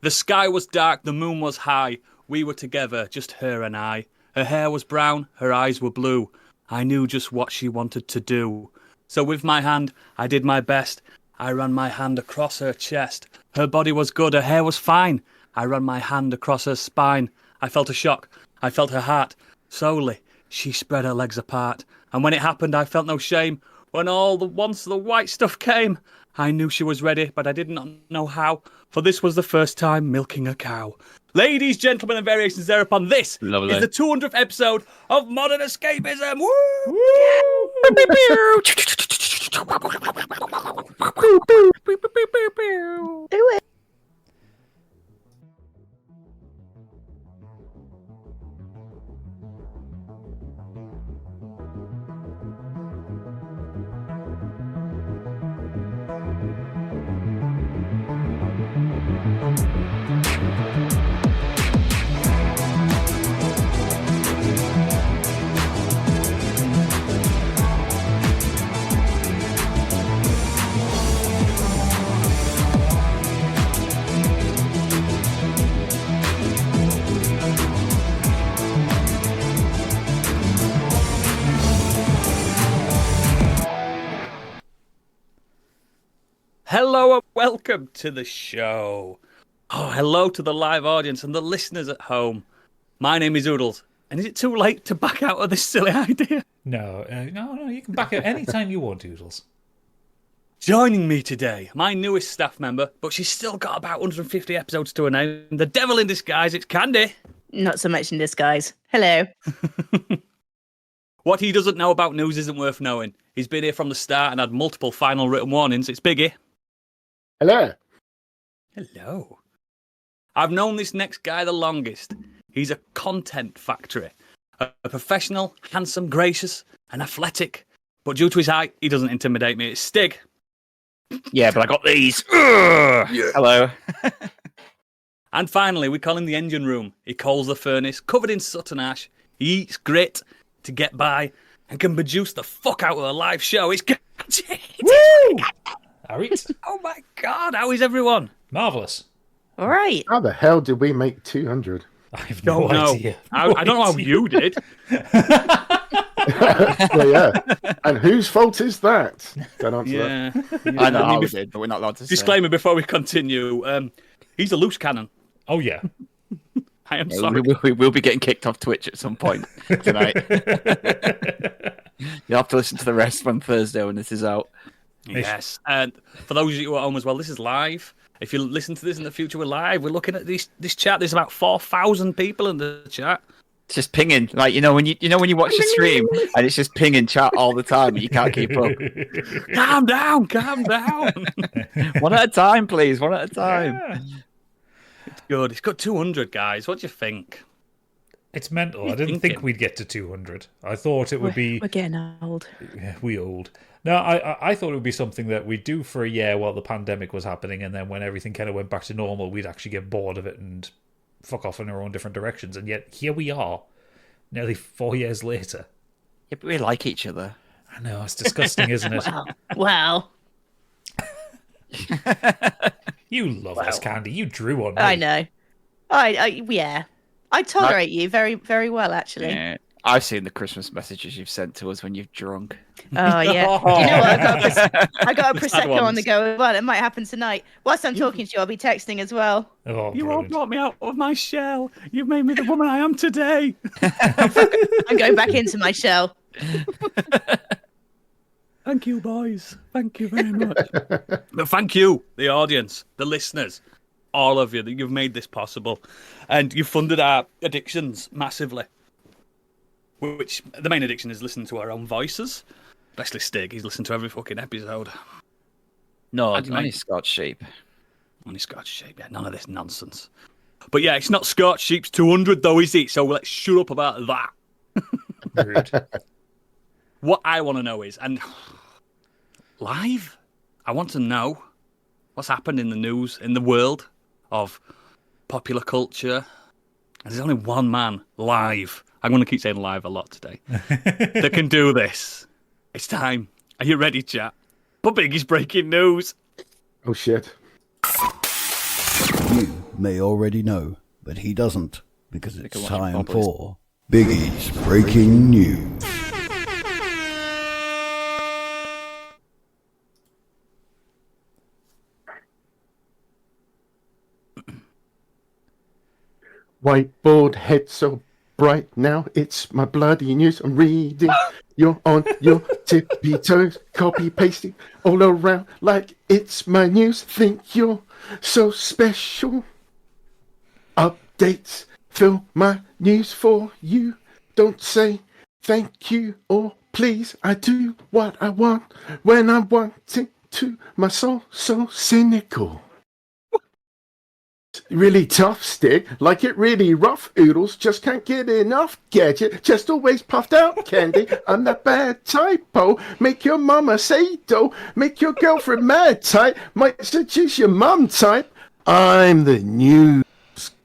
The sky was dark, the moon was high. We were together, just her and I. Her hair was brown, her eyes were blue. I knew just what she wanted to do. So with my hand, I did my best. I ran my hand across her chest. Her body was good, her hair was fine. I ran my hand across her spine. I felt a shock, I felt her heart. Slowly, she spread her legs apart. And when it happened, I felt no shame. Once the white stuff came, I knew she was ready, but I did not know how. For this was the first time milking a cow. Ladies, gentlemen, and variations thereupon, this Lovely. is the 200th episode of Modern Escapism. Woo! Do it. Hello and welcome to the show. Oh, hello to the live audience and the listeners at home. My name is Oodles, and is it too late to back out of this silly idea? No, you can back out anytime you want, Doodles. Joining me today, my newest staff member, but she's still got about 150 episodes to her name. The devil in disguise, it's Candy. Not so much in disguise. Hello. What he doesn't know about news isn't worth knowing. He's been here from the start and had multiple final written warnings. It's Biggie. Hello. Hello. I've known this next guy the longest. He's a content factory. A professional, handsome, gracious, and athletic. But due to his height, he doesn't intimidate me. It's Stig. Yeah, but I got these. Yeah. Hello. And finally, we call him the engine room. He coals the furnace, covered in soot and ash. He eats grit to get by and can produce the fuck out of a live show. It's Gadget. Woo! Alright. Oh my god, how is everyone? Marvellous. All right. How the hell did we make 200? I have no idea. I don't know how you did. Well, yeah. And whose fault is that? Don't answer that. Yeah. I know how we did, but we're not allowed to say. Disclaimer before we continue. He's a loose cannon. Oh, yeah. I am Yeah, sorry. we will be getting kicked off Twitch at some point tonight. You'll have to listen to the rest on Thursday when this is out. Yes. And for those of you at home as well, this is live. If you listen to this in the future, we're live. We're looking at this chat. There's about 4,000 people in the chat. It's just pinging, like when you watch the stream and it's just pinging chat all the time, and you can't keep up. Calm down, calm down. One at a time, please. One at a time. Yeah. It's good. It's got 200 guys. What do you think? It's mental. What I are you didn't thinking? think we'd get to 200. I thought it would be... We're getting old. Yeah, we old. No, I thought it would be something that we'd do for a year while the pandemic was happening, and then when everything kind of went back to normal, we'd actually get bored of it and fuck off in our own different directions. And yet, here we are, nearly 4 years later. Yeah, but we like each other. I know, it's disgusting, isn't it? Well, You love us, Candy. You drew on me. I know. Yeah. I tolerate you very, very well, actually. Yeah. I've seen the Christmas messages you've sent to us when you've drunk. Oh, yeah. Do you know what? I got a The sad Prosecco on ones. the go as well. It might happen tonight. Whilst I'm talking to you, I'll be texting as well. Oh, You all brilliant. brought me out of my shell. You've made me the woman I am today. I'm going back into my shell. Thank you, boys. Thank you very much. But thank you, the audience, the listeners, all of you, that you've made this possible. And you've funded our addictions massively. Which, the main addiction is listening to our own voices. Especially Stig, he's listened to every fucking episode. No, How do you only make- Scotch sheep. Only Scotch Sheep, yeah, none of this nonsense. But yeah, it's not Scotch Sheep's 200 though, is it? So let's shut up about that. Rude. What I want to know is, and live, I want to know what's happened in the news, in the world of popular culture. And there's only one man live. I'm going to keep saying live a lot today. That can do this. It's time. Are you ready, chat? But Biggie's breaking news. Oh, shit. You may already know, but he doesn't, because it's watch time Bobby's. for Biggie's Breaking News. Whiteboard head so bright now, it's my bloody news. I'm reading. You're on your tippy toes, copy pasting all around like it's my news. Think you're so special. Updates fill my news for you. Don't say thank you or please. I do what I want when I'm wanting to. My soul so cynical. Really tough stick, like it really rough oodles, just can't get enough Gadget, just always puffed out candy. I'm that bad typo, make your mama say do, make your girlfriend mad type, might seduce your mum type. I'm the news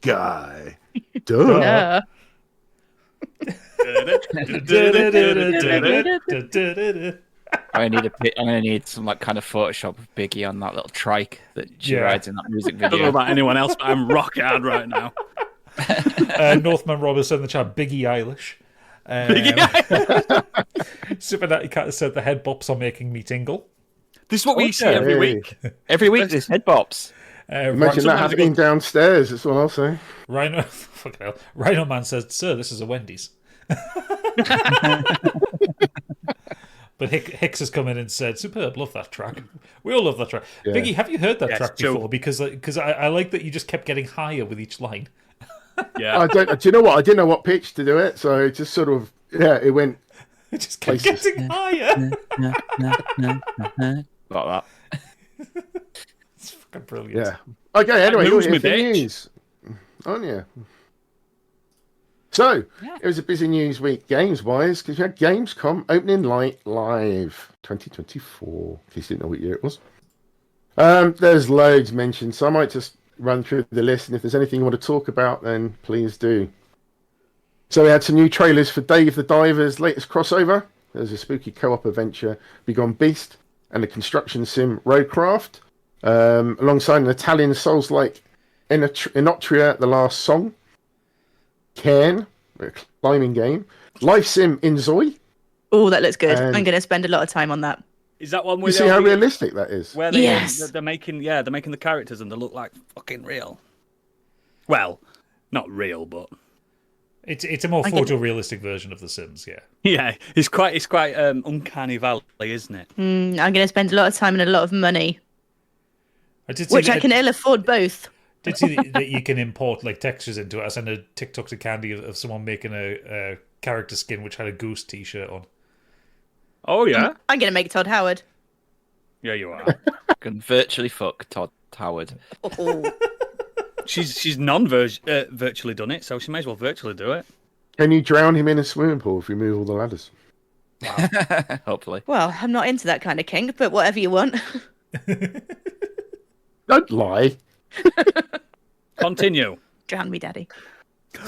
guy. Duh. Yeah. I'm gonna need some like kind of Photoshop of Biggie on that little trike that she rides in that music I don't know video. about anyone else, but I'm rock hard right now. Northman Roberts in the chat, Biggie Eilish. Super Natty Cat has said the head bops are making me tingle. This is what we see every week. Every week there's head bops. Imagine that happening downstairs, that's all I'll say. Rhino, fucking hell. Rhino Man says, "Sir, this is a Wendy's." But Hicks has come in and said, "Superb, love that track. We all love that track." Yeah. Biggie, have you heard that Yes, track Joe. before? Because I like that you just kept getting higher with each line. Yeah. Do you know what? I didn't know what pitch to do it, so it just sort of, it went. It just kept Places. getting higher. Like that. It's fucking brilliant. Yeah. Okay, anyway, you're moves here me, for bitch. news. Aren't you? So, it was a busy news week games-wise, because you had Gamescom opening night live 2024, in case you didn't know what year it was. There's loads mentioned, so I might just run through the list, and if there's anything you want to talk about, then please do. So we had some new trailers for Dave the Diver's latest crossover. There's a spooky co-op adventure, Begone Beast, and the construction sim Roadcraft, alongside an Italian Souls-like Inotria The Last Song, Cairn, a climbing game, Life Sim Inzoi. Oh, that looks good. And- I'm going to spend a lot of time on that. Is that one You where see how realistic that is? where they Yes. they're making the characters and they look like fucking real. Well, not real, but It's a more photorealistic version of The Sims, yeah. yeah, it's quite uncanny valley, isn't it? I'm going to spend a lot of time and a lot of money, I did see which that, I can ill afford both. did see that you can import like textures into it. I sent a TikTok to Candy of someone making a character skin which had a Goose t-shirt on. Oh yeah, I'm going to make Todd Howard. yeah, you are. Can virtually fuck Todd Howard. Oh. She's virtually done it, so she may as well virtually do it. Can you drown him in a swimming pool if you move all the ladders? Hopefully. Well, I'm not into that kind of kink, but whatever you want. Don't lie. Continue. Drown me, daddy.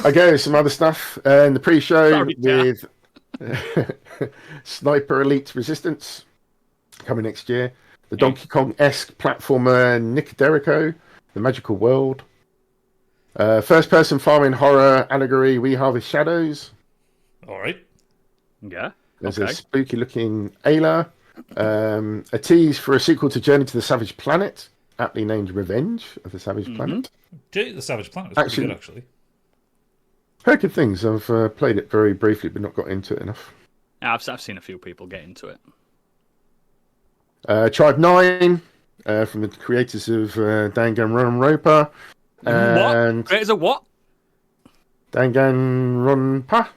Okay, some other stuff in the pre-show Sorry, with Sniper Elite Resistance coming next year. The Donkey Kong-esque platformer Nicoderico, The Magical World. First-person farming horror allegory We Harvest Shadows. All right. Yeah. There's Okay. a spooky-looking Ayla. A tease for a sequel to Journey to the Savage Planet, aptly named Revenge of the Savage Planet. The Savage Planet was pretty good, actually. Heard good things. I've played it very briefly, but not got into it enough. I've seen a few people get into it. Tribe 9, from the creators of Danganronpa. And What? Creators of what? Danganronpa.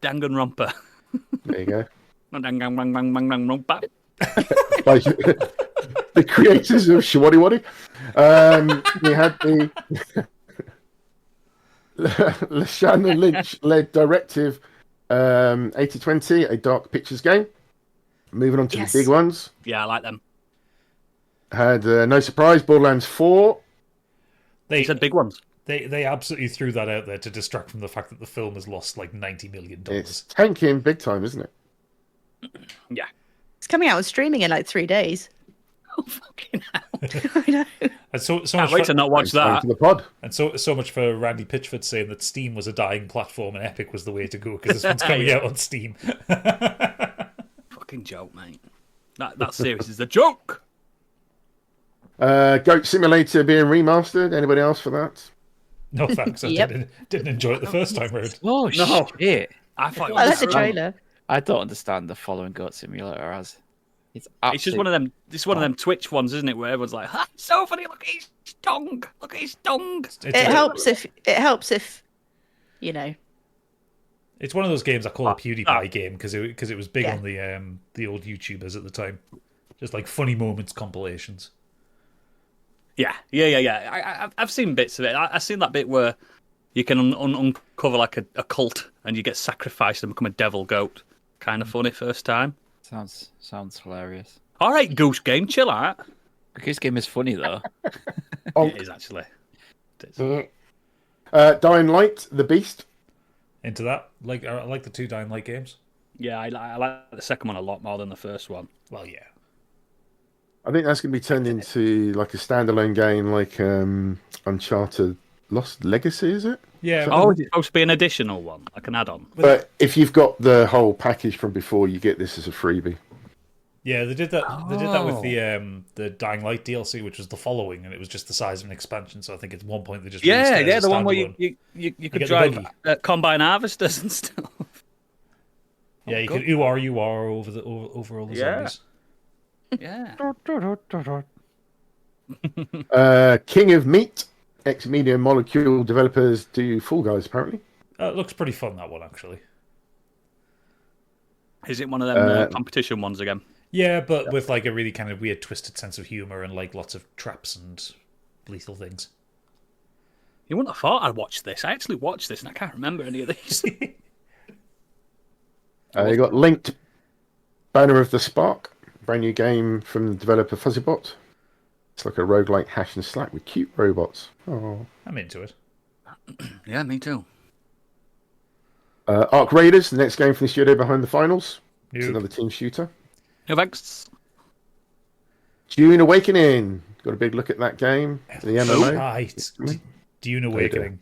Danganronpa. There you go. Not Danganronpa. Like, the creators of Shiwadi Wadi. We had the Lashana Lynch-led directive 8020, a dark pictures game. Moving on to Yes. the big ones. Yeah, I like them. Had no surprise, Borderlands 4. They He said big ones. They absolutely threw that out there to distract from the fact that the film has lost like $90 million. It's tanking big time, isn't it? Yeah. It's coming out with streaming in like 3 days. Oh, fucking hell. I know. And so Can't much wait for, to not watch Time that. for the pod. and so much for Randy Pitchford saying that Steam was a dying platform and Epic was the way to go because this one's coming Yeah. out on Steam. Fucking joke, mate. That series is a joke. Goat Simulator being remastered. Anybody else for that? No thanks. I Yep. didn't enjoy it the first time round. Oh, No. shit. I thought it I was like the great. trailer. I don't understand the following Goat Simulator as. It's It's just one of them. It's one of them Twitch ones, isn't it? Where everyone's like, "Ha, it's so funny! Look at his tongue! Look at his tongue!" It helps if you know. It's one of those games I call a PewDiePie ah. game because it was big Yeah. on the old YouTubers at the time, just like funny moments compilations. Yeah. I've seen bits of it. I've seen that bit where you can uncover like a cult and you get sacrificed and become a devil goat. Kind of funny first time. Sounds hilarious. All right, Goose Game, chill out. The Goose Game is funny though. It is actually. It is. Dying Light, The Beast. Into that, I like the two Dying Light games. Yeah, I like the second one a lot more than the first one. Well, yeah. I think that's going to be turned into like a standalone game, like Uncharted Lost Legacy, is it? Yeah. Oh, is it supposed to be an additional one, like an add-on? But if you've got the whole package from before, you get this as a freebie. Yeah, they did that. They did that with Oh. the Dying Light DLC, which was the following, and it was just the size of an expansion. So I think at one point they just Yeah, released it as a the one where standalone. you could get the drive buggy. combine harvesters and stuff. Yeah, you God. could UR over all the Yeah. zombies. Yeah. King of Meat, ex-Media Molecule developers do Fall Guys, apparently. It looks pretty fun, that one, actually. Is it one of them competition ones again? Yeah, but with like a really kind of weird, twisted sense of humor and like lots of traps and lethal things. You wouldn't have thought I'd watch this. I actually watched this and I can't remember any of these. You got Linked Banner of the Spark, brand new game from the developer Fuzzybot. It's like a roguelike hash and slack with cute robots. Oh. I'm into it. Yeah, me too. Arc Raiders, the next game from the studio behind the finals. It's Nope. another team shooter. No thanks. Dune Awakening. Got a big look at that game. The MMO. Right. Dune Awakening.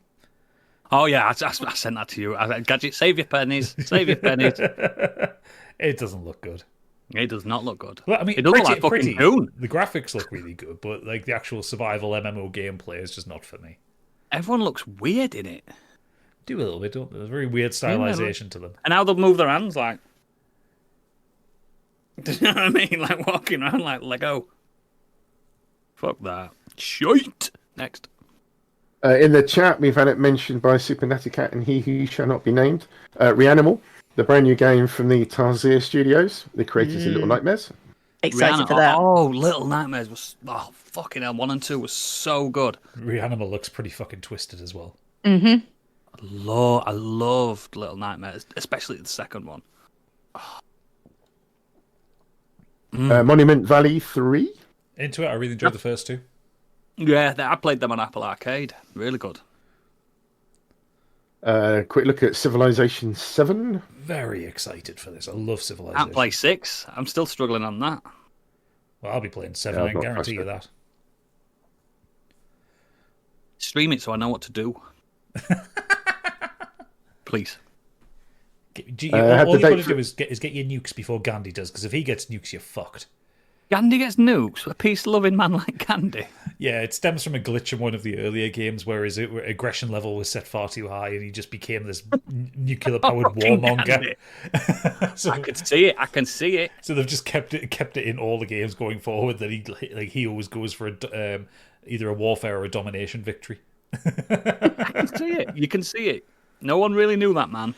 Oh yeah, I sent that to you. Gadget, save your pennies. Save your pennies. It doesn't look good. It does not look good. Well, I mean, it doesn't look like fucking Dune. The graphics look really good, but like the actual survival MMO gameplay is just not for me. Everyone looks weird in it. Do a little bit, don't they? There's a very weird stylization to them. And how they'll move their hands like. Do you know what I mean? Like walking around like Lego. Fuck that. Shite. Next. In the chat, we've had it mentioned by Supernaticat and He Who Shall Not Be Named. Reanimal, the brand new game from the Tarzia Studios, the creators of Little Nightmares. Excited for that. Oh, Little Nightmares was fucking hell. 1 and 2 was so good. Reanimal looks pretty fucking twisted as well. Mm-hmm. I loved Little Nightmares, especially the second one. Monument Valley 3. Into it, I really enjoyed the first two. Yeah, I played them on Apple Arcade. Really good. Quick look at Civilization 7. Very excited for this. I love Can't Civilization. play 6. I'm still struggling on that. Well, I'll be playing 7, Yeah, I I've can not guarantee you touched that. Stream it so I know what to do. Please. had All the you got date to for- do is get your nukes before Gandhi does, because if he gets nukes, you're fucked. Gandhi gets nukes. A peace-loving man like Gandhi. Yeah, it stems from a glitch in one of the earlier games where his aggression level was set far too high and he just became this nuclear-powered Fucking warmonger. Gandhi. so, I can see it. I can see it. so they've just kept it in all the games going forward that he always goes for either a warfare or a domination victory. I can see it. You can see it. No one really knew that man.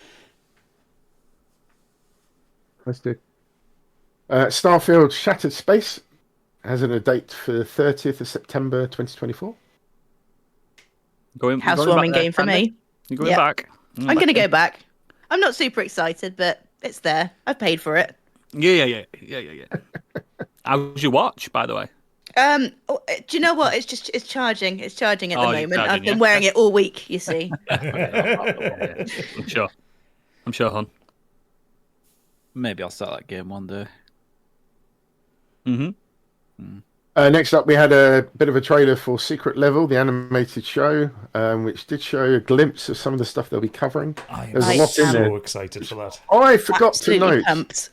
Let's do. Starfield Shattered Space has a date for the 30th of September 2024. Housewarming game for me. You're going Yep. back. I'm going to go back. I'm not super excited, but it's there. I've paid for it. Yeah. How's your watch, by the way? Do you know what? It's charging. It's charging at the Oh, it's moment. I've charging, been yeah. wearing it all week. You see. I'm sure, hon. Maybe I'll start that game one day. Mm-hmm. Next up, we had a bit of a trailer for Secret Level, the animated show, which did show a glimpse of some of the stuff they'll be covering. There's a lot in so there. excited for that. I forgot to Absolutely note, pumped.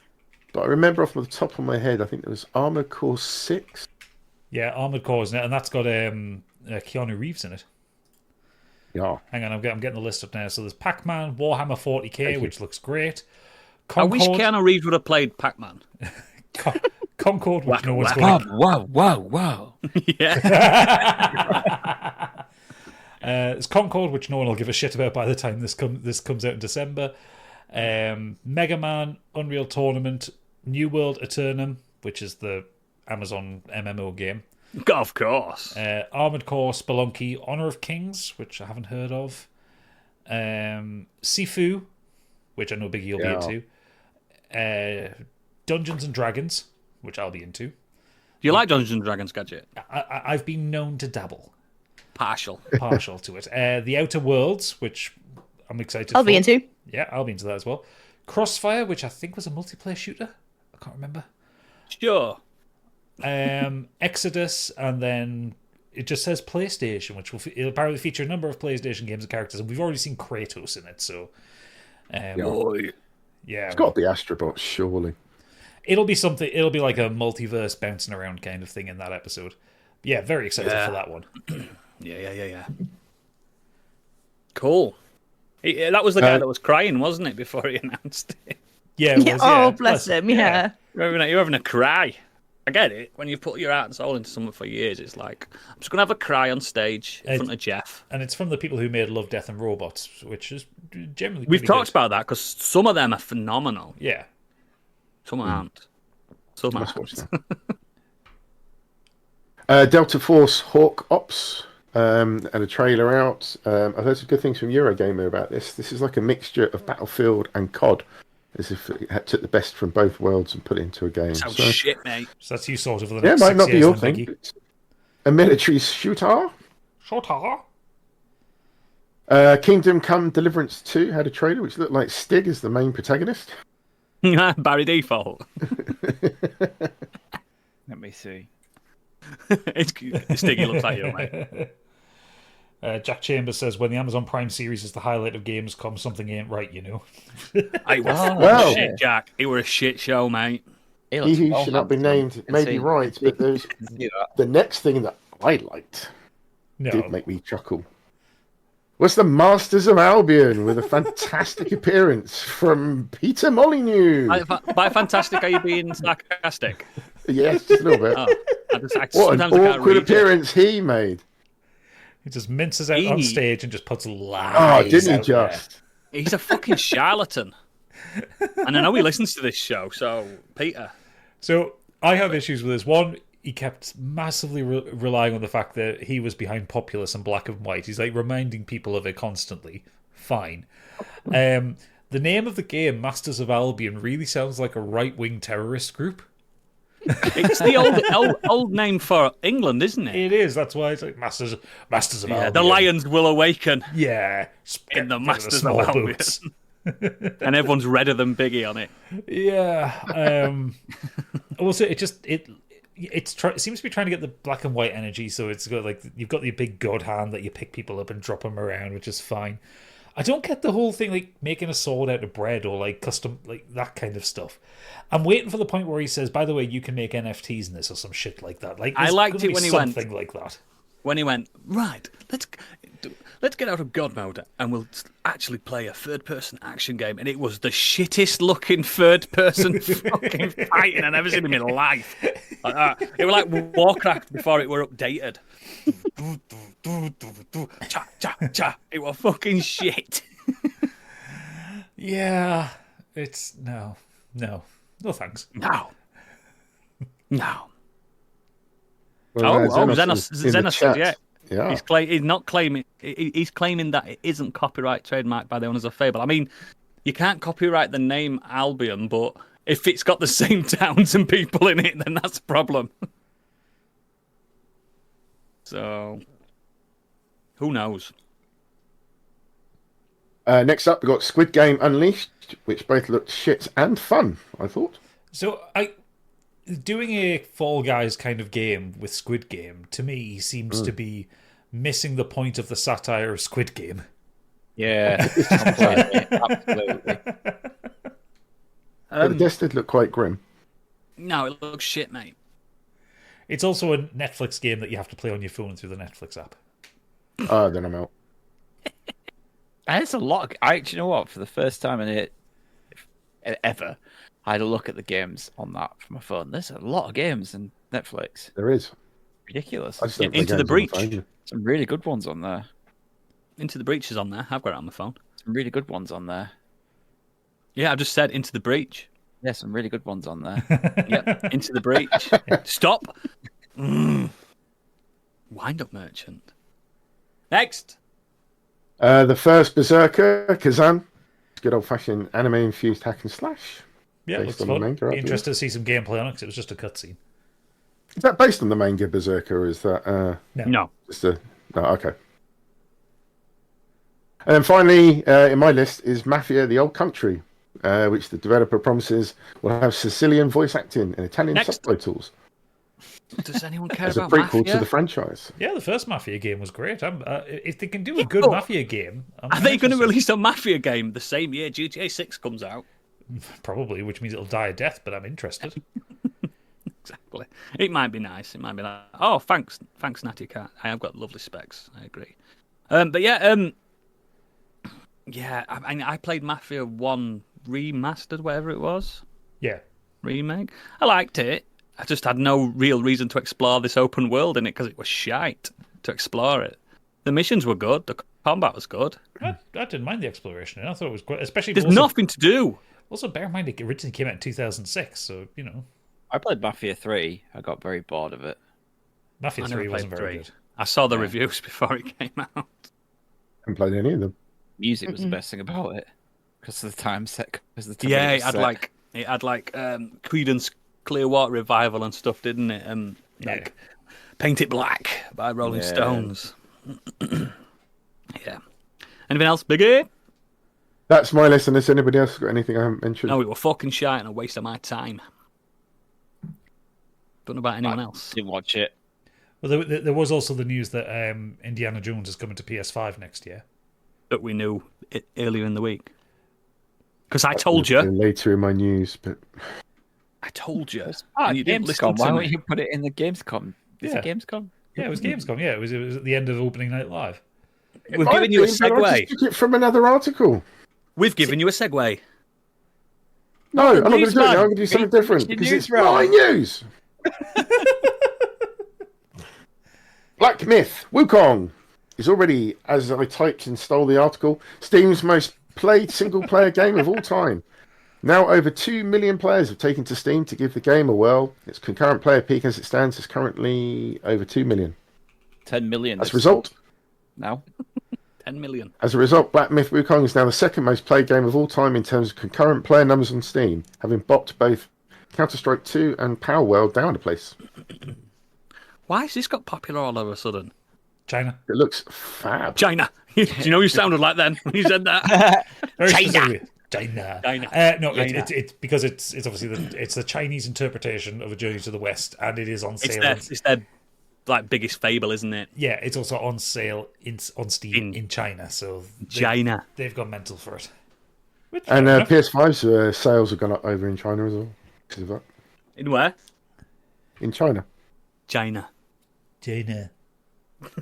but I remember off the top of my head, I think there was Armored Core 6. Yeah, Armored Core, isn't it? And that's got Keanu Reeves in it. Yeah. Hang on, I'm getting the list up now. So there's Pac-Man, Warhammer 40k, which looks great. I wish Keanu Reeves would have played Pac-Man. Concord, which no one's Wow, going wow. Yeah. It's Concord, which no one will give a shit about by the time this comes out in December. Mega Man, Unreal Tournament, New World Eternum, which is the Amazon MMO game. Of course. Armored Core, Spelunky, Honor of Kings, which I haven't heard of. Sifu, which I know Biggie will be into. Dungeons and Dragons, which I'll be into. Do you like Dungeons and Dragons, Gadget? I've been known to dabble. Partial to it. The Outer Worlds, which I'm excited for. I'll be into. Yeah, I'll be into that as well. Crossfire, which I think was a multiplayer shooter. I can't remember. Sure. Exodus, and then it just says PlayStation, which it'll apparently feature a number of PlayStation games and characters, and we've already seen Kratos in it, so yeah, It's got to be Astrobot, surely. It'll be something. It'll be like a multiverse bouncing around kind of thing in that episode. Yeah, very excited for that one. Yeah. Cool. That was the guy that was crying, wasn't it, before he announced it? Yeah, it was, Yeah, oh, bless him. Yeah. You're having a cry. I get it. When you put your heart and soul into something for years, it's like, I'm just going to have a cry on stage in front of Jeff. And it's from the people who made Love, Death and Robots, which is generally We've pretty talked good. about that because some of them are phenomenal. Yeah. Some aren't. Some Must aren't. watch that. Delta Force Hawk Ops and a trailer out. I've heard some good things from Eurogamer about this. This is like a mixture of Battlefield and COD, as if it took the best from both worlds and put it into a game. Sounds shit, mate. So that's you sort of for the Yeah, next it might 6 not be years your then, thing. Biggie. It's a military shooter. Shooter. Kingdom Come Deliverance 2 had a trailer which looked like Stig as the main protagonist. Barry Default. Let me see. It's Stiggy looks like you, mate. Jack Chambers says, when the Amazon Prime series is the highlight of Gamescom, something ain't right, you know. It was Well. shit, Jack. It were a shit show, mate. It He looks who well should not be handsome. named Can may see- be right, but there's can see that. the next thing that I liked No. did make me chuckle was the Masters of Albion with a fantastic appearance from Peter Molyneux. By fantastic, are you being sarcastic? Yes, just a little bit. Oh, What sometimes an I can't awkward read it. appearance he made. He just minces out on He- stage and just puts lies. Oh, didn't he out there. just? He's a fucking charlatan. And I know he listens to this show, so Peter. So I have issues with this. One, he kept massively relying on the fact that he was behind Populous and Black and White. He's like reminding people of it constantly. Fine. The name of the game, Masters of Albion, really sounds like a right-wing terrorist group. It's the old name for England, isn't it? It is. That's why it's like Masters of Yeah, Albion. the lions will awaken Yeah. in the Get rid of Masters of small Albion. boots. And everyone's redder than Biggie on it. Yeah. Also, it seems to be trying to get the black and white energy. So it's got like you've got your big god hand that you pick people up and drop them around, which is fine. I don't get the whole thing like making a sword out of bread or like custom like that kind of stuff. I'm waiting for the point where he says, "By the way, you can make NFTs in this" or some shit like that. Like I there's liked gonna it be when he went- something like that. When he went, right, let's get out of God mode and we'll actually play a third-person action game. And it was the shittest looking third-person fucking fighting I've ever seen in my life. It was like Warcraft before it were updated. Cha, cha, cha. It was fucking shit. Yeah, it's no thanks. No. Well, Xenos in the said, chat. yeah. Yeah. He's not claiming. He's claiming that it isn't copyright trademarked by the owners of Fable. I mean, you can't copyright the name Albion, but if it's got the same towns and people in it, then that's a problem. So, who knows? Next up, we've got Squid Game Unleashed, which both looked shit and fun, I thought. So doing a Fall Guys kind of game with Squid Game, to me, seems to be missing the point of the satire of Squid Game. Yeah, completely, absolutely. But the desk did look quite grim. No, it looks shit, mate. It's also a Netflix game that you have to play on your phone through the Netflix app. Oh, then I'm out. And it's a lot. Do you know what? For the first time in it ever, I had a look at the games on that from my phone. There's a lot of games in Netflix. There is. Ridiculous. I just don't play Into the games on my Breach. phone. Some really good ones on there. Into the Breach is on there. I've got it on my phone. Some really good ones on there. Yeah, I've just said Into the Breach. Yeah, some really good ones on there. Yep, Into the Breach. Stop. Wind Up Merchant. Next. The first Berserker, Kazan. Good old-fashioned anime-infused hack and slash. Yeah, it Based looks on the fun. manga, Be I interested to see some gameplay on it because it was just a cutscene. Is that based on the manga Berserker, or is that No. just a... No, okay. And then finally, in my list, is Mafia: The Old Country, which the developer promises will have Sicilian voice acting and Italian Next. subtitles Does anyone care as a about prequel Mafia? to the franchise. Yeah, the first Mafia game was great. If they can do a good Mafia game... Are they going to release a Mafia game the same year GTA 6 comes out? Probably, which means it'll die a death, but I'm interested. Exactly. It might be nice. It might be like, oh, thanks, Natty Cat. I have got lovely specs. I agree. But yeah, I played Mafia 1 remastered, whatever it was. Yeah. Remake. I liked it. I just had no real reason to explore this open world in it because it was shite to explore it. The missions were good. The combat was good. I didn't mind the exploration. I thought it was great, especially... There's also, nothing to do. Also, bear in mind, it originally came out in 2006, so, you know... I played Mafia 3. I got very bored of it. Mafia I never 3 wasn't played very 3. good. I saw the reviews before it came out. Haven't played any of them. Music was the best thing about it because of the time set. Yeah, it had like Creedence Clearwater Revival and stuff, didn't it? Like Paint It Black by Rolling Stones. Yeah. Anything else, Biggie? That's my list, unless anybody else got anything I haven't mentioned. No, it were fucking shite and a waste of my time. Don't know about anyone else. Didn't watch it. Well, there was also the news that Indiana Jones is coming to PS5 next year. That we knew it earlier in the week. Because I told you. Later in my news, but... I told you. You didn't listen to Why don't you put it in the Gamescom? Is it Gamescom? Yeah, it was Gamescom. Yeah, it was at the end of opening night live. We've given you a segue. I just took it from another article. We've given you a segue. No, I'm not going to do it now. I'm going to do something different because it's my news. Black Myth Wukong is already, as I typed and stole the article, Steam's most played single-player game of all time. Now over 2 million players have taken to Steam to give the game a whirl. Its concurrent player peak as it stands is currently over 2 million. 10 million. As a result, now 10 million. As a result, Black Myth Wukong is now the second most played game of all time in terms of concurrent player numbers on Steam, having bopped both Counter-Strike 2 and Power World down a place. Why has this got popular all of a sudden? China. It looks fab. China. Do you know you sounded like then when you said that? China. No, China. it's because it's obviously it's the Chinese interpretation of A Journey to the West, and it is on sale. It's their like biggest fable, isn't it? Yeah, it's also on sale on Steam in China. So they've gone mental for it. And PS5's sales have gone up over in China as well. Because of that. In where? In China. China. You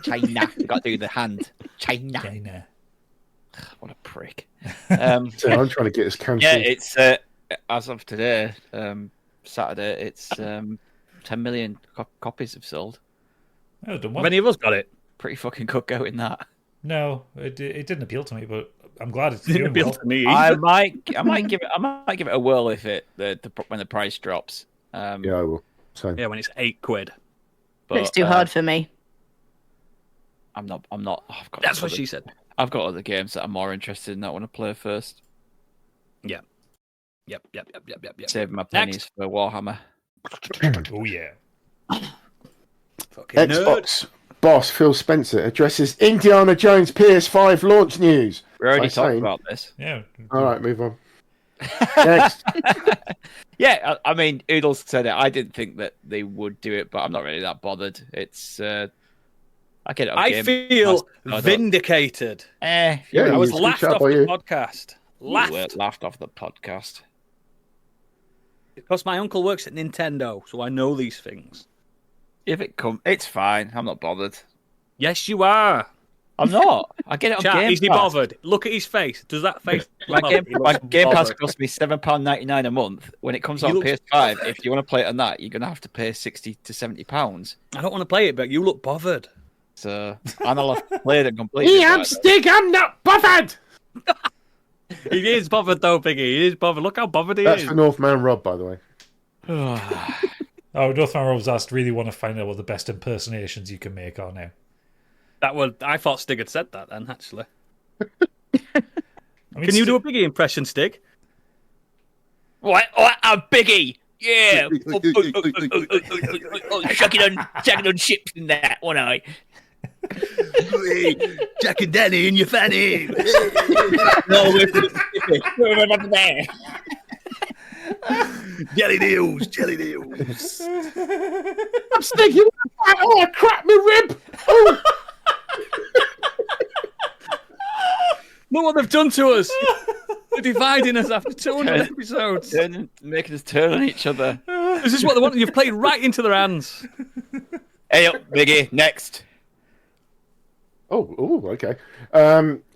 got to do the hand. China. What a prick. So I'm trying to get us cancelled. Yeah, it's as of today, Saturday. It's 10 million copies have sold. Oh, done well. Have any of us got it? Pretty fucking good going that. No, it didn't appeal to me, but I'm glad it's Didn't doing appeal well. to me. I might give it a whirl if when the price drops. Yeah, I will. So Yeah, when it's £8. But, It's too hard for me. I'm not. I've got That's what she said. I've got other games that I'm more interested in that I want to play first. Yeah. Yep. Saving my pennies for Warhammer. Oh yeah. Fucking nerd. Xbox boss Phil Spencer addresses Indiana Jones PS5 launch news. We already By talked saying- about this. Yeah. All right, move on. Next. Yeah, I mean, Oodles said it. I didn't think that they would do it, but I'm not really that bothered. It's I get it. On I game. feel I don't- vindicated. Yeah, I was you laughed screenshot off by the you. podcast. You were Laughed. laughed off the podcast. Because my uncle works at Nintendo, so I know these things. If it come, it's fine. I'm not bothered. Yes, you are. I'm not. I get it on Chat, Game is he Pass. bothered? Look at his face. Does that face? My look game, bothered? He my looks game Pass bothered. costs me £7.99 a month. When it comes He on looks PS5, bothered. if you want to play it on that, you're gonna have to pay £60 to £70. I don't want to play it, but you look bothered. So, and I'll have to play it completely. I'm Stig, I'm not bothered! He is bothered though, Biggie. He is bothered. Look how bothered he That's is. for Northman Rob, by the way. Oh, Northman Rob's asked, really want to find out what the best impersonations you can make are now. I thought Stig had said that then, actually. I mean, Can you do a Biggie impression, Stig? What? A biggie? Yeah. Chucking on ships and that, won't I? Jack and Danny in your fanny. No, we're up there. Jelly deals, jelly deals. I'm Stig, you oh, I cracked my rib! Oh. Look what they've done to us. They're dividing us after 200 episodes. Making us turn on each other. This is what they want. You've played right into their hands. Hey up, Biggie, next. Oh, okay.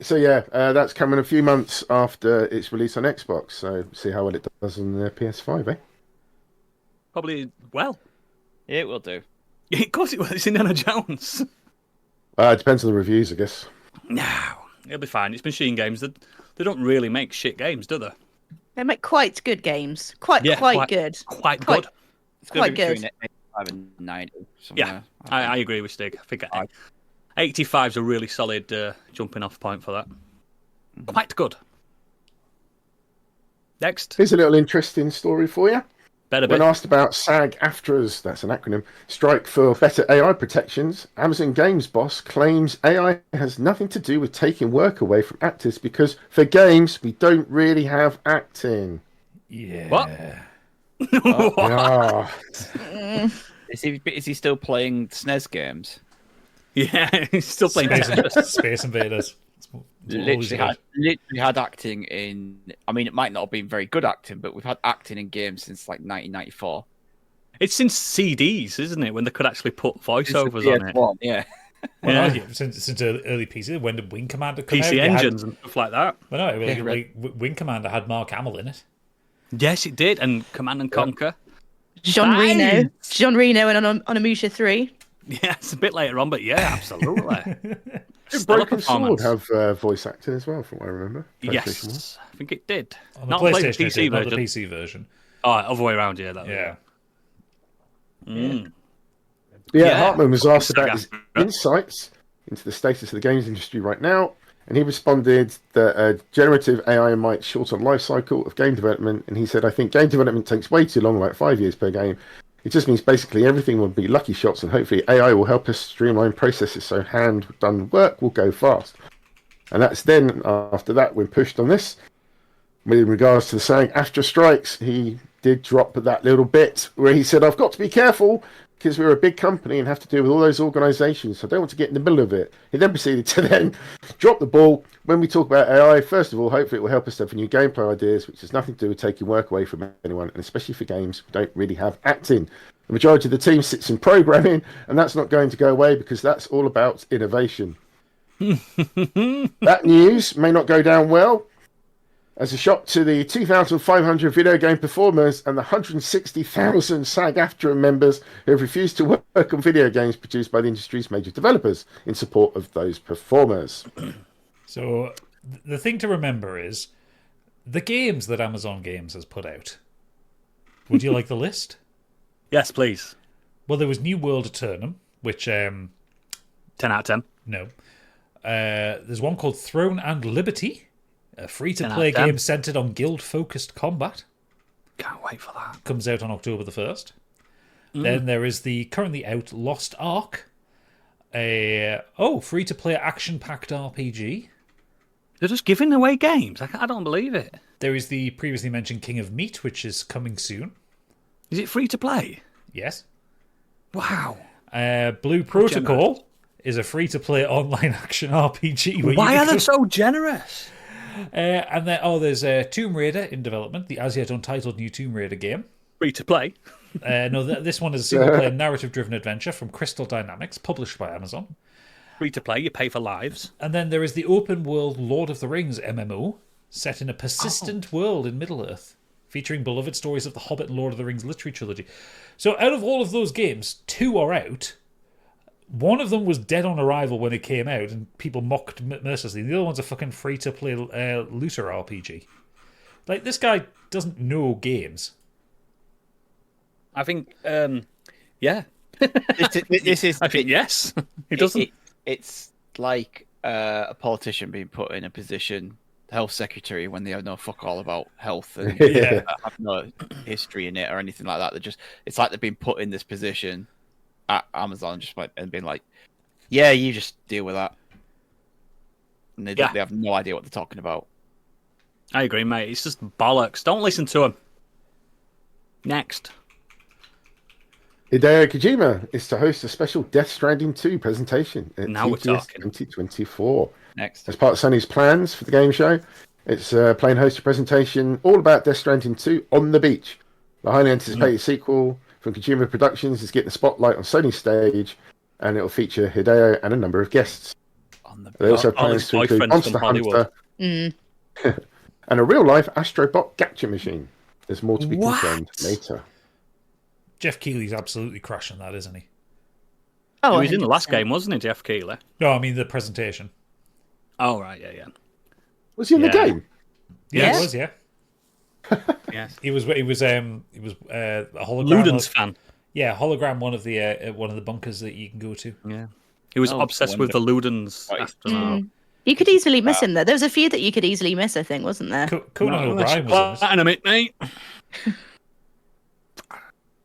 So yeah, that's coming a few months after its release on Xbox. So see how well it does on the PS5, eh? Probably, well. It will do. Yeah, of course it was. It's Indiana Jones. It depends on the reviews, I guess. No, it'll be fine. It's Machine Games. They don't really make shit games, do they? They make quite good games. Quite good. Quite Quite- good. It's going to Quite be good. between 85 and 90. Yeah, I agree with Stig. I think 85 is a really solid jumping off point for that. Quite good. Next. Here's a little interesting story for you. Better When bit. asked about SAG-AFTRA's, that's an acronym, strike for better AI protections, Amazon Games boss claims AI has nothing to do with taking work away from actors because for games, we don't really have acting. Yeah. What? Ah, Is he still playing SNES games? Yeah, he's still playing. Space Invaders. It's always good. Literally had acting in. I mean, it might not have been very good acting, but we've had acting in games since like 1994. It's since CDs, isn't it? When they could actually put voiceovers on it. PS1, yeah. Well, Yeah. no, yeah, since early PC, when did Wing Commander come out? PC You had- engines and stuff like that. Well, no, Yeah, like, Wing Commander had Mark Hamill in it. Yes, it did. And Command and Conquer. John Reno. John Reno and on Onimusha 3. Yeah, it's a bit later on, but yeah, absolutely. did Stellar Broken Sword performance. have voice acting as well, from what I remember? PlayStation one. Yes, I think it did. On the Not PlayStation, played the it PC did, not the version. PC version. Oh, other way around, yeah. That was Yeah. it. Mm. Yeah, Yeah. Hartman was asked about his SAG-AFTRA. insights into the status of the games industry right now, and he responded that generative AI might shorten the life cycle of game development, and he said, I think game development takes way too long, like 5 years per game. It just means basically everything will be lucky shots, and hopefully AI will help us streamline processes so hand-done work will go fast. And that's then, after that, when pushed on this, with regards to the SAG-AFTRA strikes, he did drop that little bit where he said, I've got to be careful because we're a big company and have to deal with all those organisations, so I don't want to get in the middle of it. He then proceeded to then drop the ball. When we talk about AI, first of all, hopefully it will help us to have new gameplay ideas, which has nothing to do with taking work away from anyone, and especially for games we don't really have acting. The majority of the team sits in programming, and that's not going to go away because that's all about innovation. That news may not go down well as a shock to the 2,500 video game performers and the 160,000 SAG-AFTRA members who have refused to work on video games produced by the industry's major developers in support of those performers. So the thing to remember is the games that Amazon Games has put out. Would you like the list? Yes, please. Well, there was New World Eternum, which 10 out of 10. no. There's one called Throne and Liberty, a free-to-play 10 out of 10. game centered on guild-focused combat. Can't wait for that. Comes out on October the 1st. Then there is the currently out Lost Ark, a free-to-play action-packed RPG. They're just giving away games. I don't believe it. There is the previously mentioned King of Meat, which is coming soon. Is it free to play? Yes. Wow. Blue Protocol is a free-to-play online action RPG. Why are they so generous? And then, there's Tomb Raider in development, the as yet untitled new Tomb Raider game. Free to play? No, this one is a single-player narrative-driven adventure from Crystal Dynamics, published by Amazon. Free to play, you pay for lives. And then there is the open-world Lord of the Rings MMO, set in a persistent world in Middle-earth, featuring beloved stories of The Hobbit and Lord of the Rings literary trilogy. So out of all of those games, 2 are out. One of them was dead on arrival when it came out, and people mocked mercilessly. The other one's a fucking free-to-play looter RPG. Like, this guy doesn't know games. I think, yeah. This is. I think yes. He doesn't. It's like a politician being put in a position, health secretary, when they know fuck all about health and have no history in it or anything like that. It's like they've been put in this position at Amazon and been like, yeah, you just deal with that. And they have no idea what they're talking about. I agree, mate. It's just bollocks. Don't listen to him. Next. Hideo Kojima is to host a special Death Stranding 2 presentation at Now we're TGS talking. 2024. Next. As part of Sony's plans for the game show, it's playing host a presentation all about Death Stranding 2 on the beach. The highly anticipated sequel from Kojima Productions is getting the spotlight on Sony's stage, and it'll feature Hideo and a number of guests. They also have plans to include Monster Hunter and a real-life Astrobot Gadget machine. There's more to be confirmed later. Jeff Keighley's absolutely crashing that, isn't he? Oh, He was in the last 100%. game, wasn't he, Jeff Keighley? No, I mean the presentation. Oh, right, yeah. Was he in the Yeah. game? Yeah, Yes. he was, yeah. Yes. He was a hologram. Luden's fan. Yeah, hologram. One of the bunkers that you can go to. Yeah. He was Oh, obsessed with the Ludens Right. astronaut. You could easily miss him there. There was a few that you could easily miss, I think, wasn't there? Conan O'Brien was in this. Platinum, mate.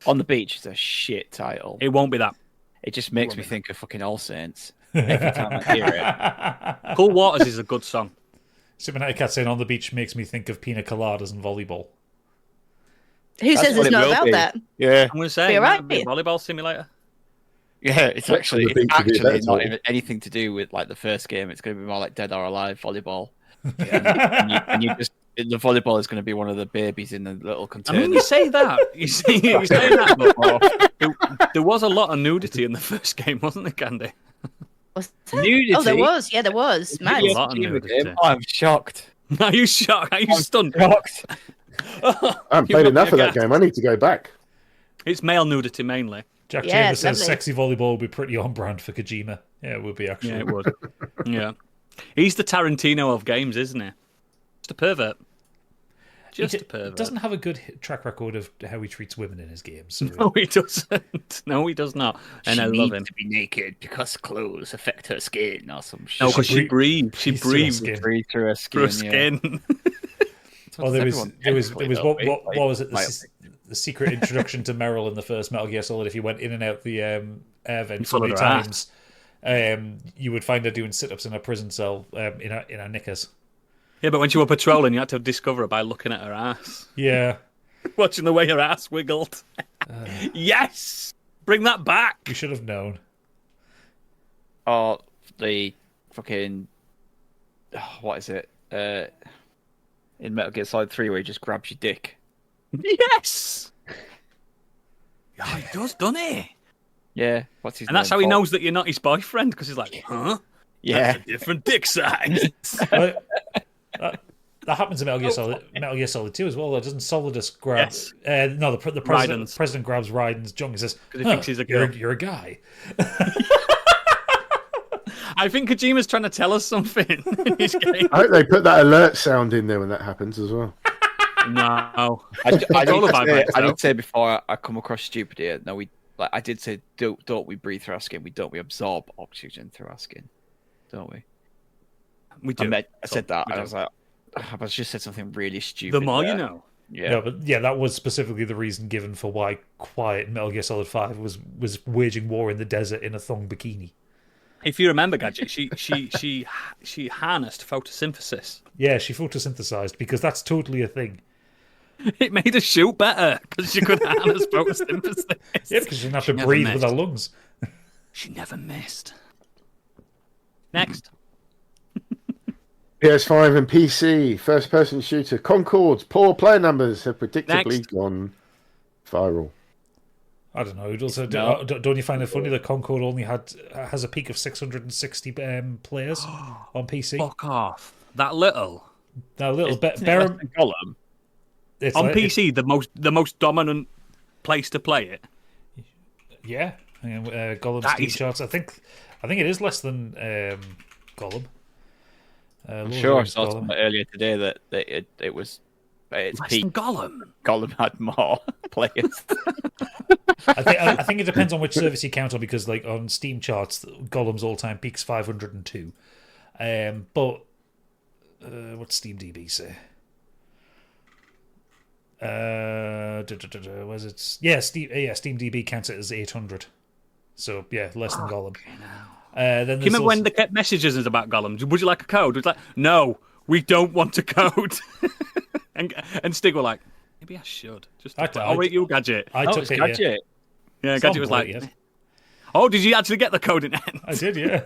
On the Beach is a shit title. It won't be that. It just makes me think of fucking All Saints every time I hear it. Cool Waters is a good song. Supernatic Cat saying on the beach makes me think of pina coladas and volleyball. Who says what it's it not will about be. that? Yeah, I'm going to say, Be it alright. might be a volleyball simulator. yeah. It's What's actually on the beach would be a better not title. even anything to do with like the first game. It's going to be more like Dead or Alive volleyball. and you just the volleyball is going to be one of the babies in the little I container. mean, you say that. You say that, but there was a lot of nudity in the first game, wasn't there, Candy? Was there? Nudity? Oh, there was. Yeah, there was. Yeah. Mad. A lot of nudity. I'm shocked. Are you shocked? Are you stunned? Shocked. I haven't You played got enough me of that aghast. game. I need to go back. It's male nudity mainly. Jack Yeah, Chambers it's says lovely. sexy volleyball would be pretty on brand for Kojima. Yeah, it would be actually. Yeah, it would. Yeah. He's the Tarantino of games, isn't he? Just a pervert. Just a pervert. Doesn't have a good track record of how he treats women in his games. So No, he doesn't. No, he does not. And I love him. to be naked because clothes affect her skin or some shit. No, because she breathes. She breathes through her breathes skin. breathe through her through skin. her Yeah. skin. Well, there was Everyone technically, what though, was it? like- The secret introduction to Meryl in the first Metal Gear Solid. If you went in and out the air vent so followed many her times, you would find her doing sit-ups in a prison cell in her knickers. Yeah, but when she were patrolling, you had to discover her by looking at her ass. Yeah, Watching the way her ass wiggled. Yes! Bring that back! you should have known. Or the fucking what is it? In Metal Gear Solid 3 where he just grabs your dick. Yes! Yeah, he does, doesn't he? Yeah, what's his And name? that's how he Paul? knows that you're not his boyfriend, because he's like, huh? Yeah, That's a different dick size. Well, that happens in Metal Gear Solid 2 as well. Doesn't Solidus grab? Yes. No, the Raiden's. president grabs Raiden's junk and says, 'Cause he thinks he's a you're, girl." you're a guy." I think Kojima's trying to tell us something in his game. I hope they put that alert sound in there when that happens as well. No. I all did about say, myself. I did say before I come across stupid here. No, I did say don't we breathe through our skin? We absorb oxygen through our skin, don't we? We do. I said that, We and do. I was like, I just said something really stupid. The more you there. know. Yeah. No, but yeah, that was specifically the reason given for why Quiet in Metal Gear Solid 5 was waging war in the desert in a thong bikini. If you remember, Gadget, she harnessed photosynthesis. Yeah, she photosynthesized because that's totally a thing. It made her shoot better because she could harness photosynthesis. Yeah, because she didn't have to never breathe with missed. her lungs. She never missed. Next. PS5 and PC first-person shooter Concord's poor player numbers have predictably Next. gone viral. I don't know. It also, No. don't you find it funny that Concord only has a peak of 660 players on PC? Fuck off. That little. Now, a little bit. Gollum. It's On like- PC, the most dominant place to play it. Yeah, Gollum That Steam is- charts. I think it is less than Gollum. I'm Lord sure I knows saw Gollum. something earlier today that it was at its Less peak. than Gollum. Gollum had more players. I think it depends on which service you count on, because like on Steam charts, Gollum's all-time peak's 502. But what's Steam DB say? Was it? Yeah, Steam DB counts it as 800. So yeah, less than Gollum. Then Do you remember when they kept messages about Gollum? Would you like a code? It was like, no, we don't want a code. and Stig were like, maybe I should. Just I'll rate you, Gadget. I Oh, took it's it. Gadget. Yeah, It's Gadget on was point, like, yes. oh, did you actually get the code in the end? I did, yeah.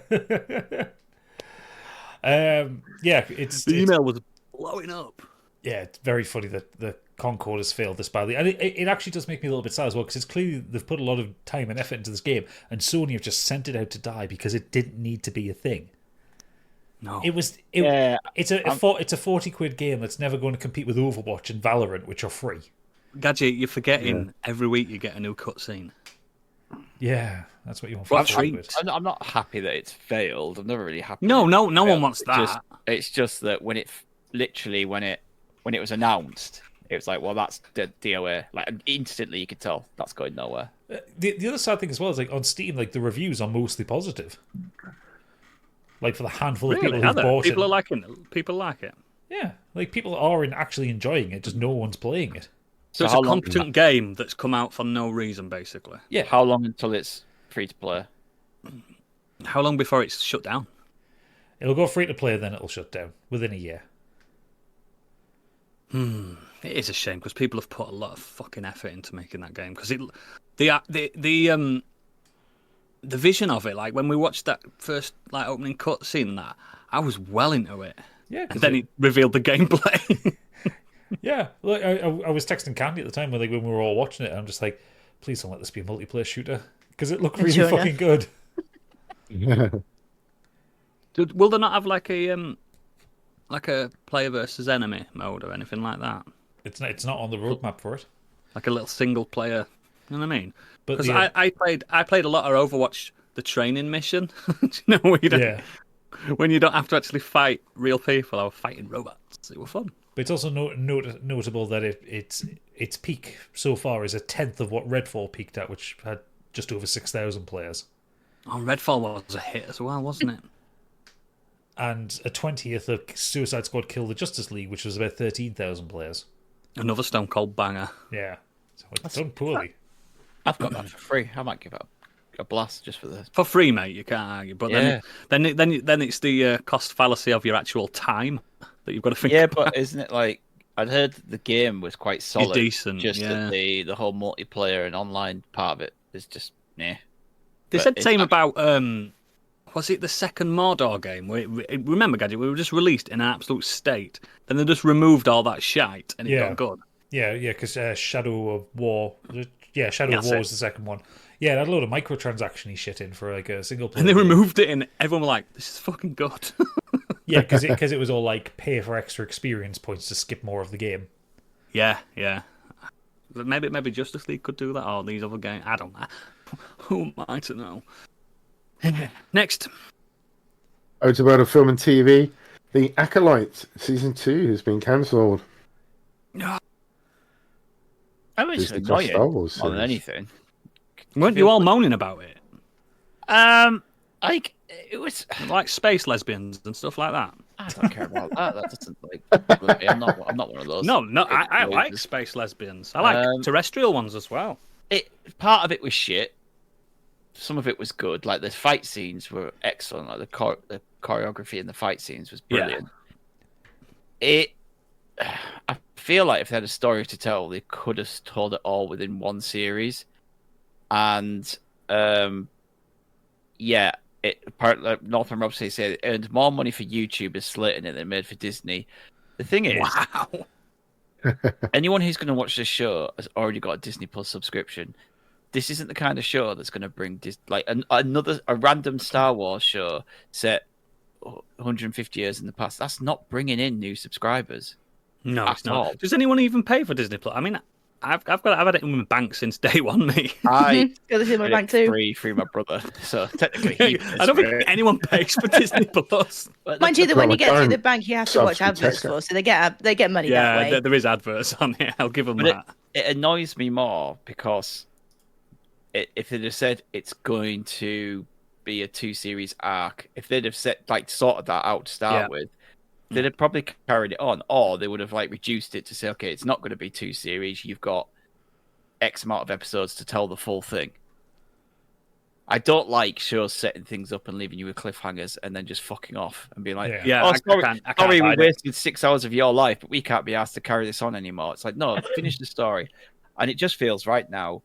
Yeah, it's The email was blowing up. yeah, it's very funny that the Concord has failed this badly, and it actually does make me a little bit sad as well, because it's clearly they've put a lot of time and effort into this game, and Sony have just sent it out to die because it didn't need to be a thing. No. It's a £40 game that's never going to compete with Overwatch and Valorant, which are free. Gadget, you're forgetting every week you get a new cutscene. Yeah, that's what you want. What for treat. with. I'm not happy that it's failed. I'm never really happy. No that one it's failed. wants that. It's just that when it was announced, it was like, well, that's the DOA. Like instantly, you could tell that's going nowhere. The other sad thing as well is, like, on Steam, like, the reviews are mostly positive. Like, for the handful of people who bought People it. are liking it. People like it. Yeah, like, people are actually enjoying it, just no one's playing it. So it's how a long- competent game that's come out for no reason, basically. Yeah. How long until it's free to play? How long before it's shut down? It'll go free to play, then it'll shut down within a year. It is a shame because people have put a lot of fucking effort into making that game. Because the vision of it, like when we watched that first like opening cutscene, and that I was well into it. Yeah, And then it revealed the gameplay. yeah. Like, I was texting Candy at the time when we were all watching it, and I'm just like, please don't let this be a multiplayer shooter, because it looked really Sure enough. fucking good. Will they not have like a player versus enemy mode or anything like that? It's not on the roadmap for it. Like a little single player. You know what I mean? But Because I played a lot of Overwatch, the training mission. Do you know where you don't, yeah. when you don't have to actually fight real people or fighting robots? It was fun. But it's also notable that its peak so far is a tenth of what Redfall peaked at, which had just over 6,000 players, Oh, Redfall was a hit as well, wasn't it? and a 20th of Suicide Squad Kill the Justice League, which was about 13,000 players. Another Stone Cold banger. Yeah, so it's done poorly. I've got that for free. I might give it a blast just for this. For free, mate, you can't argue. But Yeah. then it's the cost fallacy of your actual time that you've got to think Yeah, about. but isn't it like I'd heard the game was quite solid, decent, just yeah. that the whole multiplayer and online part of it is just nah. They But said the it's same actually- about was it the second Mordor game? Remember, Gadget, we were just released in an absolute state. Then they just removed all that shite and it Yeah. got good. Yeah, because Shadow of War. Yeah, Shadow of That's War it. was the second one. Yeah, it had a load of microtransaction-y shit in for like a single player. And they game. removed it, and everyone was like, "This is fucking good." Yeah, because it was all like pay for extra experience points to skip more of the game. Yeah. But maybe Justice League could do that, or these other games. I don't know. Who am I to know? Next. Out about a film and TV. The Acolyte season 2 has been cancelled. I mean, it's Disney Plus annoying Star Wars more than series. anything. Weren't you all moaning about it? Like it was. Like space lesbians and stuff like that? I don't care about that. That doesn't like. I'm not one of those. No, I It- like space lesbians. I like Um, terrestrial ones as well. Part of it was shit. some of it was good. Like the fight scenes were excellent. Like the choreography in the fight scenes was brilliant. I feel like if they had a story to tell, they could have told it all within one series. And like Northman Robson said, it earned more money for YouTubers slating it than it made for Disney. The thing is, anyone who's going to watch this show has already got a Disney Plus subscription. This isn't the kind of show that's going to bring a random Star Wars show set 150 years in the past. That's not bringing in new subscribers. No, it's not. Does anyone even pay for Disney Plus? I mean, I've had it in my bank since day one, me. I got this in my bank too. Free my brother. So technically, I don't think anyone pays for Disney Plus. Mind you, that when you get through the bank, you have to watch adverts for, so they get money that way. Yeah, there is adverts on it. I'll give them that. It annoys me more because if they'd have said it's going to be a 2-series arc, if they'd have sorted that out to start with, they'd have probably carried it on, or they would have reduced it to say, okay, it's not going to be 2 series. You've got X amount of episodes to tell the full thing. I don't like shows setting things up and leaving you with cliffhangers and then just fucking off and being like, sorry, we wasted 6 hours of your life, but we can't be asked to carry this on anymore. It's like, no, finish the story. And it just feels right now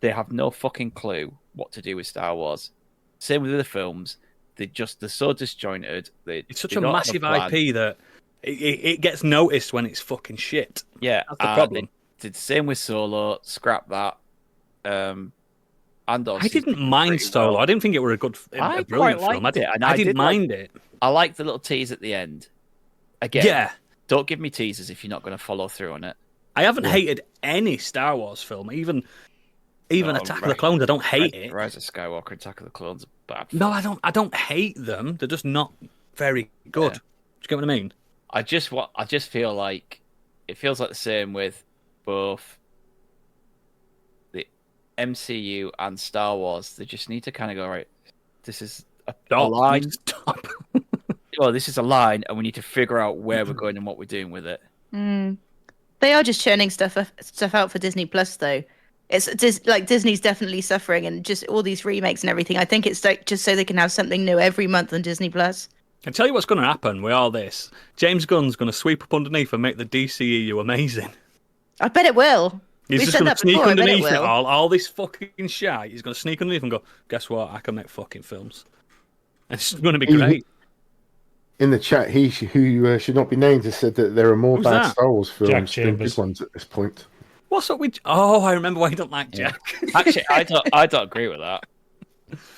they have no fucking clue what to do with Star Wars. Same with the films. They're so disjointed. It's such a massive IP that it gets noticed when it's fucking shit. Yeah, that's the problem. They did the same with Solo. Scrap that. I didn't mind Solo. Well. I didn't think it were a brilliant film. I didn't mind it. I liked the little tease at the end. Again, don't give me teasers if you're not going to follow through on it. I haven't hated any Star Wars film, even Attack of the Clones. I don't hate it. Rise of Skywalker, Attack of the Clones are bad. No, I don't hate them. They're just not very good. Do you get what I mean? I just feel like it feels like the same with both the MCU and Star Wars. They just need to kind of go, right, this is a line. Stop. Well, this is a line, and we need to figure out where we're going and what we're doing with it. They are just churning stuff out for Disney Plus, though. It's Disney's definitely suffering, and just all these remakes and everything. I think it's just so they can have something new every month on Disney Plus. I tell you what's going to happen with all this. James Gunn's going to sweep up underneath and make the DCEU amazing. I bet it will. He's just going to sneak underneath it all this fucking shite. He's going to sneak underneath and go, guess what? I can make fucking films. And it's going to be great. In the chat, who should not be named has said that there are more bad Star Wars films than good ones at this point. What's up with... Oh, I remember why you don't like Jack. Actually, I don't agree with that.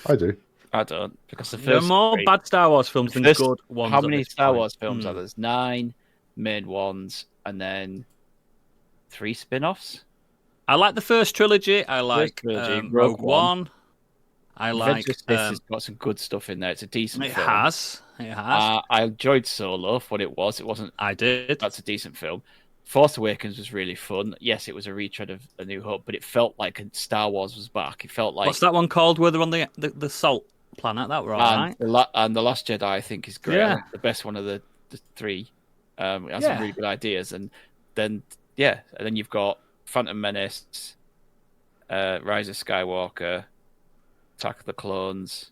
I do. I don't. Because there are more bad Star Wars films than good ones. How many Star Wars films are there? There's 9 main ones and then 3 spin-offs. I like the first trilogy. I like Rogue One. I like... It's got some good stuff in there. It's a decent film. It has. I enjoyed Solo for what it was. It wasn't... I did. That's a decent film. Force Awakens was really fun. Yes, it was a retread of A New Hope, but it felt like Star Wars was back. It felt like... What's that one called where they're on the salt planet? That were all right. And The Last Jedi, I think, is great. Yeah. The best one of the 3. It has some really good ideas. And then you've got Phantom Menace, Rise of Skywalker, Attack of the Clones.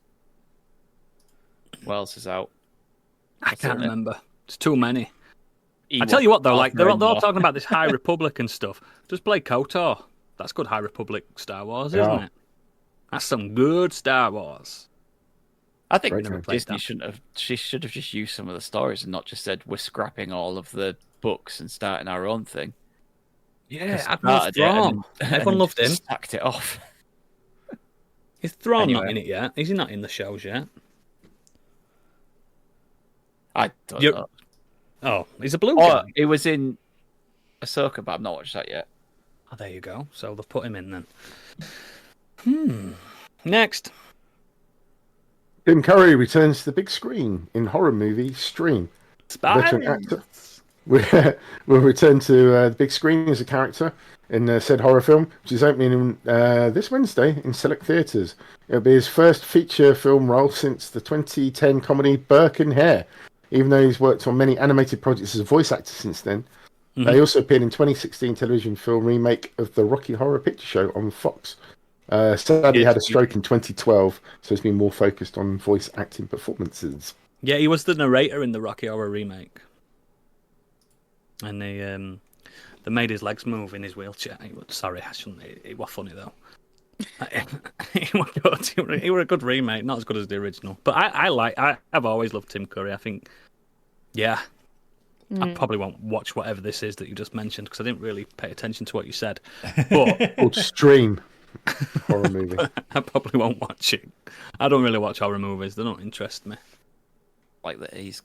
What else is out? I can't remember. It's too many. I tell you what, though, they're all talking about this High Republic and stuff. Just play KOTOR. That's good High Republic Star Wars, isn't it? That's some good Star Wars. I think Disney should have just used some of the stories and not just said we're scrapping all of the books and starting our own thing. Yeah, Admiral Thrawn. Everyone loved him. Stacked it off. Is Thrawn not in it yet? Is he not in the shows yet? I don't know. Oh, he's a blue guy. It was in Ahsoka, but I've not watched that yet. Oh, there you go. So they've put him in then. Next. Tim Curry returns to the big screen in horror movie Stream. Veteran actor will return to the big screen as a character in said horror film, which is opening this Wednesday in select theatres. It'll be his first feature film role since the 2010 comedy Burke and Hare. Even though he's worked on many animated projects as a voice actor since then. He also appeared in 2016 television film remake of the Rocky Horror Picture Show on Fox. Sadly, had a stroke in 2012, so he's been more focused on voice acting performances. Yeah, he was the narrator in the Rocky Horror remake. And they made his legs move in his wheelchair. Sorry, I shouldn't. It was funny, though. He was good. He was a good remake, not as good as the original. But I've always loved Tim Curry. I think, yeah, I probably won't watch whatever this is that you just mentioned because I didn't really pay attention to what you said. But Called Stream horror movie. I probably won't watch it. I don't really watch horror movies. They don't interest me. Like that he's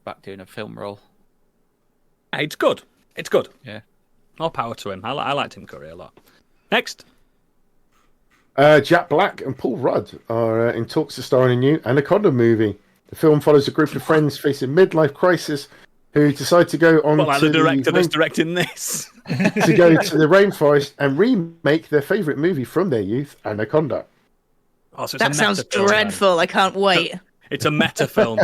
back doing a film role. It's good. It's good. Yeah. More power to him. I like Tim Curry a lot. Next. Jack Black and Paul Rudd are in talks to star in a new Anaconda movie. The film follows a group of friends facing midlife crisis who decide to go on the director that's directing this. to go to the rainforest and remake their favourite movie from their youth, Anaconda. Oh, so that sounds dreadful. I can't wait. It's a meta film.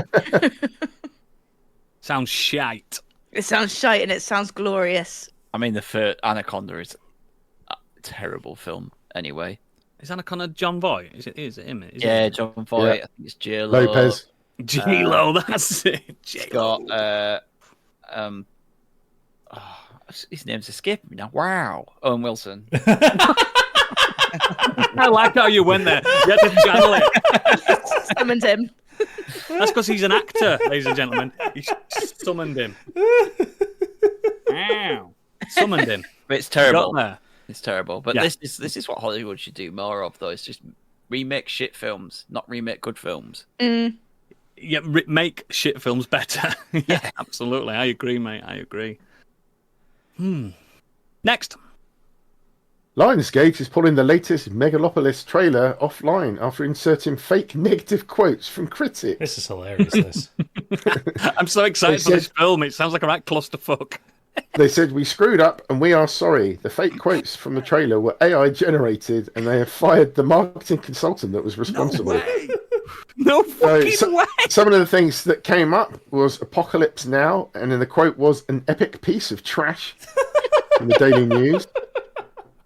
Sounds shite. It sounds shite and it sounds glorious. I mean, the first Anaconda is a terrible film anyway. Is Anaconda John Voight? Is it him? Yeah, John Voight. Yeah. I think it's J-Lo. Lopez. J-Lo, that's it. J-Lo. Got his name's escaping me now. Wow, Owen Wilson. I like how you went there. You had to channel it. Summoned him. That's because he's an actor, ladies and gentlemen. He summoned him. Ow. Summoned him. But it's terrible. Got there. It's terrible. But Yeah. this is what Hollywood should do more of, though. It's just remake shit films, not remake good films. Yeah, make shit films better. Yeah, absolutely. I agree, mate. I agree. Next. Lionsgate is pulling the latest Megalopolis trailer offline after inserting fake negative quotes from critics. This is hilarious, this. I'm so excited for this film. It sounds like a right clusterfuck. They said, "We screwed up and we are sorry. The fake quotes from the trailer were AI generated and they have fired the marketing consultant that was responsible." No fucking way. Some of the things that came up was Apocalypse Now, and then the quote was an epic piece of trash in the Daily News.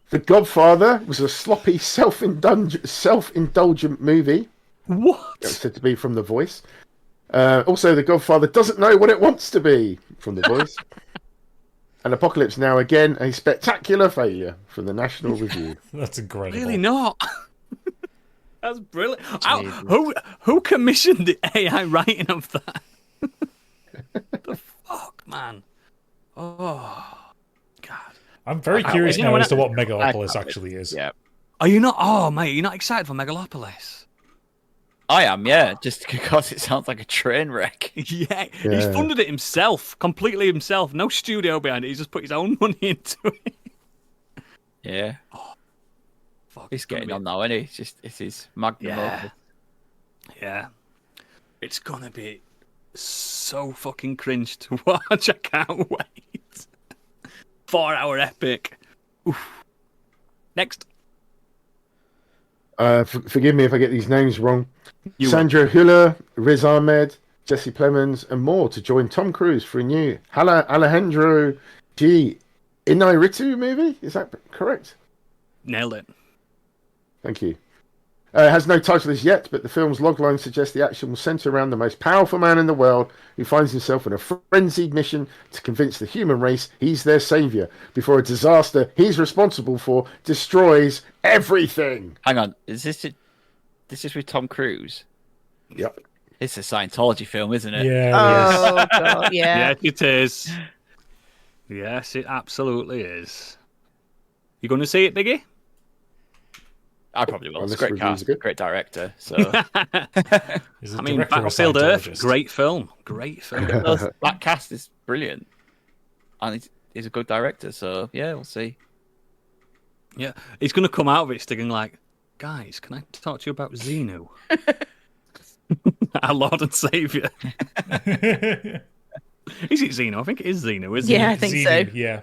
The Godfather was a sloppy, self-indulgent movie. What? It was said to be from The Voice. Also, The Godfather doesn't know what it wants to be from The Voice. And Apocalypse Now, again, a spectacular failure from the National Review. That's incredible. Really not. That's brilliant. Who commissioned the AI writing of that? The fuck, man. Oh, God. I'm very curious now as to what Megalopolis actually is. Yeah. Are you not? Oh, mate, you're not excited for Megalopolis? I am, yeah, just because it sounds like a train wreck. Yeah, he's funded it himself, completely himself. No studio behind it. He's just put his own money into it. Yeah. Oh, fuck, He's getting on now, isn't he? It's his magnum opus. Yeah. It's gonna be so fucking cringe to watch. I can't wait. 4-hour epic. Oof. Next. Forgive me if I get these names wrong. You Sandra Hüller, Riz Ahmed, Jesse Plemons, and more to join Tom Cruise for a new Alejandro G. Inarritu movie. Is that correct? Nailed it. Thank you. It has no title as yet, but the film's logline suggests the action will centre around the most powerful man in the world who finds himself in a frenzied mission to convince the human race he's their saviour before a disaster he's responsible for destroys everything. Hang on, is this with Tom Cruise? Yep. It's a Scientology film, isn't it? Yeah. Oh, God, yeah. Yes, it is. Yes, it absolutely is. You going to see it, Biggie? I probably will. It's a this great review's cast, good. great director. So Is the I mean, director a Battlefield Earth, Scientologist? great film. Great film. that cast is brilliant, and he's a good director. So yeah, we'll see. Yeah, he's going to come out of it sticking like, guys, can I talk to you about Xenu? Our Lord and Saviour. Is it Xeno? I think it is Xeno, isn't Yeah, I it? think Xenu, so. Yeah.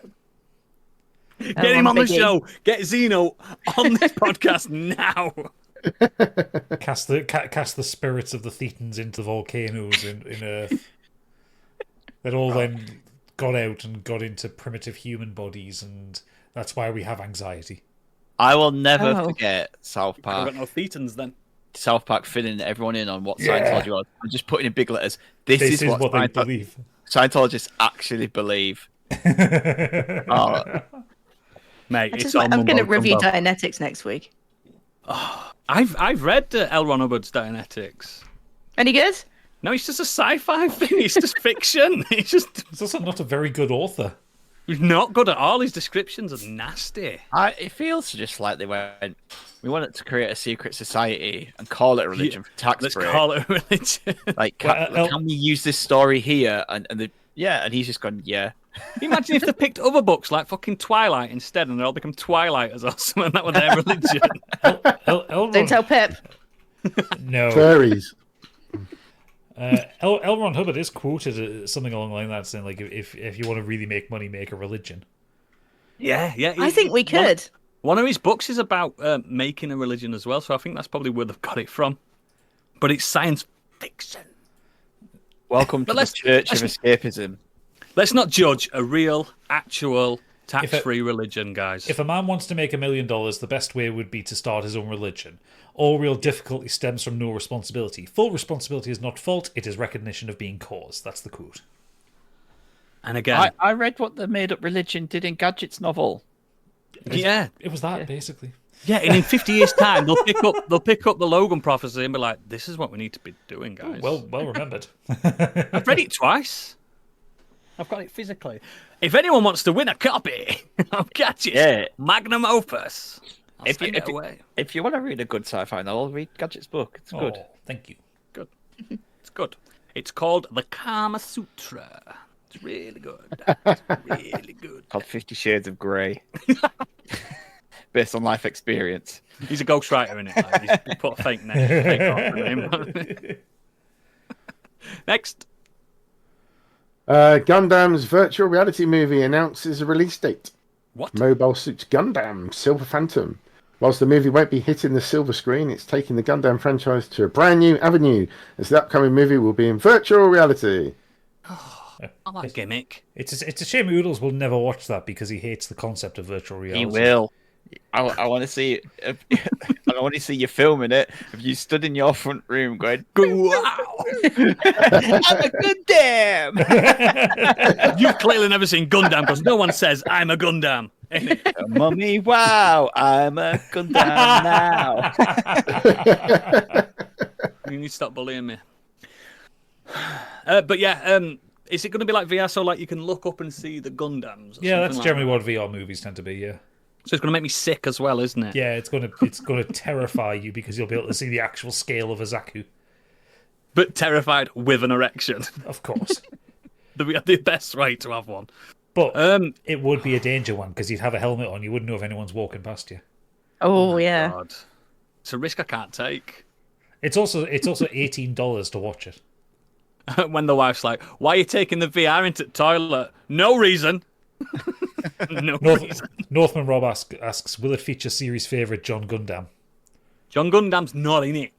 Get him on the Biggie. show. Get Xeno on this podcast now. Cast the spirits of the Thetans into volcanoes in Earth. That all then got out and got into primitive human bodies, and that's why we have anxiety. I will never Oh. forget South I've Park. got no thetans then. South Park filling everyone in on what Yeah. Scientology was. I'm just putting in big letters. This This is what they believe. Scientologists actually believe. Oh, Mate, it's I'm on going to Mumbo review Jumbo. Dianetics next week. I've read L. Ron Hubbard's Dianetics. Any good? No, it's just a sci-fi thing. It's just fiction. It's just He's also not a very good author. he's not good at all. His descriptions are nasty. it feels just like they went. We wanted to create a secret society and call it a religion for tax Let's break. call it a religion. Like, can we use this story here? And he's just gone, yeah. Imagine if they picked other books like fucking Twilight instead, and they all become Twilighters or something, and that was their religion. Don't tell Pip. No. Furries. L. Ron Hubbard is quoted as something along the line of that, saying like, if you want to really make money, make a religion. yeah. I think we could. One of his books is about making a religion as well, so I think that's probably where they've got it from. But it's science fiction. Welcome to the Church of Escapism. Let's not judge a real, actual, tax-free religion, guys. If a man wants to make $1 million, the best way would be to start his own religion. All real difficulty stems from no responsibility. Full responsibility is not fault, it is recognition of being cause. That's the quote. And again, I read what the made-up religion did in Gadget's novel. yeah, It was that, basically. yeah, and in 50 years' time, they'll pick up the Logan prophecy and be like, "This is what we need to be doing, guys." Well remembered. I've read it twice. I've got it physically. If anyone wants to win a copy of Gadget's magnum opus, I'll send it away. If you want to read a good sci-fi novel, read Gadget's book. It's good. Oh, thank you. Good. It's good. It's called the Kama Sutra. It's really good. It's really good. Called 50 Shades of Grey. Based on life experience. He's a ghostwriter in it. Like, he's put a fake name. Next. Gundam's virtual reality movie announces a release date. What? Mobile Suit Gundam Silver Phantom. Whilst the movie won't be hitting the silver screen, it's taking the Gundam franchise to a brand new avenue, as the upcoming movie will be in virtual reality. I like gimmick. It's a shame Oodles will never watch that because he hates the concept of virtual reality. He will. I want to see. I want to see you filming it. If you stood in your front room going, "Wow, I'm a Gundam." You've clearly never seen Gundam because no one says I'm a Gundam. Mummy, wow, I'm a Gundam now. You need to stop bullying me. But yeah, is it going to be like VR, so like you can look up and see the Gundams? Yeah, that's like generally what VR movies tend to be. Yeah. So it's going to make me sick as well, isn't it? Yeah, it's gonna terrify you because you'll be able to see the actual scale of a Zaku. But terrified with an erection. Of course. The best way to have one. But it would be a danger one because you'd have a helmet on. You wouldn't know if anyone's walking past you. Oh, yeah. God. It's a risk I can't take. It's also $18 to watch it. When the wife's like, "Why are you taking the VR into the toilet?" No reason. No reason. Northman Rob asks, will it feature series favourite John Gundam? John Gundam's not in it.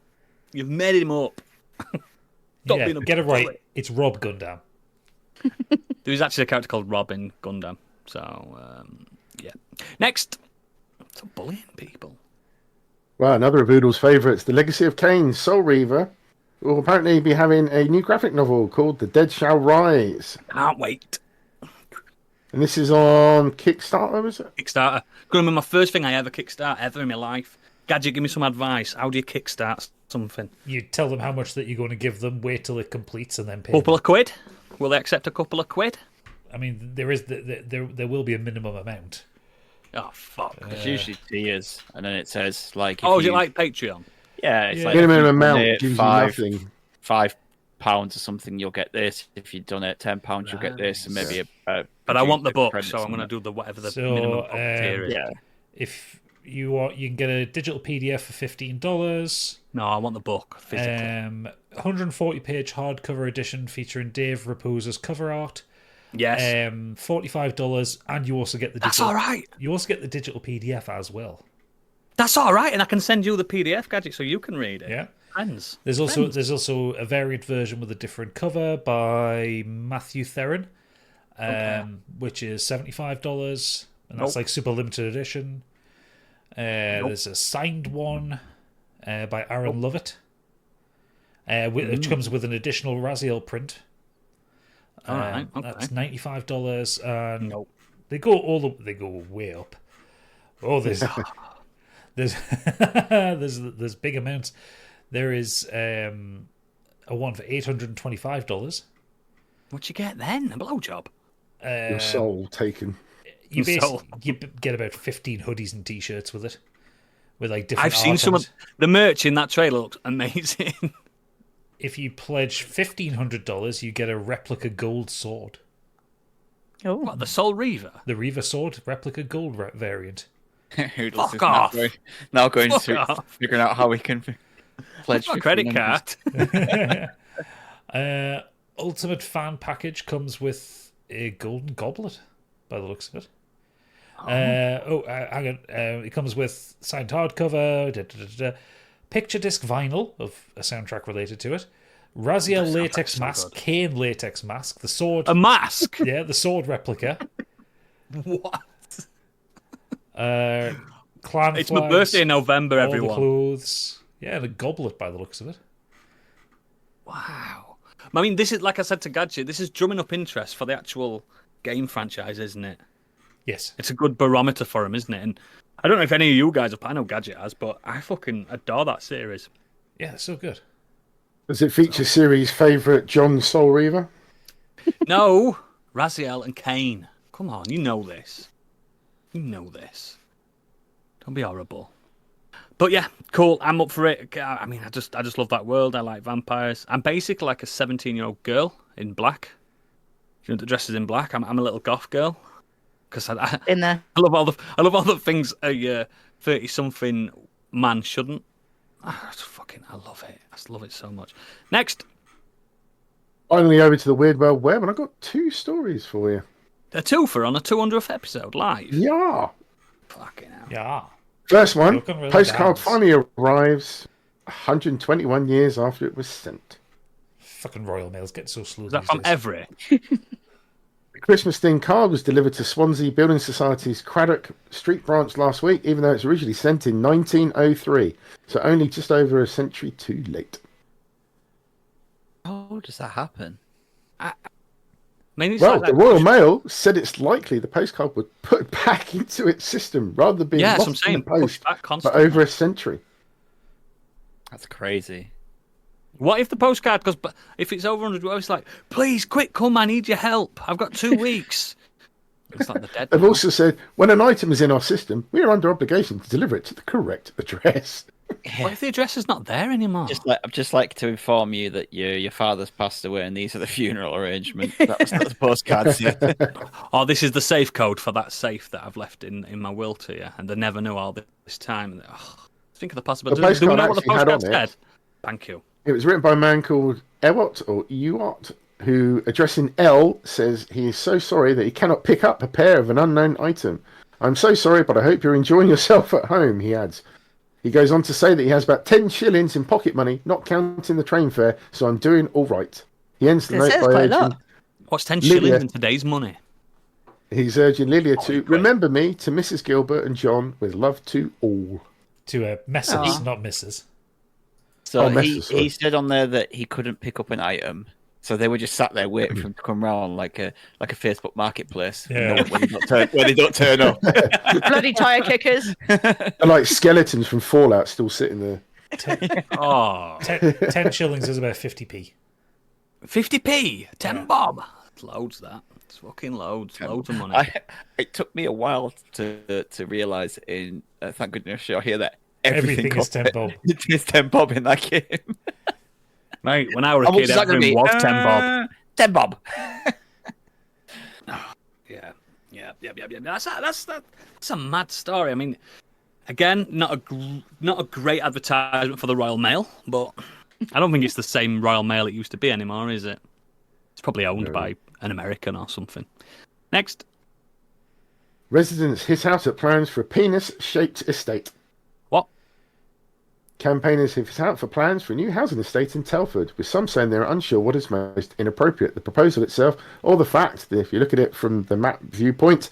You've made him up. Stop Yeah, being a get it right. bully. It's Rob Gundam. There's actually a character called Robin Gundam. So, yeah. Next. Stop bullying people. Well, another of Oodle's favourites, The Legacy of Kain, Soul Reaver, will apparently be having a new graphic novel called The Dead Shall Rise. Can't wait. And this is on Kickstarter, is it? Kickstarter. Going to be my first thing I ever kickstart ever in my life. Gadget, give me some advice. How do you kickstart something? You tell them how much that you're going to give them, wait till it completes, and then pay. Couple of quid? Will they accept a couple of quid? I mean, there will be a minimum amount. Oh, fuck. It's usually tiers, and then it says like. Is it like Patreon? Yeah, it's like minimum if you amount donate gives you nothing. £5 or something, you'll get this. If you donate £10, you'll get this, and maybe a. But I want the book, credits so I'm and going to that. do whatever the So, minimum book tier is. Yeah. If you want, you can get a digital PDF for $15. No, I want the book physically. 140-page hardcover edition featuring Dave Raposa's cover art. Yes. $45, and you also get the. That's digital, all right. You also get the digital PDF as well. That's all right, and I can send you the PDF, Gadget, so you can read it. Yeah. Friends. There's also a variant version with a different cover by Matthew Theron, which is $75, and that's like super limited edition. There's a signed one by Aaron Lovett, which comes with an additional Raziel print. All right, okay. That's $95, and they go way up. Oh, there's there's big amounts. There is a one for $825. What you get then? A blowjob? Your soul taken. You get about 15 hoodies and t-shirts with it, with like different. I've seen some of the merch in that trailer. Looks amazing. If you pledge $1,500, you get a replica gold sword. Oh, What, the Soul Reaver? The Reaver sword, replica gold variant. Hoodles Fuck is off. Now going Fuck through off. figuring out how we can pledge My credit $1,500. card. Ultimate fan package comes with a golden goblet, by the looks of it. Hang on. It comes with signed hardcover, picture disc vinyl of a soundtrack related to it, Raziel latex so mask, good. Kane latex mask, the sword. A mask? Yeah, the sword replica. What? Clan It's my flags, birthday in November, all everyone. the clothes. Yeah, and a goblet by the looks of it. Wow. I mean, this is, like I said to Gadget, this is drumming up interest for the actual game franchise, isn't it? Yes. It's a good barometer for him, isn't it? And I don't know if any of you guys, I know Gadget has, but I fucking adore that series. Yeah, it's so good. Does it feature series favourite John Soul Reaver? No, Raziel and Kane. Come on, you know this. You know this. Don't be horrible. But yeah, cool. I'm up for it. I mean, I just love that world. I like vampires. I'm basically like a 17-year-old girl in black. You know, that dresses in black. I'm a little goth girl because I in there. love all the things a 30-something man shouldn't. I love it. I just love it so much. Next, Finally over to the Weird World Web, and I've got 2 stories for you. a twofer on a 200th episode live. Yeah. Fucking hell. Yeah. First one, Looking really postcard nice. finally arrives 121 years after it was sent. Fucking Royal Mails get so slow. Is that these from days. Everett? The Christmas-themed card was delivered to Swansea Building Society's Craddock Street branch last week, even though it's originally sent in 1903, so only just over a century too late. How does that happen? I mean, it's Well, like the that- Royal Mail said it's likely the postcard would put back into its system rather than being Yeah, that's what I'm lost in saying. the post Pushed back for constantly. over a century. That's crazy. What if the postcard goes? If it's over 100, it's like, please, quick, come! I need your help. I've got 2 weeks. It's like the dead. They've also said when an item is in our system, we are under obligation to deliver it to the correct address. What if the address is not there anymore? I'd just like to inform you that your father's passed away, and these are the funeral arrangements. That was the postcard said. Oh, this is the safe code for that safe that I've left in my will to you, and they never knew all this time. Think of the possibility. The Do we know postcard what the actually had on postcard it- said? Thank you. It was written by a man called Ewart or Ewart, who, addressing L, says he is so sorry that he cannot pick up a pair of an unknown item. I'm so sorry, but I hope you're enjoying yourself at home, he adds. He goes on to say that he has about 10 shillings in pocket money, not counting the train fare, so I'm doing all right. He ends the It note says by quite a urging, lot. What's 10 Lydia. shillings in today's money? he's urging Lilia to great. remember me to Mrs. Gilbert and John with love to all. To Messrs, Aw. not Misses. So Oh, he, Messer, sorry. he said on there that he couldn't pick up an item, so they were just sat there waiting for him to come round like a Facebook marketplace. Yeah. When they don't turn up. Bloody tire kickers. They're like skeletons from Fallout still sitting there. Oh, 10 shillings is about 50p. 50p, 10 Yeah. bob. It's loads that. It's fucking loads. Loads of money. It took me a while to realise in Thank Goodness You're Here that Everything is cost 10 bob. It's 10 bob in that game. Mate, when I was a How much kid, is that gonna everything be? was 10 bob. 10 bob. Yeah. That's a mad story. I mean, again, not a great advertisement for the Royal Mail, but I don't think it's the same Royal Mail it used to be anymore, is it? It's probably owned by an American or something. Next. Residents hit out at plans for a penis-shaped estate. What? Campaigners have hit out for plans for a new housing estate in Telford, with some saying they're unsure what is most inappropriate, the proposal itself or the fact that if you look at it from the map viewpoint,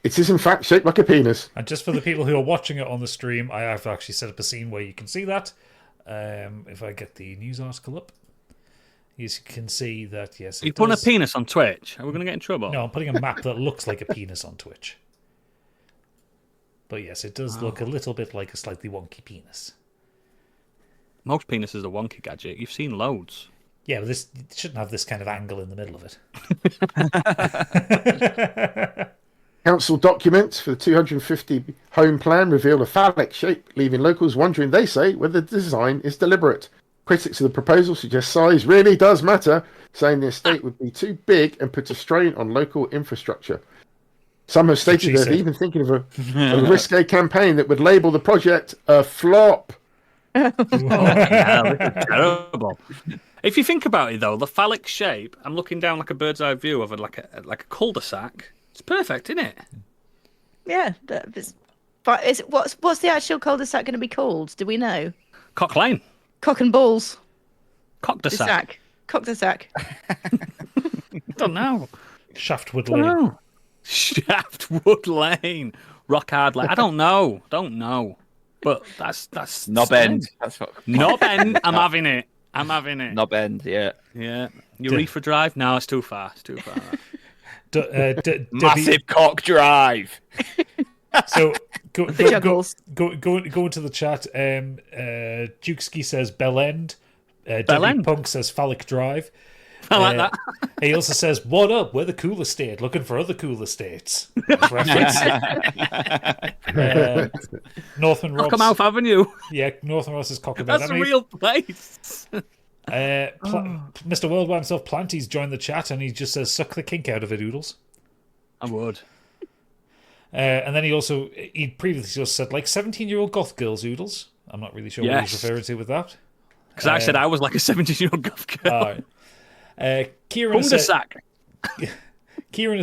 It is in fact shaped like a penis. And just for the people who are watching it on the stream, I have actually set up a scene where you can see that. If I get the news article up, you can see that, yes. Are you putting a penis on Twitch? Are we going to get in trouble? No, I'm putting a map that looks like a penis on Twitch. But yes, it does look a little bit like a slightly wonky penis. Most penises are wonky, Gadget. You've seen loads. Yeah, but this it shouldn't have this kind of angle in the middle of it. Council documents for the 250 home plan reveal a phallic shape, leaving locals wondering, they say, whether the design is deliberate. Critics of the proposal suggest size really does matter, saying the estate would be too big and put a strain on local infrastructure. Some have stated they're even thinking of a risque campaign that would label the project a flop. Yeah, this is terrible. If you think about it, though, the phallic shape, I'm looking down like a bird's eye view of like a cul-de-sac. It's perfect, isn't it? Yeah. But what's the actual cul-de-sac going to be called? Do we know? Cock Lane. Cock and balls. Cock-de-sac. Cock-de-sac. Don't know. Shaftwood Lane. Shaftwood Lane. Rock Hard Lane. I don't know. But that's Knob End. That's what. Knob End. I'm having it. Knob End. Yeah. Yeah. Eureka Drive. No, it's too far. Massive cock drive. So go juggles. into the chat. Jukeski says Bell End. Bell End. Punk says Phallic Drive. I like that. He also says, "What up? We're the cool estate. Looking for other cool estates." Reference. Northern Ross. Cockermouth Avenue. Yeah, Northern Ross is Cockermouth That's Avenue. a real place. Mr. Worldwide himself, Planty's joined the chat and he just says, "Suck the kink out of it, Oodles." I would. And then he previously just said, like 17-year-old goth girls, Oodles. I'm not really sure what he's referring to with that. Because I said I was like a 17-year-old goth girl. All right. Kieran has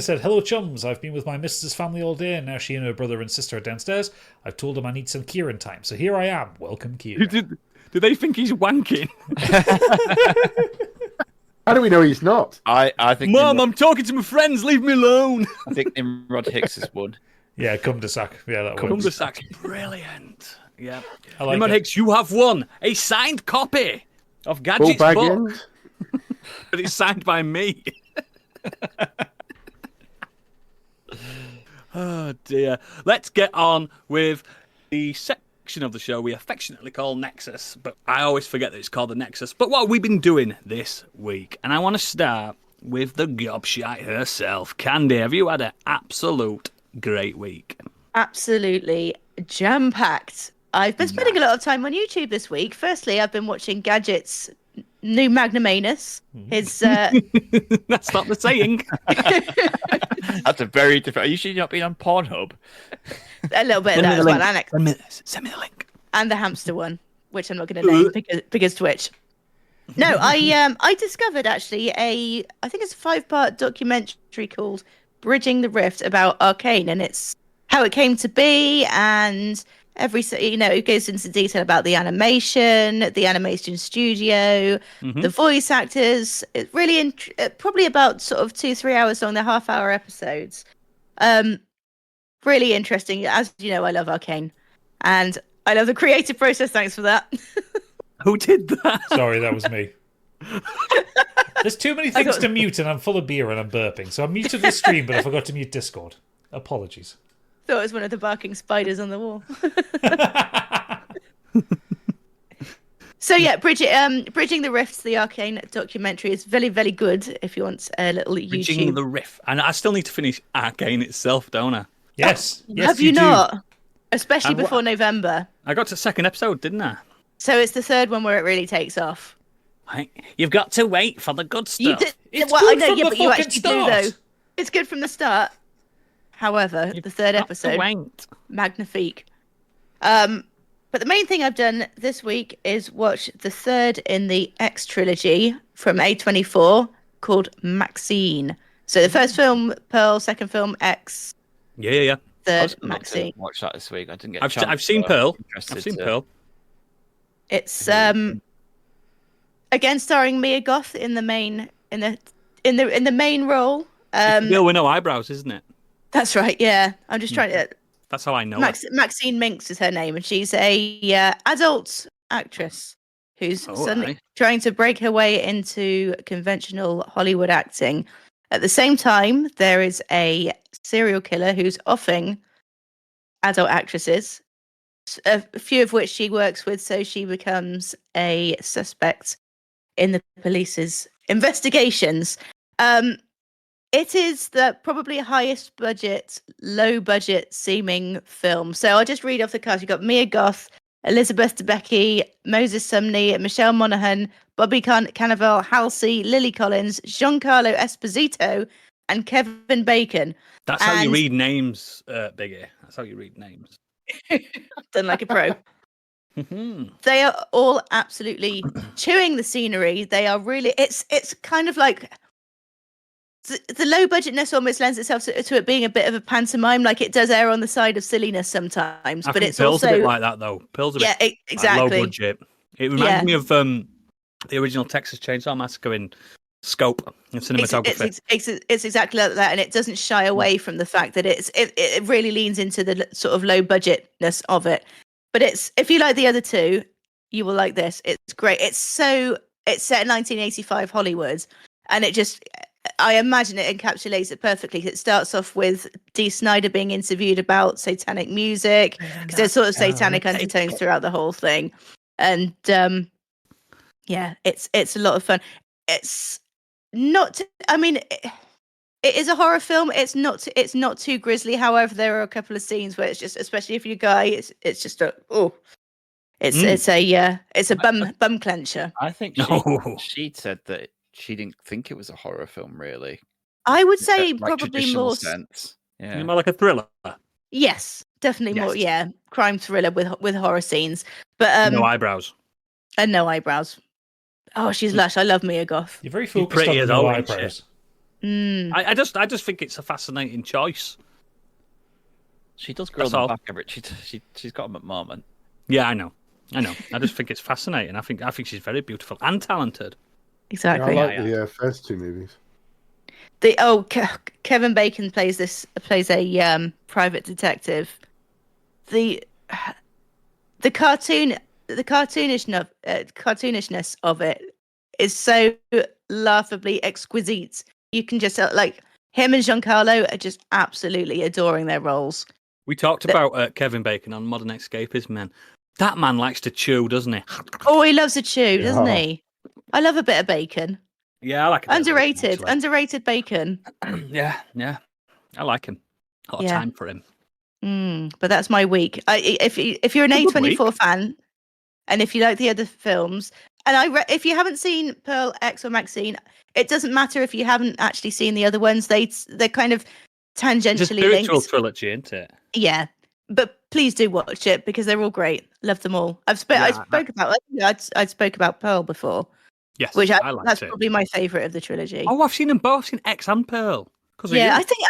said, "Hello, chums. I've been with my missus' family all day, and now she and her brother and sister are downstairs. I've told them I need some Kieran time, so here I am. Welcome, Kieran." Do they think he's wanking? How do we know he's not? I think. Mum, I'm talking to my friends. Leave me alone. I think Nimrod Hicks is one. Yeah, cul-de-sac. Yeah, that works. Cul-de-sac's brilliant. Yeah. I like Nimrod it. Hicks, you have won a signed copy of Gadget's Ball book. bagging. But it's signed by me. Oh dear. Let's get on with the section of the show we affectionately call Nexus, but I always forget that it's called the Nexus. But what have we been doing this week? And I want to start with the gobshite herself. Candy, have you had an absolute great week? Absolutely jam-packed. I've been spending a lot of time on YouTube this week. Firstly, I've been watching Gadget's new Magnum Anus. His That's not the saying. That's a very different. Are you sure you're not being on Pornhub? a little bit of that as well, Annex. Send me the link. And the hamster one, which I'm not going to name because Twitch. No, I discovered actually I think it's a 5-part documentary called Bridging the Rift about Arcane, and it's how it came to be, and it goes into detail about the animation studio, the voice actors. It's really probably about sort of 2-3 hours long. They're half-hour episodes. Really interesting. As you know, I love Arcane, and I love the creative process. Thanks for that. Who did that? Sorry, that was me. There's too many things to mute, and I'm full of beer and I'm burping. So I muted the stream, but I forgot to mute Discord. Apologies. Thought it was one of the barking spiders on the wall. So yeah, Bridging the Rifts, the Arcane documentary is very, very good if you want a little Bridging YouTube. the Rift. And I still need to finish Arcane itself, don't I? Yes. Yes, Have you do. not? Especially before November. I got to the second episode, didn't I? So it's the third one where it really takes off. Right. You've got to wait for the good You stuff. did, It's well, good I know, from yeah, the but you fucking actually start. do though. It's good from the start. However, the third episode, magnifique. But the main thing I've done this week is watch the third in the X trilogy from A24 called Maxine. So the first film, Pearl, second film, X, Yeah. I third, was about to Maxine. watch that this week. I didn't get. I've seen Pearl. I've seen Pearl. It's again starring Mia Goth in the main role. It's the girl with no eyebrows, isn't it? That's right. Yeah, I'm just trying to. That's how I know it. Maxine Minks is her name, and she's a adult actress who's suddenly right. trying to break her way into conventional Hollywood acting. At the same time, there is a serial killer who's offing adult actresses, a few of which she works with, so she becomes a suspect in the police's investigations. It is the probably highest budget, low budget seeming film. So I'll just read off the cast. You've got Mia Goth, Elizabeth Debicki, Moses Sumney, Michelle Monaghan, Bobby Cannavale, Halsey, Lily Collins, Giancarlo Esposito, and Kevin Bacon. That's how you read names, Biggie. That's how you read names. Done like a pro. They are all absolutely chewing the scenery. They are really. It's kind of like. The low budgetness almost lends itself to it being a bit of a pantomime, like it does err on the side of silliness sometimes. I but think it's Pearl's also a bit like that though. Pearl's a bit exactly low budget. It reminds me of the original Texas Chainsaw Massacre in scope and cinematography. It's exactly like that, and it doesn't shy away from the fact that it really leans into the sort of low budgetness of it. But if you like the other two, you will like this. It's great. It's set in 1985 Hollywood, and I imagine it encapsulates it perfectly. It starts off with Dee Snider being interviewed about satanic music, because there's sort of satanic undertones throughout the whole thing. And it's a lot of fun. It's not. It is a horror film. It's not too grisly. However, there are a couple of scenes where it's just, especially if you're a guy, it's just a it's a bum clencher. I think she said that she didn't think it was a horror film, really. I would say like probably more sense. Yeah, more like a thriller. Yes, definitely more. Yeah, crime thriller with horror scenes, but no eyebrows. And no eyebrows. Oh, she's lush. I love Mia Goth. You're very focused on the no eyebrows. I just think it's a fascinating choice. She does grow them back a bit. She's got them at the moment. Yeah, I know. I just think it's fascinating. I think she's very beautiful and talented. Exactly. I like the first two movies. Kevin Bacon plays a private detective. The cartoonishness of it is so laughably exquisite. You can just like him and Giancarlo are just absolutely adoring their roles. We talked about Kevin Bacon on Modern Escapism, man. That man likes to chew, doesn't he? Oh, he loves to chew, doesn't he? I love a bit of bacon. Yeah, I like it. Underrated bacon. Yeah. I like him. A lot of time for him. But that's my week. If you're an A24 fan, and if you like the other films, and if you haven't seen Pearl, X, or Maxine, it doesn't matter if you haven't actually seen the other ones. They're kind of tangentially it's a spiritual linked. trilogy, isn't it? Yeah, but please do watch it because they're all great. Love them all. I spoke about Pearl before. Yes, which I liked that's it. probably my favourite of the trilogy. Oh, I've seen them both. I've seen X and Pearl. Yeah, I think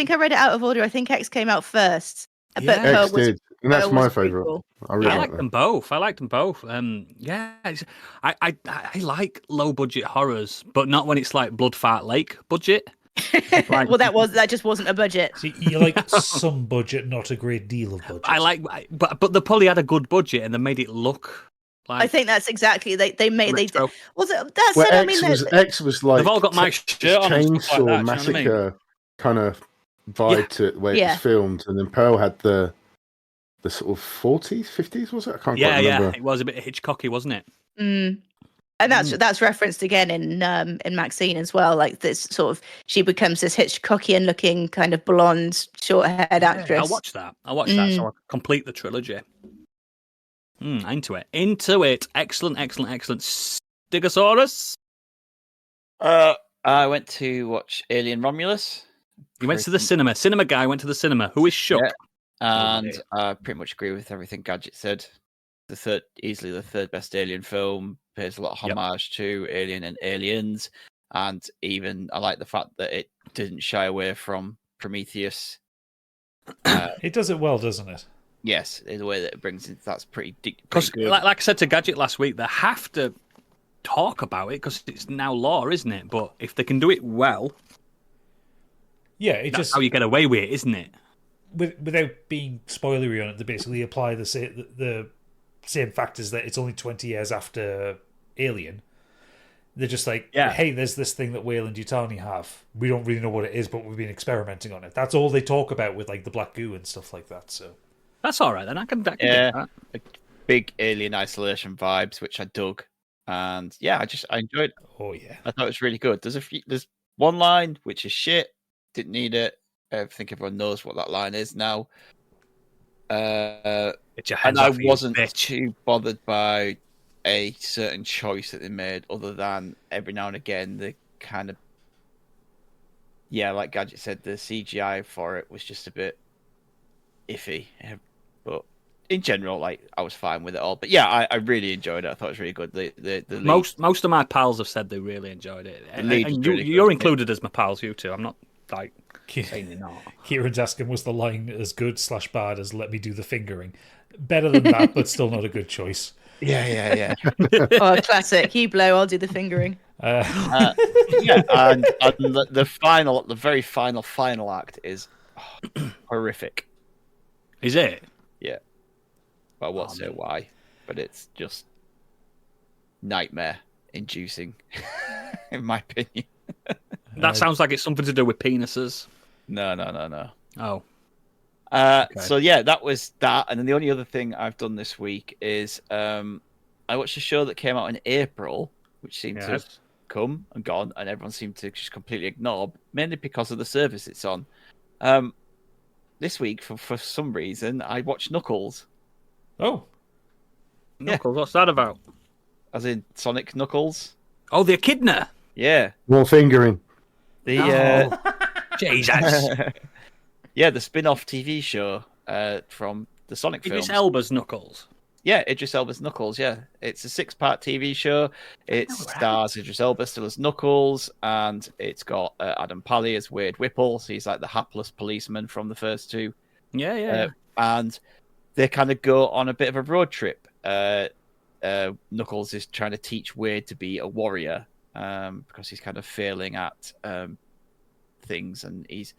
I read it out of order. I think X came out first, but Pearl X did, and that's my favourite. Cool. I really like them both. I liked them both. I like low budget horrors, but not when it's like Blood Fart Lake budget. Well, that just wasn't a budget. See, you like some budget, not a great deal of budget. But they probably had a good budget and they made it look. I think that's exactly X was like they've all got my shirt on Chainsaw like that, Massacre kind of vibe to it, the way it was filmed, and then Pearl had the sort of 40s, 50s, was it? I can't quite remember. Yeah, it was a bit Hitchcocky, wasn't it? And that's referenced again in Maxine as well. Like this sort of, she becomes this Hitchcockian looking kind of blonde, short-haired actress. I'll watch that so I can complete the trilogy. Into it. Excellent. Stegosaurus? I went to watch Alien Romulus. You went to the cinema. Cinema guy went to the cinema. Who is shook? Yeah. And I pretty much agree with everything Gadget said. Easily the third best Alien film. Pays a lot of homage to Alien and Aliens. And even I like the fact that it didn't shy away from Prometheus. It does it well, doesn't it? Yes, the way that it brings it, that's pretty deep. Because, like I said to Gadget last week, they have to talk about it because it's now law, isn't it? But if they can do it well, Yeah, That's how you get away with it, isn't it? without being spoilery on it, they basically apply the same factors that it's only 20 years after Alien. They're just like, hey, there's this thing that Weyland Yutani have. We don't really know what it is, but we've been experimenting on it. That's all they talk about with like the black goo and stuff like that. So that's all right then. I can do that. Big Alien Isolation vibes, which I dug, and I enjoyed it. Oh yeah, I thought it was really good. There's one line which is shit. Didn't need it. I think everyone knows what that line is now. And I wasn't too bothered by a certain choice that they made, other than every now and again the kind of like Gadget said, the CGI for it was just a bit iffy. But in general, like, I was fine with it all. But yeah, I really enjoyed it. I thought it was really good. The most of my pals have said they really enjoyed it. And you're included as my pals, you two. I'm not like saying you're not. Kieran's asking, was the line as good / bad as "Let me do the fingering"? Better than that, but still not a good choice. Yeah. Oh, classic. You blow, I'll do the fingering. And the very final act is horrific. Is it? Yeah. Well, I won't say why, but it's just nightmare-inducing, in my opinion. That sounds like it's something to do with penises. No. Oh. Okay. So yeah, that was that. And then the only other thing I've done this week is I watched a show that came out in April, which seemed to have come and gone, and everyone seemed to just completely ignore, mainly because of the service it's on. This week, for some reason, I watched Knuckles. Oh. Knuckles, what's that about? As in Sonic Knuckles. Oh, the echidna. Yeah. More fingering. Jesus. Yeah, the spin-off TV show from the Sonic films. Idris Elba's Knuckles. Yeah, Idris Elba's Knuckles, yeah. It's a 6-part TV show. It stars Idris Elba still as Knuckles, and it's got Adam Pally as Wade Whipple, so he's like the hapless policeman from the first two. Yeah. And they kind of go on a bit of a road trip. Knuckles is trying to teach Wade to be a warrior because he's kind of failing at things, and he's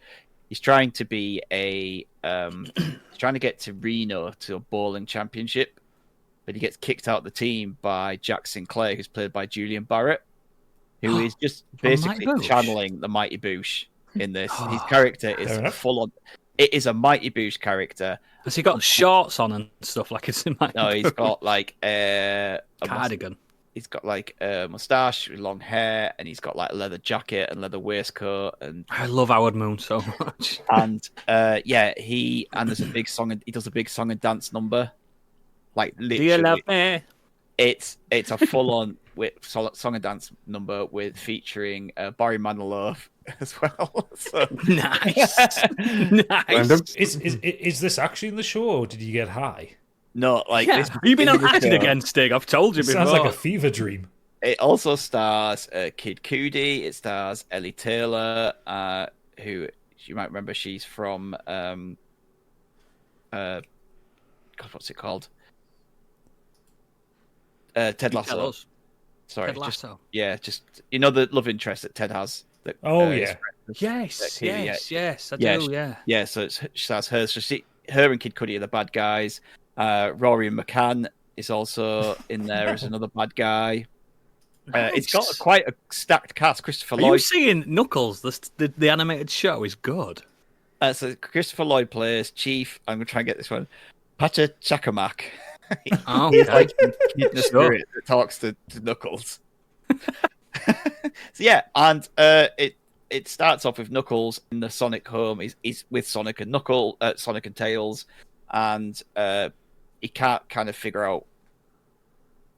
trying to be he's trying to get to Reno to a bowling championship, but he gets kicked out of the team by Jack Sinclair, who's played by Julian Barrett, who is just basically channeling the Mighty Boosh in this. His character is full on. It is a Mighty Boosh character. Has he got shorts on and stuff like it's in Mighty Boosh? No, he's got like a cardigan. He's got like a mustache with long hair, and he's got like a leather jacket and leather waistcoat. And I love Howard Moon so much. And there's a big song. He does a big song and dance number. Like literally, do you love me? It's a full on song and dance number featuring Barry Manilow as well. So. Nice. Is this actually in the show, or did you get high? No, like you've been acting again, Stig. I've told you before. Sounds like a fever dream. It also stars Kid Cudi. It stars Ellie Taylor, who you might remember. She's from God, what's it called? Ted Lasso. Sorry, Ted Lasso. Just the love interest that Ted has. That, yes, I do. Yeah. So she stars her. So her and Kid Cudi are the bad guys. Rory McCann is also in there as another bad guy. It's got quite a stacked cast. Christopher Lloyd. Are you seeing Knuckles? The animated show is good. So Christopher Lloyd plays Chief. I'm going to try and get this one. Pacha Chakamak. He's like the spirit that talks to Knuckles. And it starts off with Knuckles in the Sonic home. He's with Sonic and Sonic and Tails, and he can't kind of figure out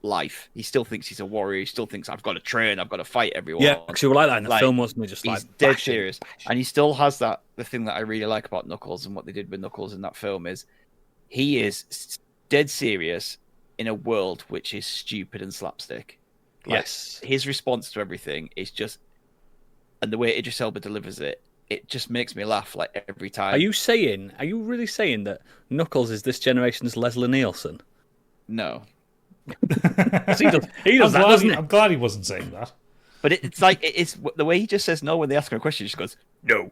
life. He still thinks he's a warrior. He still thinks, I've got to train, I've got to fight everyone. Yeah, actually, we're like that in the film, wasn't he? Just he's dead serious, and he still has that. The thing that I really like about Knuckles and what they did with Knuckles in that film is he is dead serious in a world which is stupid and slapstick. Yes, his response to everything is just, and the way Idris Elba delivers it just makes me laugh like every time. Are you really saying that Knuckles is this generation's Leslie Nielsen? No. He does that, doesn't he? I'm glad he wasn't saying that. But it's like, it's the way he just says no when they ask him a question. He just goes, no.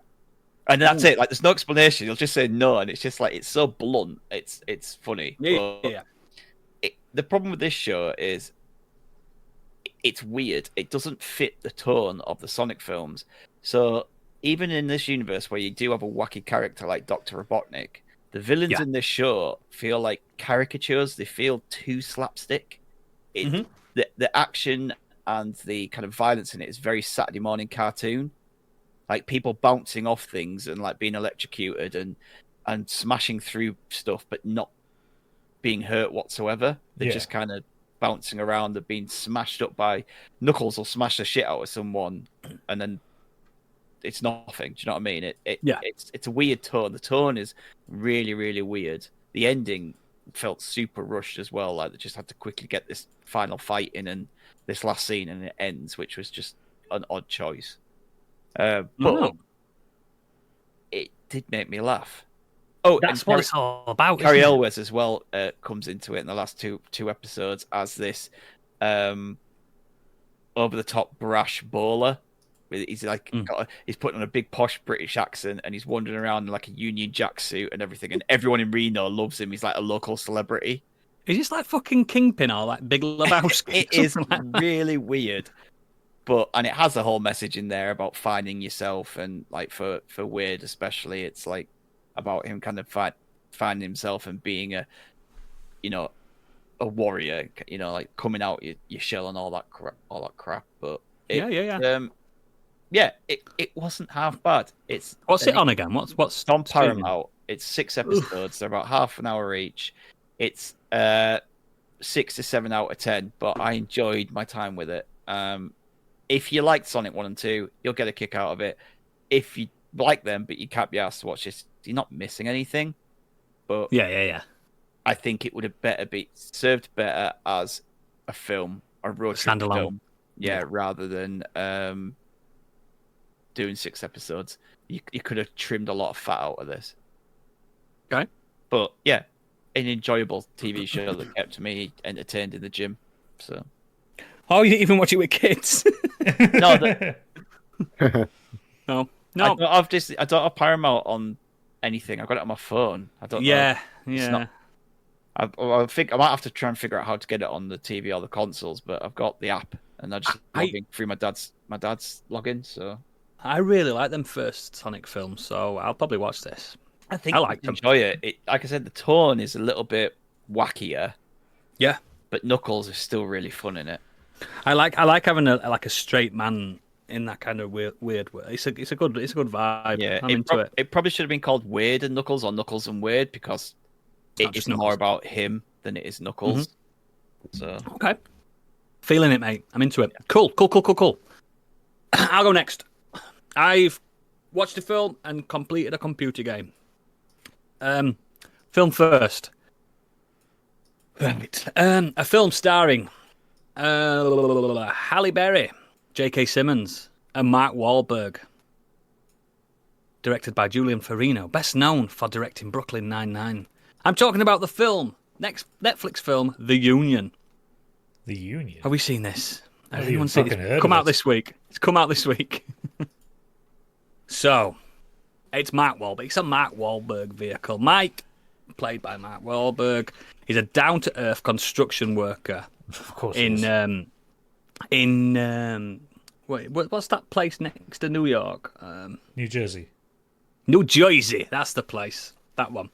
And that's it. Like, there's no explanation. He'll just say no, and it's just like it's so blunt. It's funny. Yeah. The problem with this show is it's weird. It doesn't fit the tone of the Sonic films. So even in this universe where you do have a wacky character like Dr. Robotnik, the villains in this show feel like caricatures. They feel too slapstick. The action and the kind of violence in it is very Saturday morning cartoon. Like people bouncing off things and like being electrocuted and smashing through stuff, but not being hurt whatsoever. They're just kind of bouncing around. They're being smashed up by Knuckles will smash the shit out of someone, and then it's nothing. Do you know what I mean? It's a weird tone. The tone is really, really weird. The ending felt super rushed as well. Like they just had to quickly get this final fight in and this last scene, and it ends, which was just an odd choice. But it did make me laugh. Oh, that's what it's all about. Carrie Elwes as well comes into it in the last two episodes as this over the top brash bowler. He's like he's putting on a big posh British accent and he's wandering around in like a Union Jack suit and everything, and everyone in Reno loves him. He's like a local celebrity. Is this like fucking Kingpin or like Big Lebowski? It is really weird. And it has a whole message in there about finding yourself, and like for Wade especially, it's like about him kind of finding himself and being a warrior, like coming out your shell and all that crap. But it wasn't half bad. What's it on again? What's on Paramount? It's 6 episodes. They're about half an hour each. It's 6 to 7 out of 10. But I enjoyed my time with it. If you liked Sonic 1 and 2, you'll get a kick out of it. If you like them, but you can't be asked to watch this, you're not missing anything. But I think it would have served better as a film, a road trip film. Rather than doing 6 episodes. You could have trimmed a lot of fat out of this. Okay. But yeah, an enjoyable TV show that kept me entertained in the gym. So. Oh, you didn't even watch it with kids? No. No. I don't have Paramount on anything. I've got it on my phone. I don't know. Yeah. I think I might have to try and figure out how to get it on the TV or the consoles, but I've got the app and I just logging through my dad's login. So I really like them first Sonic films, so I'll probably watch this. I think I like them. Enjoy it. Like I said, the tone is a little bit wackier. Yeah, but Knuckles is still really fun in it. I like having a straight man in that kind of weird way. It's a good vibe. Yeah, I'm into it. It probably should have been called Wade and Knuckles or Knuckles and Wade because it is more about him than it is Knuckles. Mm-hmm. So okay, feeling it, mate. I'm into it. Yeah. Cool. I'll go next. I've watched a film and completed a computer game. Film first. A film starring Halle Berry, J.K. Simmons, and Mark Wahlberg. Directed by Julian Farino, best known for directing Brooklyn Nine-Nine. I'm talking about the film, next Netflix film, The Union. The Union? Have we seen this? Have anyone seen it? It's come out this week. So, it's Mark Wahlberg. It's a Mark Wahlberg vehicle. Mike, played by Mark Wahlberg, is a down-to-earth construction worker. Of course. What's that place next to New York? New Jersey. New Jersey, that's the place. That one.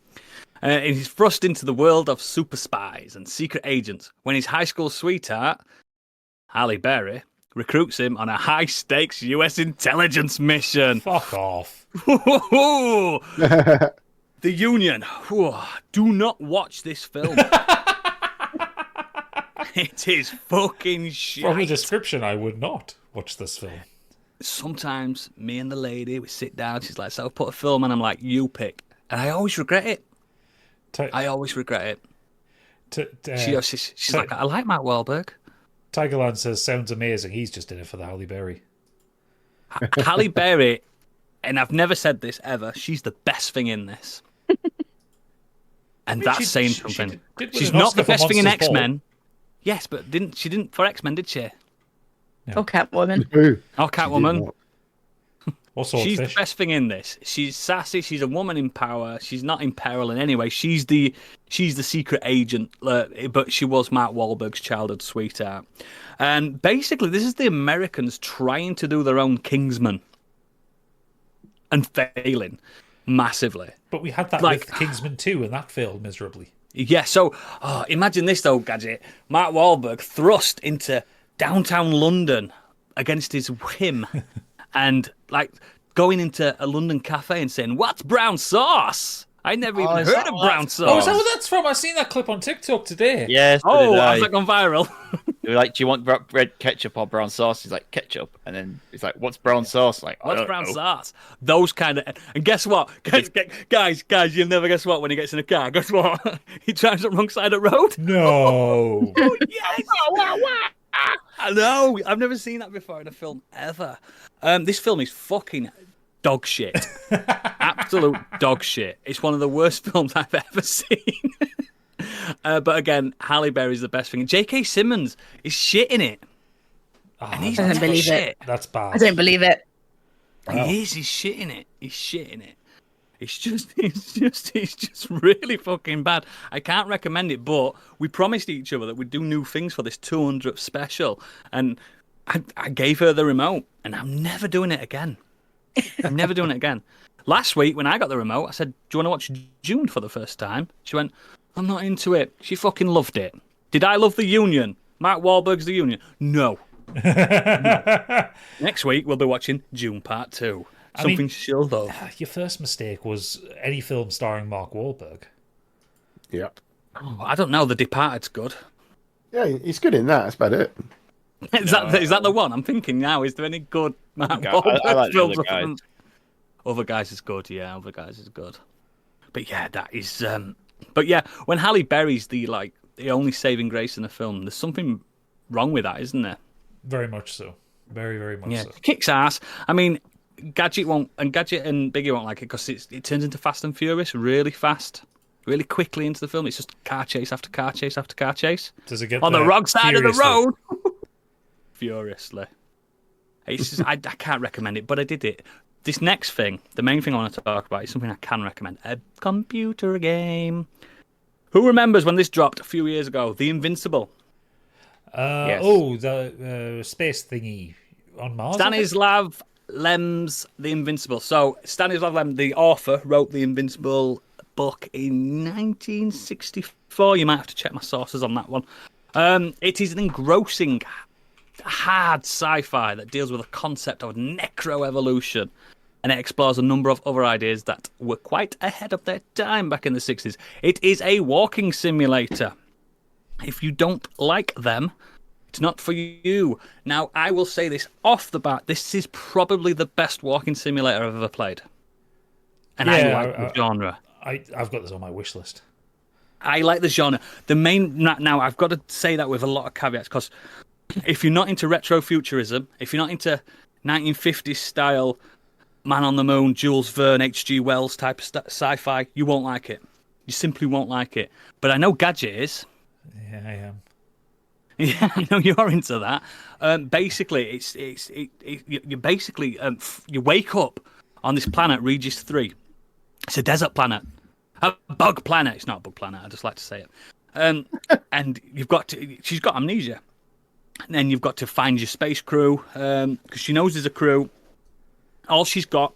And he's thrust into the world of super spies and secret agents when his high school sweetheart, Halle Berry, recruits him on a high-stakes U.S. intelligence mission. Fuck off. The Union. Do not watch this film. It is fucking shit. From the description, I would not watch this film. Sometimes me and the lady, we sit down, she's like, so I'll put a film and I'm like, you pick. And I always regret it. She's like, I like Mark Wahlberg. Tigerland says, sounds amazing. He's just in it for the Halle Berry. Halle Berry, and I've never said this ever, she's the best thing in this. And that's saying something. She's not the best thing in X-Men. Yes, but she didn't for X-Men, did she? No. Or Catwoman. Or Catwoman. Or She's the swordfish. best thing in this. She's sassy. She's a woman in power. She's not in peril in any way. She's the secret agent, but she was Mark Wahlberg's childhood sweetheart. And basically, this is the Americans trying to do their own Kingsman and failing massively. But we had that Like- with Kingsman 2, and that failed miserably. Yeah, so imagine this though, Gadget. Mark Wahlberg thrust into downtown London against his whim and like going into a London cafe and saying, "What's brown sauce? I never even is heard that of what brown that's sauce." Oh, is that what that's from? I seen that clip on TikTok today. Yes. so Oh, did I. has that gone viral? They were like, do you want red ketchup or brown sauce? He's like, ketchup. And then he's like, what's brown sauce? Like, I What's don't brown know. sauce? Those kind of. And guess what? Guys, you'll never guess what when he gets in a car. Guess what? He drives the wrong side of the road. No. Oh, yes! I know. I've never seen that before in a film ever. This film is fucking dog shit. Absolute dog shit. It's one of the worst films I've ever seen. But again, Halle Berry's the best thing. J.K. Simmons is shit in it. And he's I don't believe shit. it. That's bad. I don't believe it. He is. He's shit in it. He's shit in it. It's just really fucking bad. I can't recommend it, but we promised each other that we'd do new things for this 200th special, and I gave her the remote, and I'm never doing it again. I'm never doing it again. Last week when I got the remote, I said, "Do you want to watch June for the first time?" She went, "I'm not into it." She fucking loved it. Did I love The Union? Mark Wahlberg's The Union? No. Next week we'll be watching June Part 2. Something she'll love. Your first mistake was any film starring Mark Wahlberg. Yep. Oh, I don't know. The Departed's good. Yeah, he's good in that. That's about it. Is that the one I'm thinking now? Is there any good Mark I Wahlberg like the films? other guys. Other Guys is good. Yeah, Other Guys is good. But yeah, that is. But yeah, when Halle Berry's the only saving grace in the film, there's something wrong with that, isn't there? Very much so. Very, very much Yeah, so. kicks ass. I mean, Gadget and Biggie won't like it because it turns into Fast and Furious really fast, really quickly into the film. It's just car chase after car chase after car chase Does it get on the there wrong side of the furiously? road. Furiously. It's just, I can't recommend it, but I did it. This next thing, the main thing I want to talk about, is something I can recommend. A computer game. Who remembers when this dropped a few years ago? The Invincible. Yes. Oh, the space thingy on Mars. I think? Stanislav Lem's The Invincible. So Stanislav Lem, the author, wrote The Invincible book in 1964. You might have to check my sources on that one. It is an engrossing, hard sci-fi that deals with the concept of necroevolution, and it explores a number of other ideas that were quite ahead of their time back in the 60s. It is a walking simulator. If you don't like them, it's not for you. Now, I will say this off the bat, this is probably the best walking simulator I've ever played. And I like the genre. I've got this on my wish list. I like the genre. Now, I've got to say that with a lot of caveats, because if you're not into retrofuturism, if you're not into 1950s style Man on the Moon, Jules Verne, H.G. Wells type of sci-fi, you won't like it. You simply won't like it. But I know Gadget is. Yeah, I am. Yeah, I know you're into that. Basically, you wake up on this planet, Regis 3. It's a desert planet, a bug planet. It's not a bug planet. I just like to say it. And she's got amnesia. And then you've got to find your space crew because she knows there's a crew. All she's got,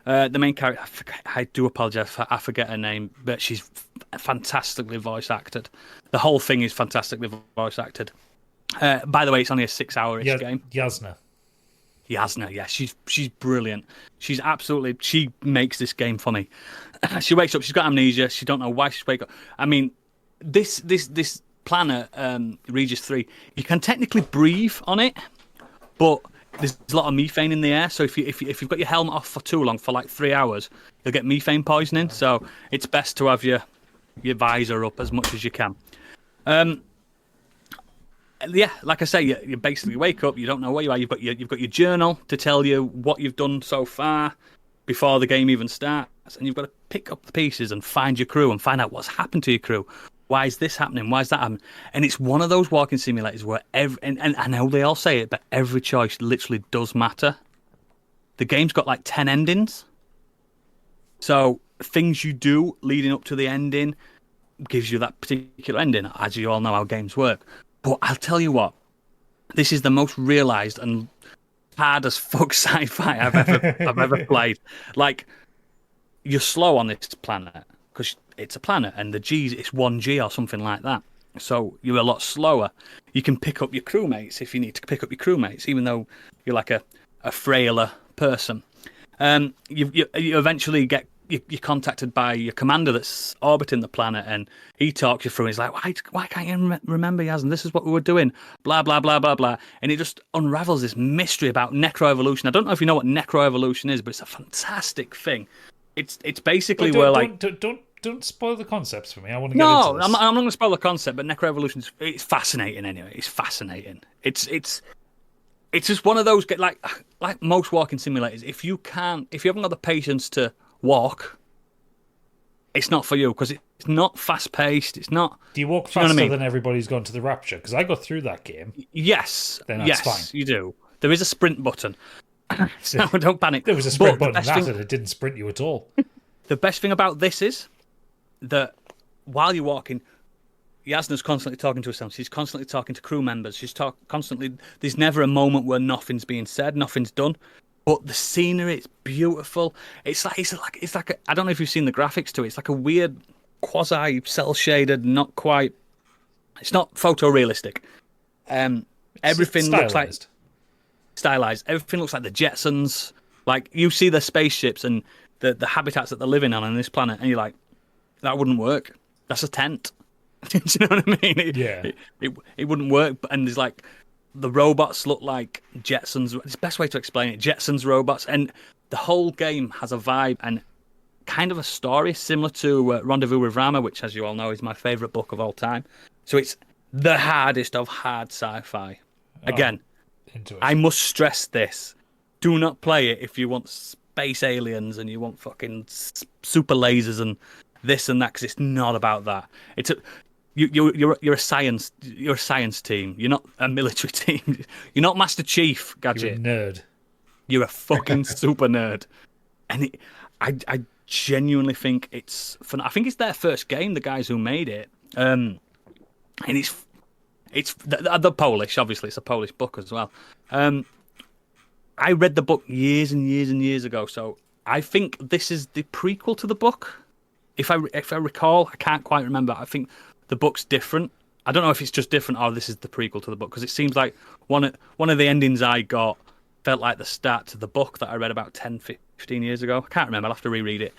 the main character, I do apologise, I forget her name, but she's fantastically voice acted. The whole thing is fantastically voice acted. By the way, it's only a 6-hour-ish game. Yasna, yeah, she's brilliant. She makes this game for me. She wakes up, she's got amnesia, she don't know why she's waking up. I mean, this planet, Regis 3, you can technically breathe on it, but there's a lot of methane in the air, so if you've got your helmet off for too long, for like 3 hours, you'll get methane poisoning. So it's best to have your visor up as much as you can. Yeah, like I say, you basically wake up, you don't know where you are. You've got your journal to tell you what you've done so far before the game even starts, and you've got to pick up the pieces and find your crew and find out what's happened to your crew. Why is this happening? Why is that happening? And it's one of those walking simulators where and I know they all say it, but every choice literally does matter. the game's got like 10 endings. So things you do leading up to the ending gives you that particular ending, as you all know how games work. But I'll tell you what, this is the most realised and hard as fuck sci-fi I've ever played. Like, you're slow on this planet because it's a planet, and the G's it's 1G or something like that. So you're a lot slower. You can pick up your crewmates if you need to pick up your crewmates, even though you're like a frailer person. You eventually get you're contacted by your commander that's orbiting the planet, and he talks you through. And he's like, "Why can't you remember, Yaz? And this is what we were doing." Blah blah blah blah blah. And it just unravels this mystery about necroevolution. I don't know if you know what necroevolution is, but it's a fantastic thing. It's basically where like don't spoil the concepts for me. I want to get into this. No, I'm not going to spoil the concept, but necroevolution it's fascinating anyway. It's fascinating. It's just one of those like most walking simulators. If you haven't got the patience to walk, it's not for you because it's not fast paced. It's not. Do you walk faster than everybody's gone to the Rapture? Because I got through that game. Yes, then that's fine. You do. There is a sprint button. So don't panic. There was a sprint button and it didn't sprint you at all. The best thing about this is that while you're walking, Yasna's constantly talking to herself. She's constantly talking to crew members. She's constantly. There's never a moment where nothing's being said, nothing's done. But the scenery, it's beautiful. It's like I don't know if you've seen the graphics to it. It's like a weird quasi cell shaded, not quite. It's not photorealistic. Everything looks like stylized. Everything looks like the Jetsons. Like you see the spaceships and the habitats that they're living on this planet, and you're like, that wouldn't work. That's a tent. Do you know what I mean? It wouldn't work. And there's like the robots look like Jetsons. It's the best way to explain it. Jetsons robots, and the whole game has a vibe and kind of a story similar to Rendezvous with Rama, which, as you all know, is my favorite book of all time. So it's the hardest of hard sci-fi. Again, I must stress this: do not play it if you want space aliens and you want fucking super lasers and this and that, because it's not about that. It's you're a science team. You're not a military team. You're not Master Chief, Gadget. You're a nerd. You're a fucking super nerd. And I genuinely think it's fun. I think it's their first game, the guys who made it. And it's the Polish. Obviously, it's a Polish book as well. I read the book years and years and years ago, so I think this is the prequel to the book. If I recall, I can't quite remember. I think the book's different. I don't know if it's just different or this is the prequel to the book, because it seems like one of the endings I got felt like the start to the book that I read about 10, 15 years ago. I can't remember. I'll have to reread it.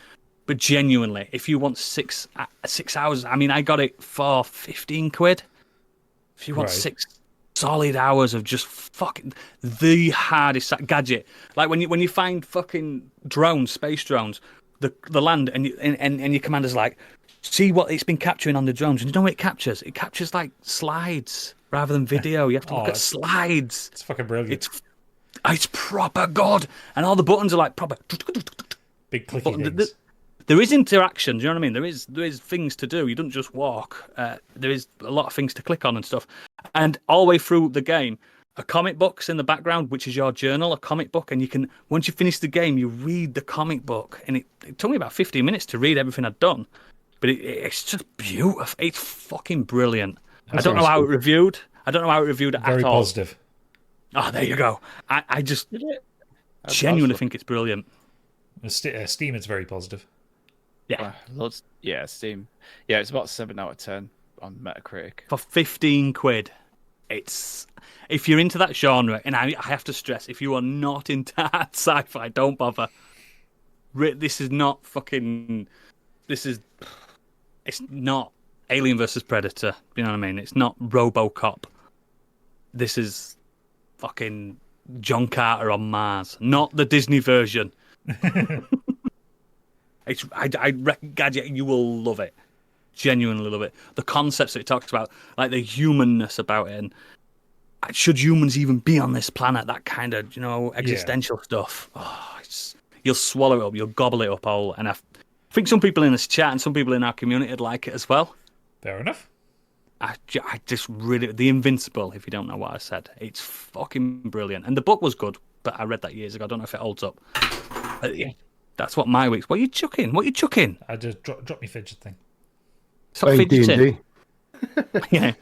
But genuinely, if you want 6 hours, I mean, I got it for 15 quid. If you want 6 solid hours of just fucking the hardest Gadget, like when you find fucking drones, space drones, the land, and your commander's like, see what it's been capturing on the drones, and you know what it captures? It captures like slides rather than video. You have to look at slides. It's fucking brilliant. It's proper good, and all the buttons are like proper big clicky things. There is interaction. Do you know what I mean? There is things to do. You don't just walk. There is a lot of things to click on and stuff. And all the way through the game, a comic book's in the background, which is your journal, a comic book, and you can, once you finish the game, you read the comic book. And it took me about 15 minutes to read everything I'd done, but it's just beautiful. It's fucking brilliant. I don't know how it reviewed. At Very all. Very positive. Oh, there you go. I just genuinely think it's brilliant. Steam, it's very positive. Yeah. Steam. Yeah, it's about 7 out of 10 on Metacritic. For 15 quid. It's, if you're into that genre, and I have to stress, if you are not into hard sci-fi, don't bother. This is not fucking. It's not Alien versus Predator. You know what I mean? It's not RoboCop. This is fucking John Carter on Mars, not the Disney version. I reckon, Gadget, you will love it. Genuinely love it. The concepts that it talks about, like the humanness about it, and should humans even be on this planet? That kind of, existential stuff. Oh, you'll swallow it up. You'll gobble it up all. And I think some people in this chat and some people in our community would like it as well. Fair enough. I just really, The Invincible, if you don't know what I said, it's fucking brilliant. And the book was good. but I read that years ago. I don't know if it holds up. Yeah, that's what my week's. What are you chucking? What are you chucking? I just drop me fidget thing. Stop Playing fidgeting. D&D. Yeah.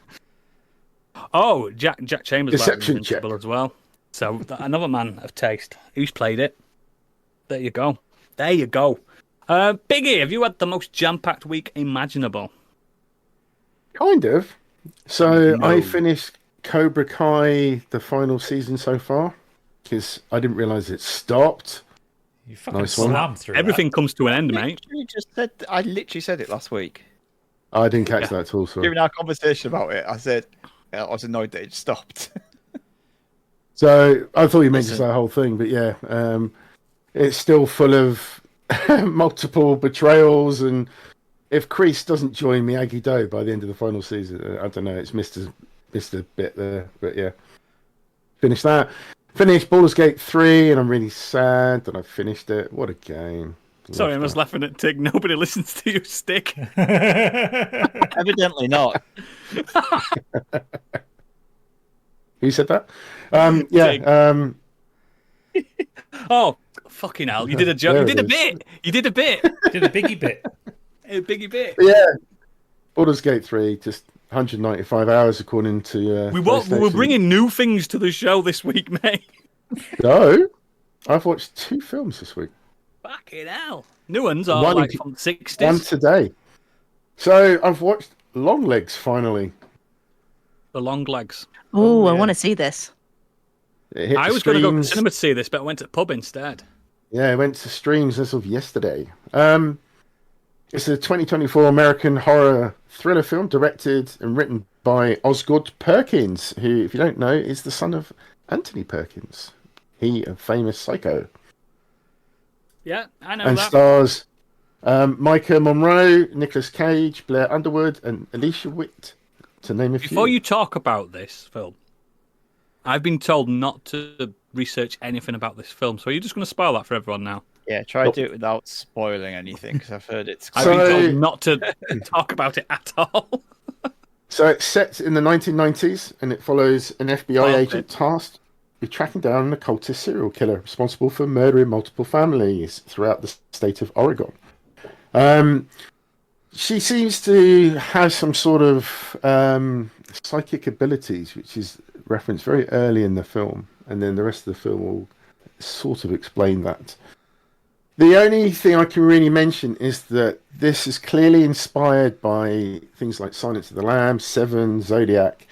Oh, Jack Chambers Deception likes Invincible as well. So another man of taste. Who's played it? There you go. There you go. Biggie, have you had the most jam-packed week imaginable? Kind of. So No. I finished Cobra Kai, the final season so far, because I didn't realise it stopped. You fucking Nice one. slammed through Everything comes to an end, mate. I literally said it last week. I didn't catch that at all. Sorry. During our conversation about it, I said I was annoyed that it stopped. So I thought you meant to say the whole thing, but yeah, it's still full of multiple betrayals, and if Kreese doesn't join Miyagi-Do by the end of the final season, I don't know, it's missed a bit there, but yeah. Finished that. Finished Baldur's Gate 3, and I'm really sad that I finished it. What a game. Sorry, I Love was that. laughing at Tig. Nobody listens to you, Stick. that. Evidently not. Who said that? Yeah. Oh, fucking hell. You did a joke. There You it did a is. bit. You did a bit. Did a biggie bit. A biggie bit. Yeah. Baldur's Gate 3, just 195 hours according to We're PlayStation. bringing new things to the show this week, mate. No, I've watched 2 films this week. Fucking hell. New ones are One like in- from the 60s. One today. So I've watched Longlegs finally. The long legs. Oh, I yeah. want to see this. It hit I the was going to go to the streams. cinema to see this, but I went to the pub instead. Yeah, it went to streams as of yesterday. It's a 2024 American horror thriller film directed and written by Osgood Perkins, who, if you don't know, is the son of Anthony Perkins. He, a famous psycho. Yeah, I know And that. stars Micah Monroe, Nicolas Cage, Blair Underwood, and Alicia Witt, to name a few. Before you talk about this film, I've been told not to research anything about this film, so are you just going to spoil that for everyone now? Yeah, try to do it without spoiling anything because I've heard it's. I've So- been told not to talk about it at all. So it's set in the 1990s, and it follows an FBI Oh, okay. agent tasked with tracking down an occultist serial killer responsible for murdering multiple families throughout the state of Oregon. She seems to have some sort of psychic abilities, which is referenced very early in the film, and then the rest of the film will sort of explain that. The only thing I can really mention is that this is clearly inspired by things like Silence of the Lambs, Seven, Zodiac,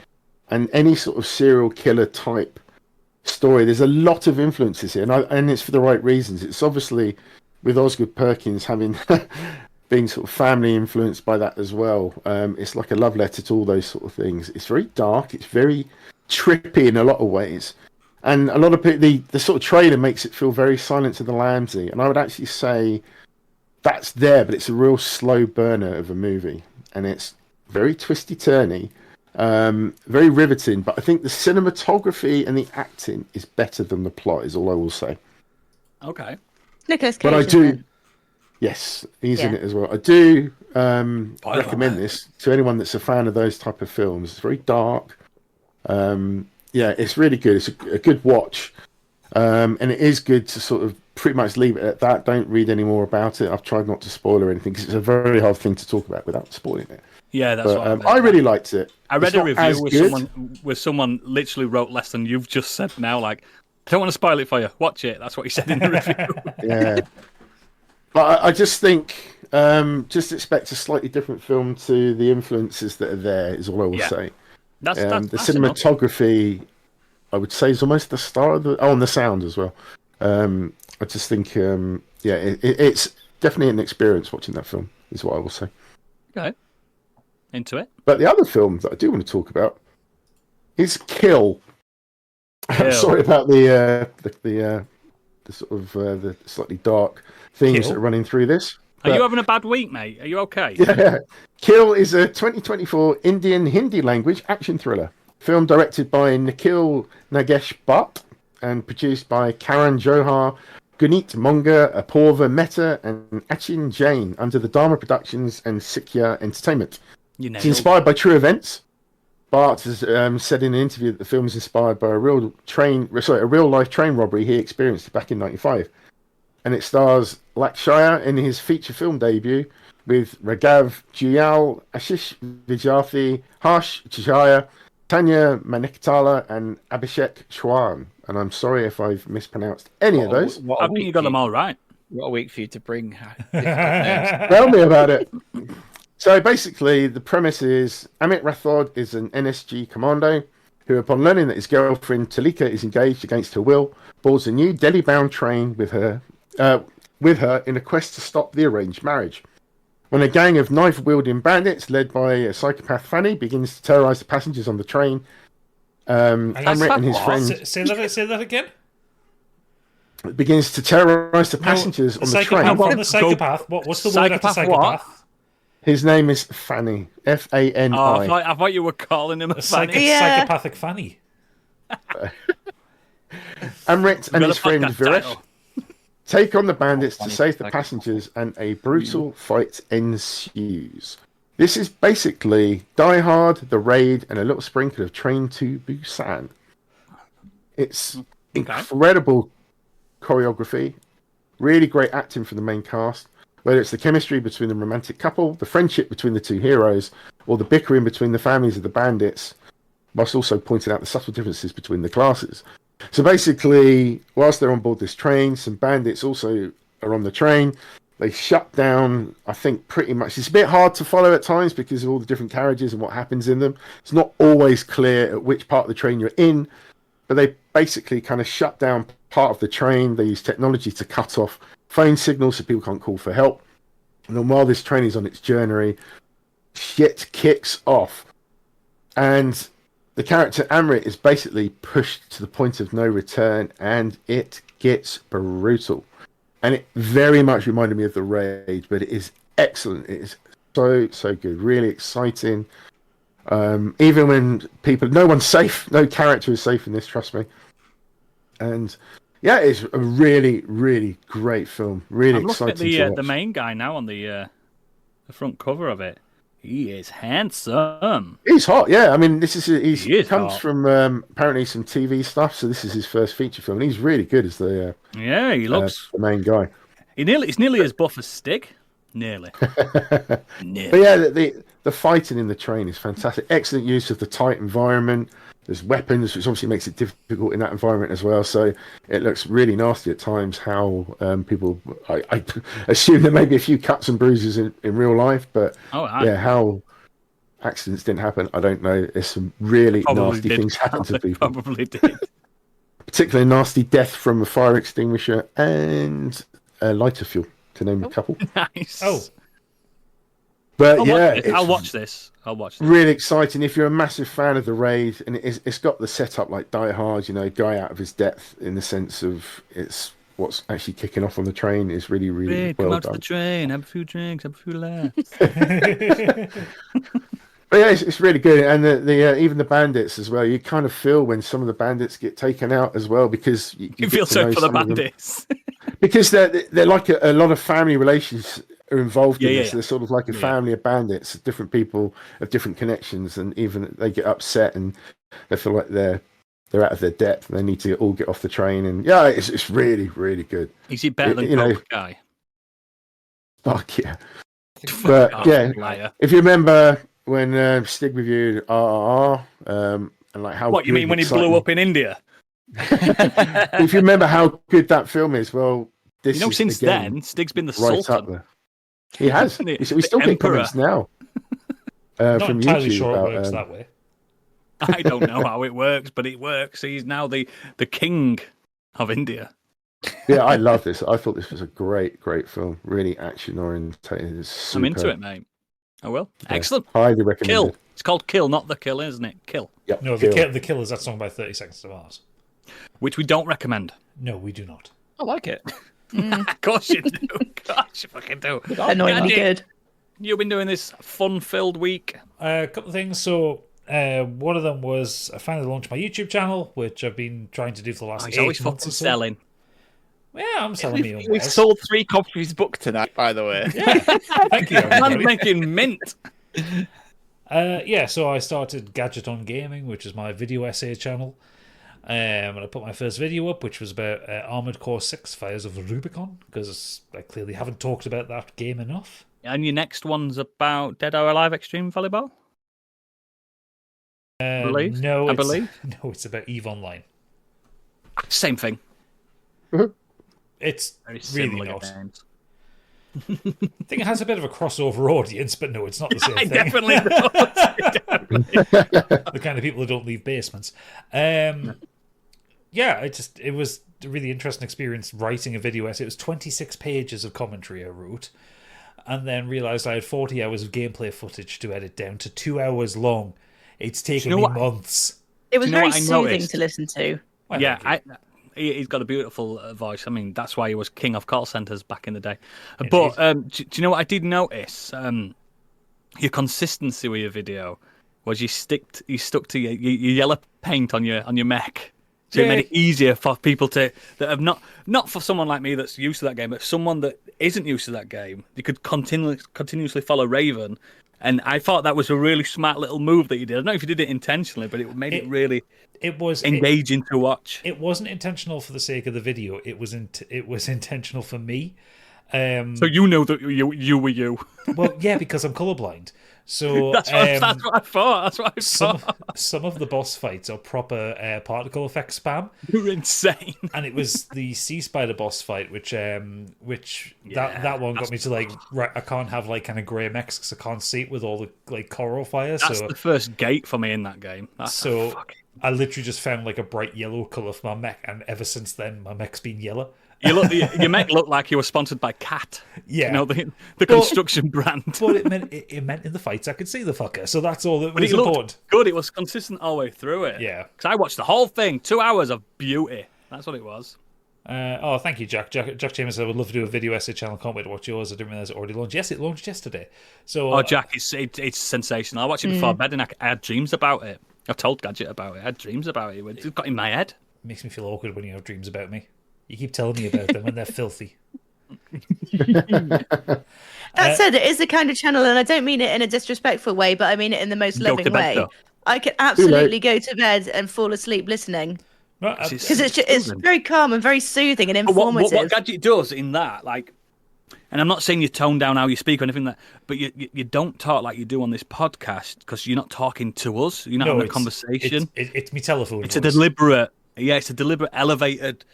and any sort of serial killer type story. There's a lot of influences here, and it's for the right reasons. It's obviously with Osgood Perkins having being sort of family influenced by that as well. It's like a love letter to all those sort of things. It's very dark. It's very trippy in a lot of ways. And a lot of people, the sort of trailer makes it feel very Silence of the Lambsy, and I would actually say that's there, but it's a real slow burner of a movie, and it's very twisty turny, very riveting. But I think the cinematography and the acting is better than the plot. Is all I will say. Okay. Nicholas Cage. But I isn't do, it? yes, he's in Yeah. it as well. I do Spoiler recommend this to anyone that's a fan of those type of films. It's very dark. Yeah, it's really good. It's a good watch, and it is good to sort of pretty much leave it at that. Don't read any more about it. I've tried not to spoil or anything because it's a very hard thing to talk about without spoiling it. Yeah, that's what But I really liked it. I read It's a not review as with good. someone literally wrote less than you've just said now. Like, I don't want to spoil it for you. Watch it. That's what he said in the review. Yeah, but I just think just expect a slightly different film to the influences that are there. Is all I will Yeah. say. That's The that's enough. cinematography, I would say, is almost the star of the. Oh, and the sound as well. I just think, yeah, it's definitely an experience watching that film. Is what I will say. Okay. Into it. But the other film that I do want to talk about is Kill. I'm Kill. sorry about the sort of the slightly dark themes Kill? that are running through this. Are but- you having a bad week, mate? Are you okay? Yeah. Kill is a 2024 Indian Hindi language action thriller. Film directed by Nikhil Nagesh Bhatt and produced by Karan Johar, Guneet Monga, Apurva Mehta, and Achin Jain under the Dharma Productions and Sikya Entertainment. You know. It's inspired by true events, Bart has said in an interview that the film is inspired by a real life train robbery he experienced back in '95, and it stars Lakshya in his feature film debut with Raghav Juyal, Ashish Vijayathi, Harsh Chijaya, Tanya Manikatala, and Abhishek Chauhan. And I'm sorry if I've mispronounced any of those. I think you got them all right. What a week for you to bring. Tell me about it. So basically, the premise is Amit Rathod is an NSG commando who, upon learning that his girlfriend Talika is engaged against her will, boards a new Delhi-bound train with her in a quest to stop the arranged marriage. When a gang of knife-wielding bandits led by a psychopath Fanny begins to terrorize the passengers on the train, Amrit and his friends... Say that again? Begins to terrorize the passengers on the train. The psychopath. What's the word after psychopath? What? His name is Fanny. F-A-N-I. Oh, I thought you were calling him a Fanny. Psychopathic Fanny. Amrit and his friend Viresh title. take on the bandits to save the passengers, and a brutal fight ensues. This is basically Die Hard, The Raid, and a little sprinkle of Train to Busan. It's incredible choreography, really great acting from the main cast, whether it's the chemistry between the romantic couple, the friendship between the two heroes, or the bickering between the families of the bandits, whilst also pointing out the subtle differences between the classes. So basically, whilst they're on board this train, some bandits also are on the train. They shut down, I think, pretty much. It's a bit hard to follow at times because of all the different carriages and what happens in them. It's not always clear at which part of the train you're in, but they basically kind of shut down part of the train. They use technology to cut off phone signals so people can't call for help. And then while this train is on its journey, shit kicks off. And the character Amrit is basically pushed to the point of no return, and it gets brutal. And it very much reminded me of The Raid, but it is excellent. It is so good, really exciting. Even when no one's safe, no character is safe in this, trust me. And yeah, it's a really, really great film. Really I'm exciting. looking at the main guy now on the front cover of it. He is handsome. He's hot, yeah. I mean, he comes hot. from apparently some TV stuff, so this is his first feature film. And he's really good as the he looks the main guy. He's nearly as buff as Stig. Nearly. But yeah, the fighting in the train is fantastic. Excellent use of the tight environment. There's weapons, which obviously makes it difficult in that environment as well. So it looks really nasty at times how people... I assume there may be a few cuts and bruises in real life, but how accidents didn't happen, I don't know. There's some really nasty things happen to people. Probably did. Particularly nasty death from a fire extinguisher and lighter fuel, to name a couple. Nice. Oh. But I'll watch this. Really exciting. If you're a massive fan of The Raid, and it's got the setup like Die Hard, guy out of his depth in the sense of it's what's actually kicking off on the train is really, really Raid, well come out done. to the train, have a few drinks, have a few laughs. But yeah, it's really good, and the even the bandits as well. You kind of feel when some of the bandits get taken out as well because you feel sorry for the bandits because they're like a lot of family relations are involved in this. They're sort of like a family of bandits, different people of different connections, and even they get upset and they feel like they're out of their depth and they need to all get off the train. And yeah, it's really, really good. Is he better than Cobra Kai? Fuck yeah. But liar. If you remember when Stig reviewed RRR, and like how what you mean when he blew up in India? If you remember how good that film is, well, this is since then Stig's been the right Sultan. up there. He has. We still get comments now Not from entirely YouTube sure about, it works that way. I don't know how it works, but it works. He's now the king of India. Yeah, I love this. I thought this was a great film. Really action oriented. I'm into it, mate. I will. Yeah, excellent. Highly recommended. Kill. It's called Kill, not The Kill, isn't it? Kill. Yep. No, the Kill is that song by 30 Seconds to Mars. Which we don't recommend. No, we do not. I like it. Of course you do. Of course you fucking do. Annoyingly good. You've been doing this fun-filled week. A couple of things. So, one of them was I finally launched my YouTube channel, which I've been trying to do for the last 8 months. He's always fucking selling. Yeah, I'm selling me. We've sold 3 copies of his book tonight, by the way. Yeah, thank you. I'm making mint. So I started Gadget on Gaming, which is my video essay channel. And I put my first video up, which was about Armored Core 6 Fires of the Rubicon, because I clearly haven't talked about that game enough. And your next one's about Dead or Alive Extreme Volleyball? I believe. No, it's about EVE Online. Same thing. It's Very really similar not. games. I think it has a bit of a crossover audience, but no, it's not the same I thing. definitely don't. The kind of people who don't leave basements. It was a really interesting experience writing a video essay. It was 26 pages of commentary I wrote, and then realised I had 40 hours of gameplay footage to edit down to 2 hours long. It's taken me months. It was Do you know very what I soothing noticed? to listen to. Well, Yeah, thank you. he's got a beautiful voice. I mean, that's why he was king of call centres back in the day. But do you know what I did notice? Your consistency with your video was you stuck to your yellow paint on your mech. So it made it easier for people that have not for someone like me that's used to that game, but someone that isn't used to that game. You could continuously follow Raven. And I thought that was a really smart little move that you did. I don't know if you did it intentionally, but it made it really engaging to watch. It wasn't intentional for the sake of the video. It was intentional for me. So you know that you were you. Well, yeah, because I'm colorblind. So that's what I thought. Some of the boss fights are proper particle effect spam. You're insane. And it was the Sea Spider boss fight, which that one got me to right. I can't have kind of grey mechs because I can't see it with all the coral fire. That's the first gate for me in that game. I literally just found a bright yellow color for my mech, and ever since then my mech's been yellow. Your mech looked like you were sponsored by Cat. Yeah, the construction brand. But it meant in the fights I could see the fucker, so that's all that was it looked important. Good. It was consistent all the way through it. Yeah, because I watched the whole thing. 2 hours of beauty. That's what it was. Thank you, Jack. Jack James said, I would love to do a video essay channel. Can't wait to watch yours. I didn't realize it already launched. Yes, it launched yesterday. So, Jack, it's sensational. I watched it before bed, and I had dreams about it. I've told Gadget about it. I had dreams about it. It got in my head. It makes me feel awkward when you have dreams about me. You keep telling me about them when they're filthy. That said, it is the kind of channel, and I don't mean it in a disrespectful way, but I mean it in the most loving way. Though. I could absolutely go to bed and fall asleep listening. Because it's very calm and very soothing and informative. What Gadget does in that, and I'm not saying you tone down how you speak or anything but you don't talk like you do on this podcast because you're not talking to us. You're not having a conversation. It's me telephone. It's a deliberate, elevated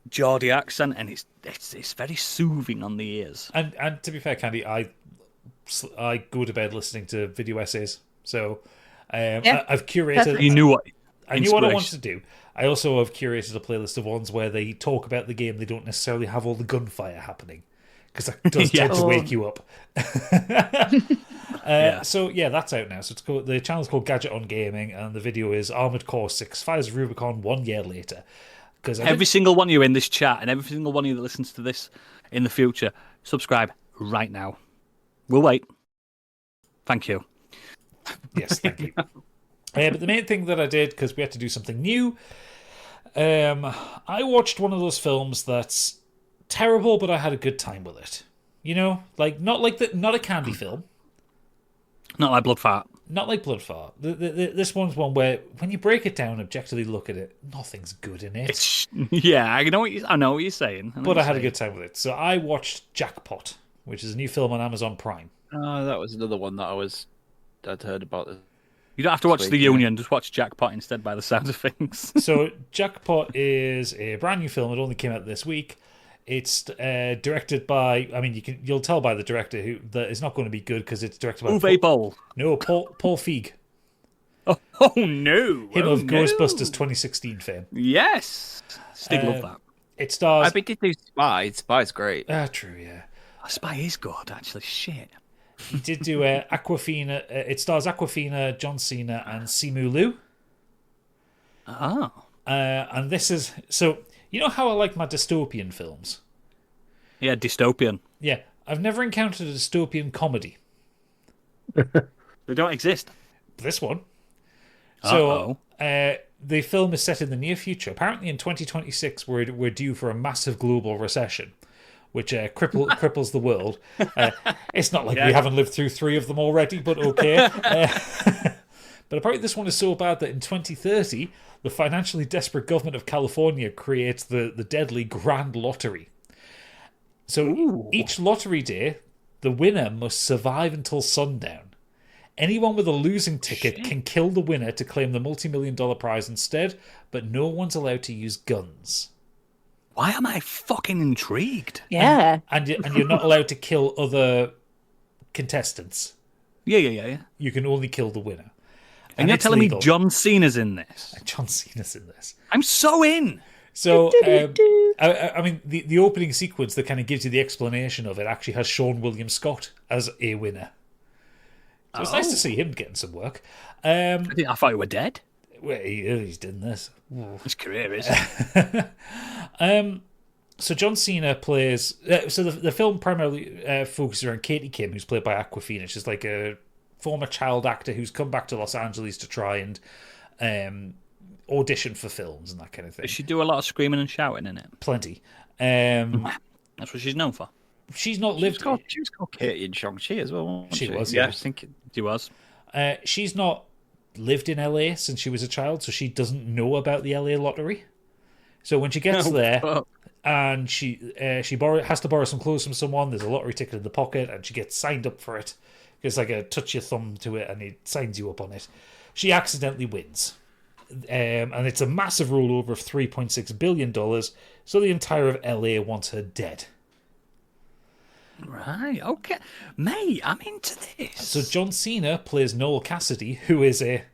Geordie accent, and it's very soothing on the ears. And to be fair, Candy, I go to bed listening to video essays, so I've curated. You knew what I knew what I wanted to do. I also have curated a playlist of ones where they talk about the game. They don't necessarily have all the gunfire happening because that does tend to wake you up. So that's out now. So the channel's called Gadget on Gaming, and the video is Armored Core 6 Fires of Rubicon 1 year later. Because every single one of you in this chat and every single one of you that listens to this in the future, subscribe right now. We'll wait. Thank you. Yes, thank you. But the main thing that I did, because we had to do something new, I watched one of those films that's terrible, but I had a good time with it. Not a Candy film. Not like Bloodfart. Not like Bloodfart. This one's one where, when you break it down, objectively look at it, nothing's good in it. I know what you're saying. But I had a good time with it. So I watched Jackpot, which is a new film on Amazon Prime. That was another one that I'd heard about. You don't have to watch The Union, just watch Jackpot instead by the sounds of things. So Jackpot is a brand new film. It only came out this week. It's directed by, you'll tell by the director that it's not going to be good because it's directed by Uwe Boll. No, Paul Feig. Oh no! Him of Ghostbusters 2016 fame. Yes, still love that. It stars. I think he did Spy. Spy's great. True, yeah. Spy is good, actually. Shit. He did do Aquafina. It stars Aquafina, John Cena, and Simu Liu. Oh. And this is so. You know how I like my dystopian films? Yeah, dystopian. Yeah, I've never encountered a dystopian comedy. They don't exist. This one. So, the film is set in the near future. Apparently in 2026, we're due for a massive global recession. which cripples the world. It's not like we haven't lived through 3 of them already, but okay. But apparently this one is so bad that in 2030, the financially desperate government of California creates the deadly Grand Lottery. So each lottery day, the winner must survive until sundown. Anyone with a losing ticket can kill the winner to claim the multi-million-dollar prize instead, but no one's allowed to use guns. Why am I fucking intrigued? Yeah. And you're not allowed to kill other contestants. Yeah. You can only kill the winner. And you're it's telling legal. me John Cena's in this? John Cena's in this. I'm so in. So, I mean, the opening sequence that kind of gives you the explanation of it actually has Sean William Scott as a winner. So it's nice to see him getting some work. I thought you were dead. Well, he's doing this. His career is. So John Cena plays... so the film primarily focuses around Katie Kim, who's played by Awkwafina. She's like a former child actor who's come back to Los Angeles to try and audition for films and that kind of thing. Does she do a lot of screaming and shouting in it? Plenty. That's what she's known for. She's not lived... She was called Katie in Shang-Chi as well, wasn't She was, yeah. yeah. I was thinking. She was. She's not lived in LA since she was a child, so she doesn't know about the LA lottery. So when she gets there... Fuck. And she has to borrow some clothes from someone. There's a lottery ticket in the pocket, and she gets signed up for it. It's like a touch your thumb to it, and it signs you up on it. She accidentally wins, and it's a massive rollover of $3.6 billion. So the entire of LA wants her dead. Right, okay. Mate, I'm into this. So John Cena plays Noel Cassidy, who is a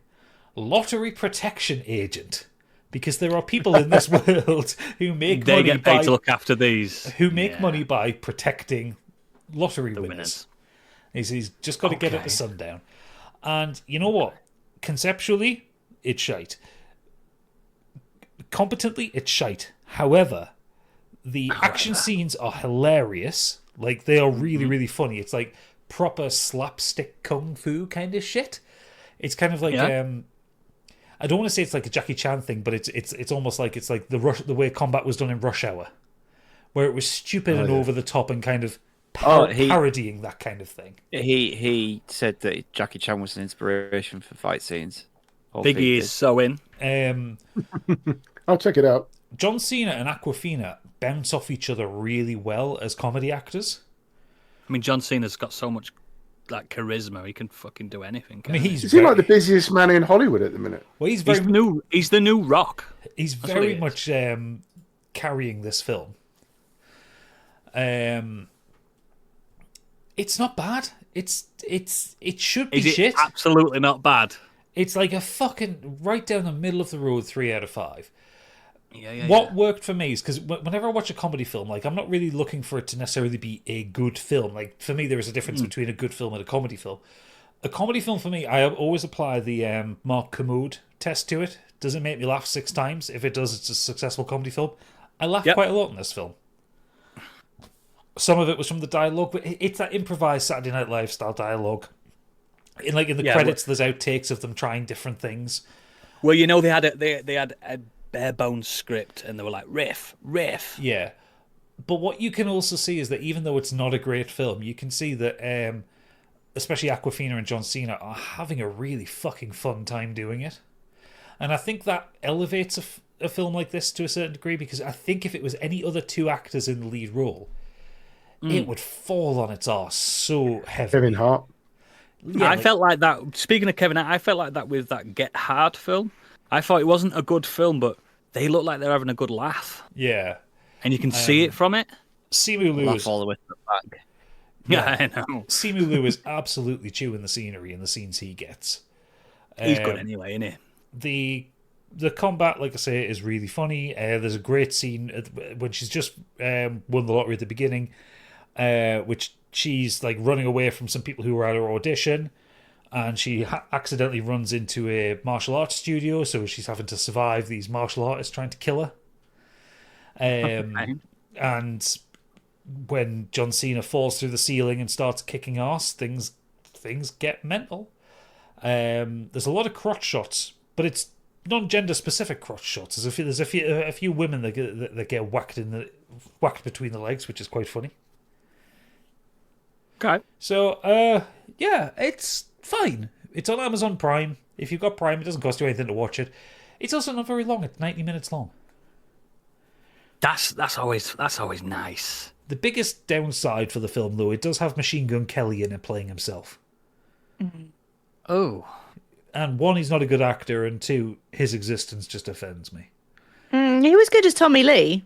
lottery protection agent. Because there are people in this world who make they money get paid by, to look after these. who make money by protecting lottery winners. He's just got to get it to sundown. And you know what? Conceptually, it's shite. Competently, it's shite. However, the action scenes are hilarious. Like, they are really, really funny. It's like proper slapstick kung fu kind of shit. It's kind of like... I don't want to say it's like a Jackie Chan thing, but it's almost like it's like the way combat was done in Rush Hour, where it was stupid and over the top and kind of parodying that kind of thing. He said that Jackie Chan was an inspiration for fight scenes. Biggie is so in. I'll check it out. John Cena and Awkwafina bounce off each other really well as comedy actors. I mean, John Cena's got so much like charisma; he can fucking do anything. I mean, Is he like the busiest man in Hollywood at the minute? Well, he's the new Rock. He's very much carrying this film. It's not bad. It should be shit. Absolutely not bad. It's like a fucking right down the middle of the road 3 out of 5. What worked for me is because whenever I watch a comedy film, like I'm not really looking for it to necessarily be a good film. Like for me, there is a difference between a good film and a comedy film. A comedy film for me, I always apply the Mark Kermode test to it. Does it make me laugh 6 times? If it does, it's a successful comedy film. I laughed quite a lot in this film. Some of it was from the dialogue, but it's that improvised Saturday Night Live style dialogue. In the credits, there's outtakes of them trying different things. Well, you know, they had a bare bones script, and they were like riff. Yeah, but what you can also see is that even though it's not a great film, you can see that especially Awkwafina and John Cena are having a really fucking fun time doing it, and I think that elevates a film like this to a certain degree, because I think if it was any other 2 actors in the lead role, it would fall on its arse so heavily. Kevin Hart. Yeah, I felt like that. Speaking of Kevin, I felt like that with that Get Hard film. I thought it wasn't a good film, but they look like they're having a good laugh. Yeah. And you can see it from it. Simu Liu Laugh all the way to the back. Yeah, I know. Simu Liu is absolutely chewing the scenery in the scenes he gets. He's good anyway, isn't he? The combat, like I say, is really funny. There's a great scene when she's just won the lottery at the beginning, which she's like running away from some people who were at her audition. And she accidentally runs into a martial arts studio, so she's having to survive these martial artists trying to kill her. And when John Cena falls through the ceiling and starts kicking ass, things get mental. There's a lot of crotch shots, but it's non-gender specific crotch shots. There's a few women that get whacked between the legs, which is quite funny. Okay. So, yeah, it's fine. It's on Amazon Prime. If you've got Prime, it doesn't cost you anything to watch it. It's also not very long. It's 90 minutes long. That's always nice. The biggest downside for the film, though, it does have Machine Gun Kelly in it playing himself. Oh. And one, he's not a good actor, and two, his existence just offends me. He was good as Tommy Lee,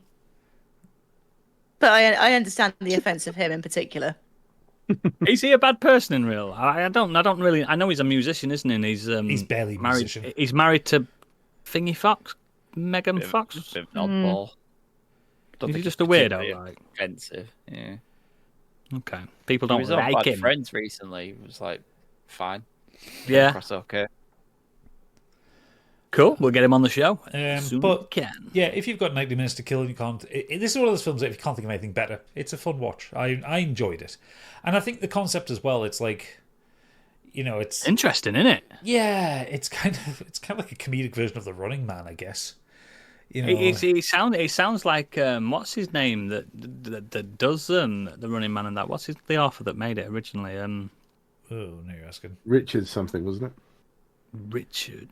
but I understand the offence of him in particular. Is he a bad person in real? I don't really. I know he's a musician, isn't he? And He's barely a married. musician. He's married to Thingy Fox, Megan Fox. Bit of an oddball. Is he just a weirdo? Like, offensive. Yeah. okay, people He don't was on like Bad him. Friends recently. It was like fine. Yeah, That's okay. cool. We'll get him on the show. Soon but we can. yeah, if you've got 90 minutes to kill and you can't, this is one of those films that if you can't think of anything better, it's a fun watch. I enjoyed it, and I think the concept as well. It's like, it's Interesting, isn't it? yeah, it's kind of like a comedic version of The Running Man, I guess. It sounds like what's his name that does the Running Man and that. What's the author that made it originally? Oh, now you're asking. Richard something, wasn't it? Richard.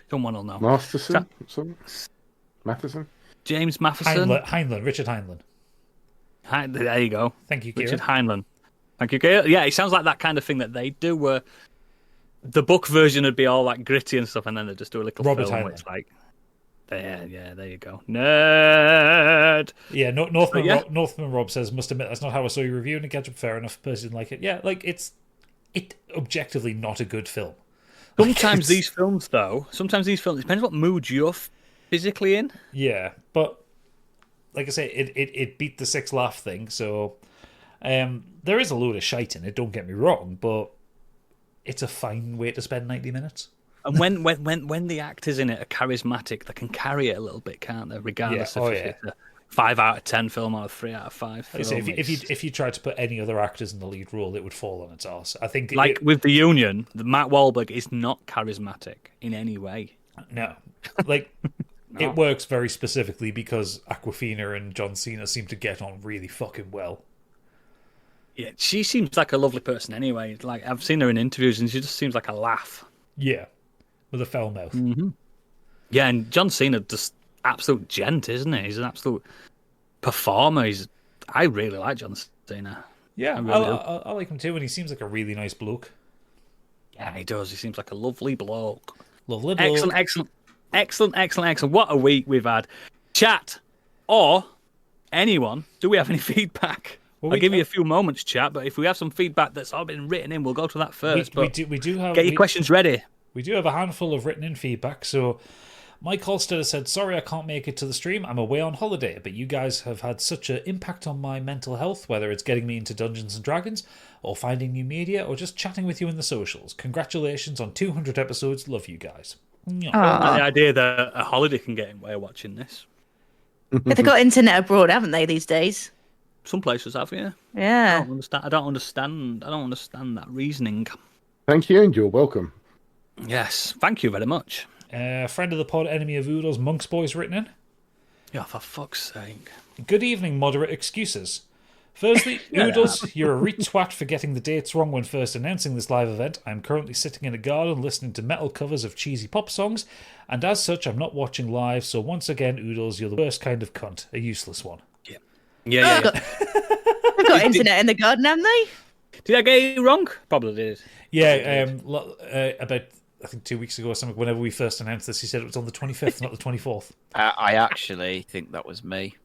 Someone will know. Masterson? Something? Matheson? James Matheson. Heinlein, Richard Heinlein. There you go. Thank you, Kieran. Richard Heinlein. Thank you, Kieran. Yeah, it sounds like that kind of thing that they do where the book version would be all like gritty and stuff, and then they just do a little Robert film Heinlein. where it's like, there you go. Nerd! Yeah, Northman Rob says, must admit, that's not how I saw your review, and Gadget, fair enough, person didn't like it. Yeah, like, it's objectively not a good film. Sometimes these films, it depends what mood you're physically in. Yeah, but like I say, it beat the 6 laugh thing, so there is a load of shite in it, don't get me wrong, but it's a fine way to spend 90 minutes. And when the actors in it are charismatic, they can carry it a little bit, can't they? Regardless if it's a 5 out of 10 film or a 3 out of 5 film. Like I say, if you tried to put any other actors in the lead role, it would fall on its arse. I think, with The Union, Matt Wahlberg is not charismatic in any way. No, like it works very specifically because Awkwafina and John Cena seem to get on really fucking well. Yeah, she seems like a lovely person anyway. Like I've seen her in interviews, and she just seems like a laugh. Yeah, with a foul mouth. Mm-hmm. Yeah, and John Cena just absolute gent, isn't he? He's an absolute performer. I really like John Cena. Yeah, I like him too, and he seems like a really nice bloke. Yeah, he does. He seems like a lovely bloke. Lovely bloke. Excellent. What a week we've had. Chat, or anyone, do we have any feedback? I'll give you a few moments, chat, but if we have some feedback that's all been written in, we'll go to that first. We do have. Get your questions ready. We do have a handful of written in feedback, so Mike Holstetter said, sorry I can't make it to the stream, I'm away on holiday, but you guys have had such an impact on my mental health, whether it's getting me into Dungeons & Dragons, or finding new media, or just chatting with you in the socials. Congratulations on 200 episodes, love you guys. The idea that a holiday can get in way of watching this. They've got internet abroad, haven't they, these days? Some places have, yeah. Yeah. I don't understand that reasoning. Thank you, and you're welcome. Yes, thank you very much. Friend of the pod, enemy of Oodles, Monk's Boy's written in. Yeah, for fuck's sake. Good evening, moderate excuses. Firstly, Oodles, you're a retwat for getting the dates wrong when first announcing this live event. I'm currently sitting in a garden listening to metal covers of cheesy pop songs, and as such, I'm not watching live, so once again, Oodles, you're the worst kind of cunt. A useless one. Yeah. They've got internet in the garden, haven't they? Did I get it wrong? Probably did. Yeah, about, I think 2 weeks ago or something, whenever we first announced this, he said it was on the 25th, not the 24th. I actually think that was me.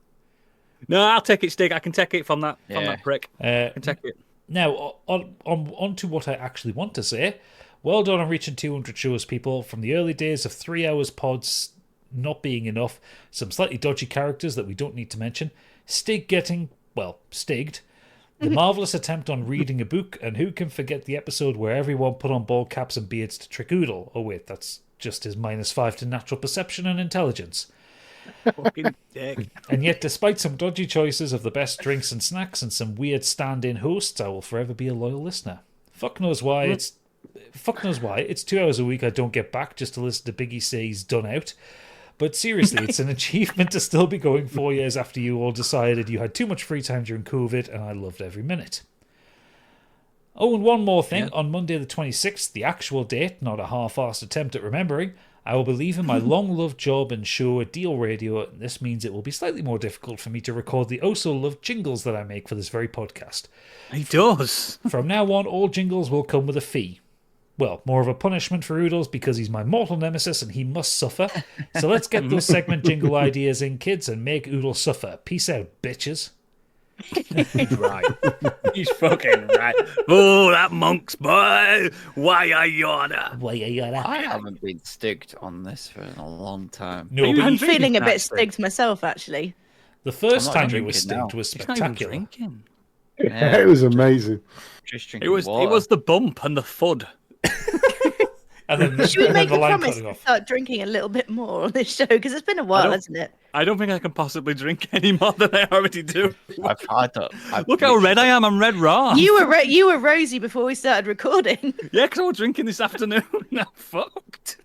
No, I'll take it, Stig. I can take it from that prick. I can take it. Now, on to what I actually want to say. Well done on reaching 200 shows, people. From the early days of 3 hours pods not being enough, some slightly dodgy characters that we don't need to mention, Stig getting, stigged, the marvellous attempt on reading a book, and who can forget the episode where everyone put on bald caps and beards to trick Oodle? Oh wait, that's just his -5 to natural perception and intelligence. Fucking dick. And yet, despite some dodgy choices of the best drinks and snacks and some weird stand-in hosts, I will forever be a loyal listener. Fuck knows why, it's fuck knows why. It's 2 hours a week I don't get back just to listen to Biggie say he's done out. But seriously, it's an achievement to still be going 4 years after you all decided you had too much free time during COVID, and I loved every minute. Oh, and one more thing. On Monday the 26th, the actual date, not a half-assed attempt at remembering, I will be leaving my long-loved job and show at Deal Radio, and this means it will be slightly more difficult for me to record the oh-so-loved jingles that I make for this very podcast. He does. From now on, all jingles will come with a fee. Well, more of a punishment for Oodles because he's my mortal nemesis and he must suffer. So let's get those segment jingle ideas in, kids, and make Oodles suffer. Peace out, bitches. He's right. He's fucking right. Oh, that monk's boy. Why are you on I haven't been stigged on this for a long time. No, you but I'm drinking feeling a that bit thing? stigged myself, actually. the first I'm not time you drinking were stigged now. was He's not even spectacular. drinking. Yeah. It was amazing. Just It drinking was water. the bump and the thud. And then, Should we and then make the a line promise cutting to off. start drinking a little bit more on this show? Because it's been a while, don't- hasn't it? I don't think I can possibly drink any more than I already do. I've Look how red I am. I'm red raw. You were rosy before we started recording. Yeah, because I was drinking this afternoon. I'm fucked.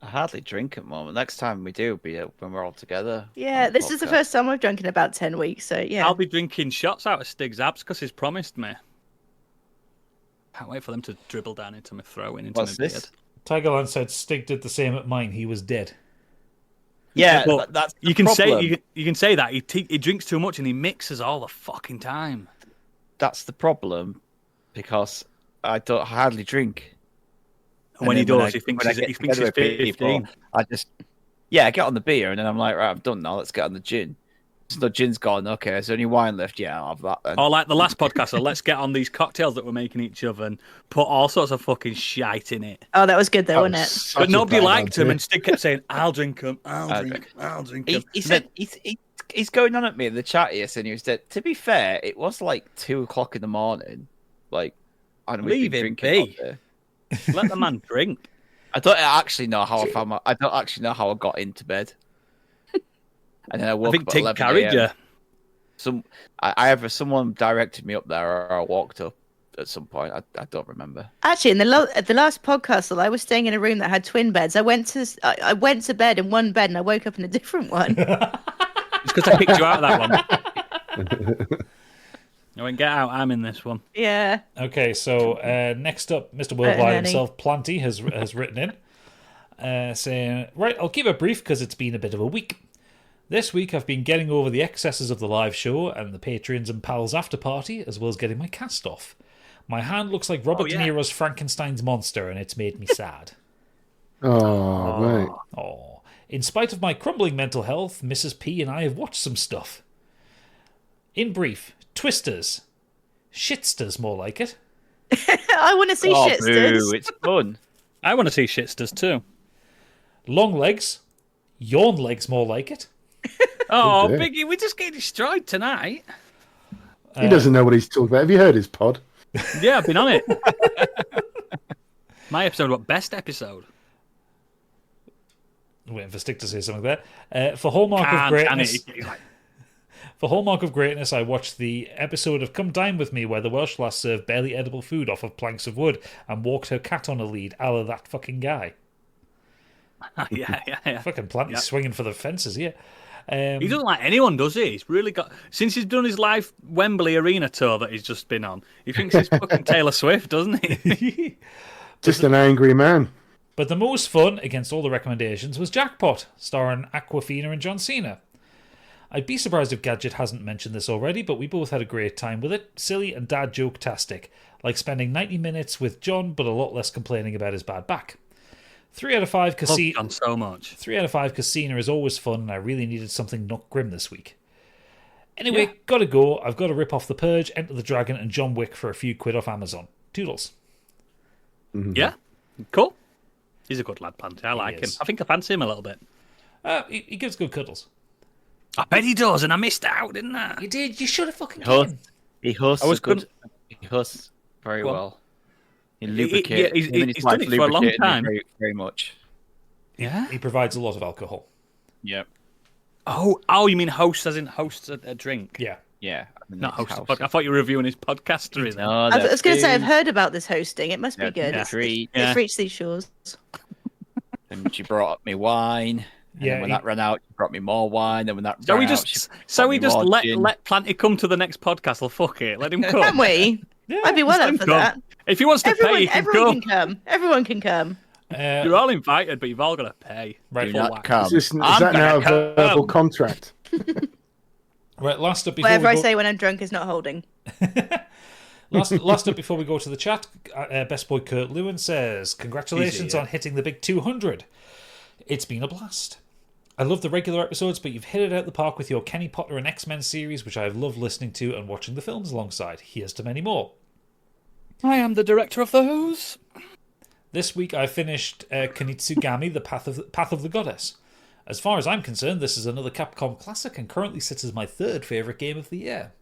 I hardly drink at the moment. Next time we do, be when we're all together. Yeah, on the this is the podcast. first time I've drunk in about 10 weeks, so yeah. I'll be drinking shots out of Stig's abs because he's promised me. Can't wait for them to dribble down into my throat and into What's my this? beard. Tigerland said Stig did the same at mine. He was dead. Yeah, But that's the you can problem. say you can say that he drinks too much and he mixes all the fucking time. That's the problem because I don't hardly drink. And when he then does, he thinks when I he's get together with 15. I just I get on the beer and then I'm like, right, I'm done now. Let's get on the gin. So the gin's gone. Okay, there's only wine left. Yeah, I'll have that then. Or like the last podcast, so let's get on these cocktails that we're making each other and put all sorts of fucking shite in it. Oh, that was good though, That wasn't was it? such But a nobody bad liked him, idea. and Stig kept saying, "I'll drink them, I'll I'll drink, I'll drink He, them." he said he's going on at me in the chat here, saying he was dead. To be fair, it was like 2:00 in the morning. Like, I don't Leave him be. Let the man drink. I don't actually know how I found I don't actually know how I got into bed. And then I woke I think up at Tig 11 carried you. Either someone directed me up there or I walked up at some point. I don't remember. Actually, in the last podcast, that I was staying in a room that had twin beds. I went to bed in one bed and I woke up in a different one. It's because I kicked you out of that one. I went, get out, I'm in this one. Yeah. Okay, so next up, Mr. Worldwide Ernie. himself, Planty, has written in, saying, right, I'll keep it brief because it's been a bit of a week. This week I've been getting over the excesses of the live show and the Patreons and Pals after party, as well as getting my cast off. My hand looks like Robert De Niro's Frankenstein's monster, and it's made me sad. Oh, mate. Oh. In spite of my crumbling mental health, Mrs. P and I have watched some stuff. In brief, Twisters. Shitsters, more like it. I want to see shitsters. boo, it's fun. I want to see shitsters too. Long legs. Yawn legs, more like it. Oh, dear. Biggie, we just get destroyed tonight. He doesn't know what he's talking about. Have you heard his pod? Yeah, I've been on it. My episode, what best episode? Waiting for Stick to say something there. For Hallmark of Can Greatness. it? For Hallmark of Greatness, I watched the episode of Come Dine With Me where the Welsh lass served barely edible food off of planks of wood and walked her cat on a lead, a la that fucking guy. Yeah. Fucking Planty Yeah. swinging for the fences here. He doesn't like anyone, does he? He's really got since he's done his live Wembley Arena tour that he's just been on. He thinks he's fucking Taylor Swift, doesn't he? Just an angry man. But the most fun, against all the recommendations, was Jackpot, starring Aquafina and John Cena. I'd be surprised if Gadget hasn't mentioned this already, but we both had a great time with it. Silly and dad joke-tastic. Like spending 90 minutes with John, but a lot less complaining about his bad back. 3 out of 5 Love because John so much. 3 out of 5 because Cena is always fun, and I really needed something not grim this week. Anyway, Yeah. gotta go. I've got to rip off The Purge, Enter the Dragon, and John Wick for a few quid off Amazon. Toodles. Yeah, cool. He's a good lad, Planty. I like him. is. I think I fancy him a little bit. He gives good cuddles. I bet he does, and I missed out, didn't I? You did. You should have fucking Host. He hosts I was a good. He hosts very Go on. well. He lubricates. he's him and his done wife it for a long lubricate me time. very, very much. Yeah. He provides a lot of alcohol. Yep. Oh, you mean host as in hosts a drink? Yeah. Yeah. Not host a podcast. I thought you were reviewing his podcastery then. No, I was going to say I've heard about this hosting. It must be Yeah, good. yeah. It's reached these shores. And she brought up me wine. And then when that ran out, she brought me more wine. Then when that ran out, we just let Planty come to the next podcast. Well, fuck it, let him come. Can we? Yeah, I'd be well up for that. If he wants to pay, he everyone can come. Everyone can come. You're all invited, but you've all got to pay. Right, Is that now a verbal contract? Right, last up before Whatever I say when I'm drunk is not holding. last up before we go to the chat, Best Boy Kurt Lewin says, congratulations on hitting the big 200. It's been a blast. I love the regular episodes, but you've hit it out the park with your Kenny Potter and X-Men series, which I've loved listening to and watching the films alongside. Here's to many more. I am the director of those. This week I finished Kunitsugami, the Path of the Goddess. As far as I'm concerned, this is another Capcom classic and currently sits as my third favourite game of the year.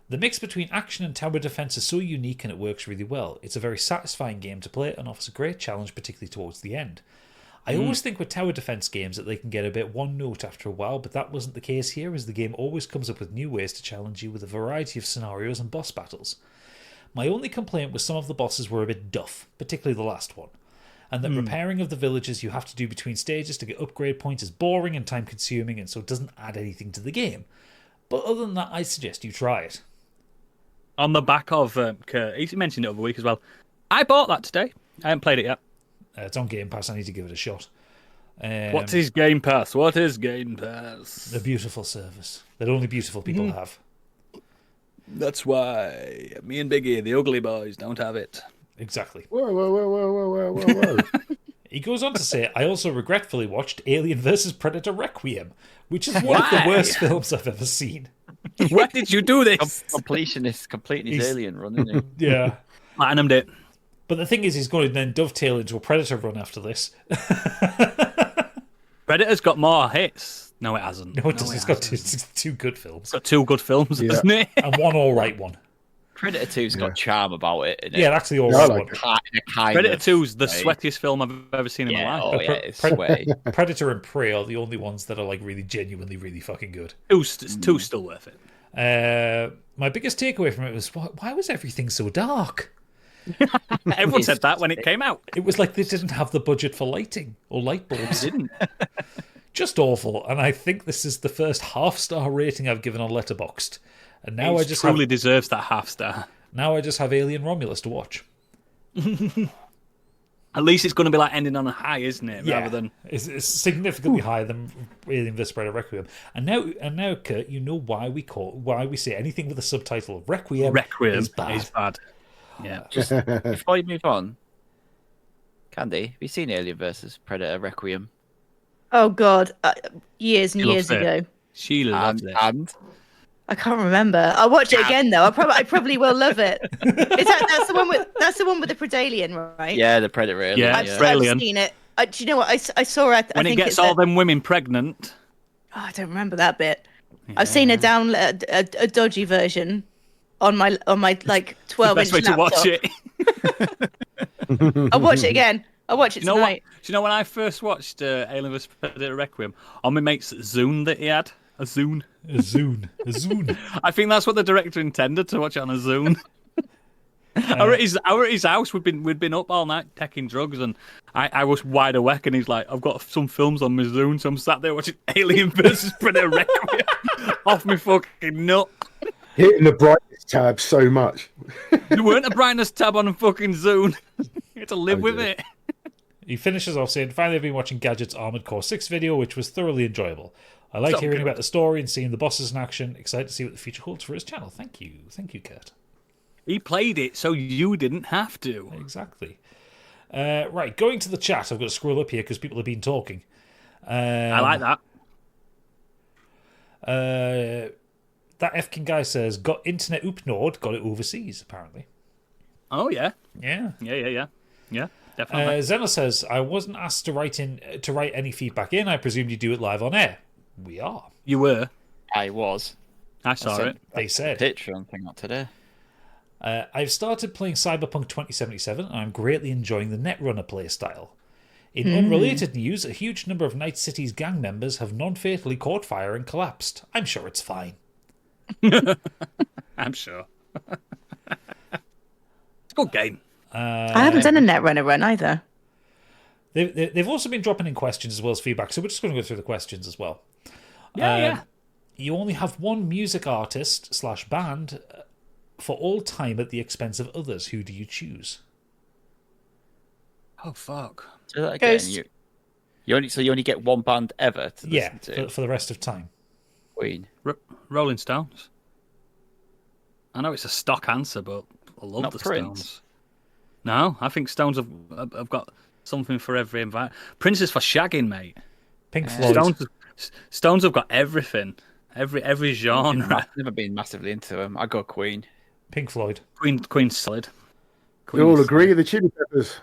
The mix between action and tower defense is so unique and it works really well. It's a very satisfying game to play and offers a great challenge, particularly towards the end. I always think with tower defense games that they can get a bit one note after a while, but that wasn't the case here, as the game always comes up with new ways to challenge you with a variety of scenarios and boss battles. My only complaint was some of the bosses were a bit duff, particularly the last one, and that repairing of the villages you have to do between stages to get upgrade points is boring and time consuming, and so it doesn't add anything to the game. But other than that, I suggest you try it. On the back of Kurt, he mentioned it over the week as well. I bought that today. I haven't played it yet. It's on Game Pass. I need to give it a shot. What is Game Pass? What is Game Pass? A beautiful service that only beautiful people have. That's why me and Biggie, the ugly boys, don't have it. Exactly. Whoa. He goes on to say, I also regretfully watched Alien vs. Predator Requiem, which is one of the worst films I've ever seen. Why did you do this? Completionist completing his Alien run, isn't he? Yeah. Platinumed it. But the thing is, he's going to then dovetail into a Predator run after this. Predator's got more hits. No, it hasn't. No, it doesn't. It's got two good films. It's got two good films, hasn't it? And one alright one. Predator 2's got charm about it, isn't it? Yeah, that's the alright one. Predator 2's the sweatiest film I've ever seen in my life. Oh, yeah, it's sweaty. Predator and Prey are the only ones that are like really genuinely, really fucking good. Two's still worth it. My biggest takeaway from it was, why was everything so dark? Everyone said that when it came out. It was like they didn't have the budget for lighting or light bulbs. They didn't. Just awful. And I think this is the first half-star rating I've given on Letterboxd. And now It truly deserves that half star. Now I just have Alien Romulus to watch. At least it's going to be like ending on a high, isn't it? Yeah, Rather than it's significantly higher than Alien vs. Predator Requiem. And now, Kurt, you know why we say anything with a subtitle of Requiem is bad. Yeah. Just before you move on, Candy, have you seen Alien vs. Predator Requiem? Oh God, years and years ago. She loves it. And I can't remember. I'll watch it again though. I probably will love it. That's the one with the Predalien, right? Yeah, the Predator Alien. Yeah, I've seen it. Do you know what I saw? When it gets all them women pregnant. Oh, I don't remember that bit. Yeah. I've seen a dodgy version on my like 12-inch laptop. Best way to watch it. I'll watch it again. I'll watch it tonight. Do you know when I first watched Alien vs. Predator Requiem? On my mate's Zune that he had. A Zune. I think that's what the director intended, to watch it on a Zune. Our at his house, we'd been up all night taking drugs, and I was wide awake, and he's like, I've got some films on my Zune, so I'm sat there watching Alien vs. Predator Requiem off my fucking nut. Hitting the brightness tab so much. There weren't a brightness tab on a fucking Zune. You had to live with it. He finishes off saying, finally I've been watching Gadget's Armored Core 6 video, which was thoroughly enjoyable. I like hearing about the story and seeing the bosses in action. Excited to see what the future holds for his channel. Thank you, Kurt. He played it so you didn't have to. Exactly. Right, going to the chat. I've got to scroll up here because people have been talking. I like that. That Efkin guy says, got internet Oopnord, got it overseas, apparently. Oh, yeah. Yeah. Yeah, definitely. Zeno says, I wasn't asked to write any feedback in. I presumed you do it live on air. We are. You were. I was. I saw it. They said. Picture on thing up today. I've started playing Cyberpunk 2077 and I'm greatly enjoying the Netrunner playstyle. In unrelated news, a huge number of Night City's gang members have non-fatally caught fire and collapsed. I'm sure it's fine. I'm sure. It's a good game. I haven't done a Netrunner run either. They've also been dropping in questions as well as feedback, so we're just going to go through the questions as well. Yeah. You only have one music artist / band for all time at the expense of others. Who do you choose? Oh, fuck. So that again, Ghost. you only get one band ever to listen to. For the rest of time. Queen. Rolling Stones. I know it's a stock answer, but I love Not the Prince. Stones. No, I think Stones have got something for every invite. Prince is for shagging, mate. Pink Floyd. Stones have got everything. Every genre. Never been massively into them. I go Queen. Pink Floyd. Queen's solid. We all agree the Chili Peppers.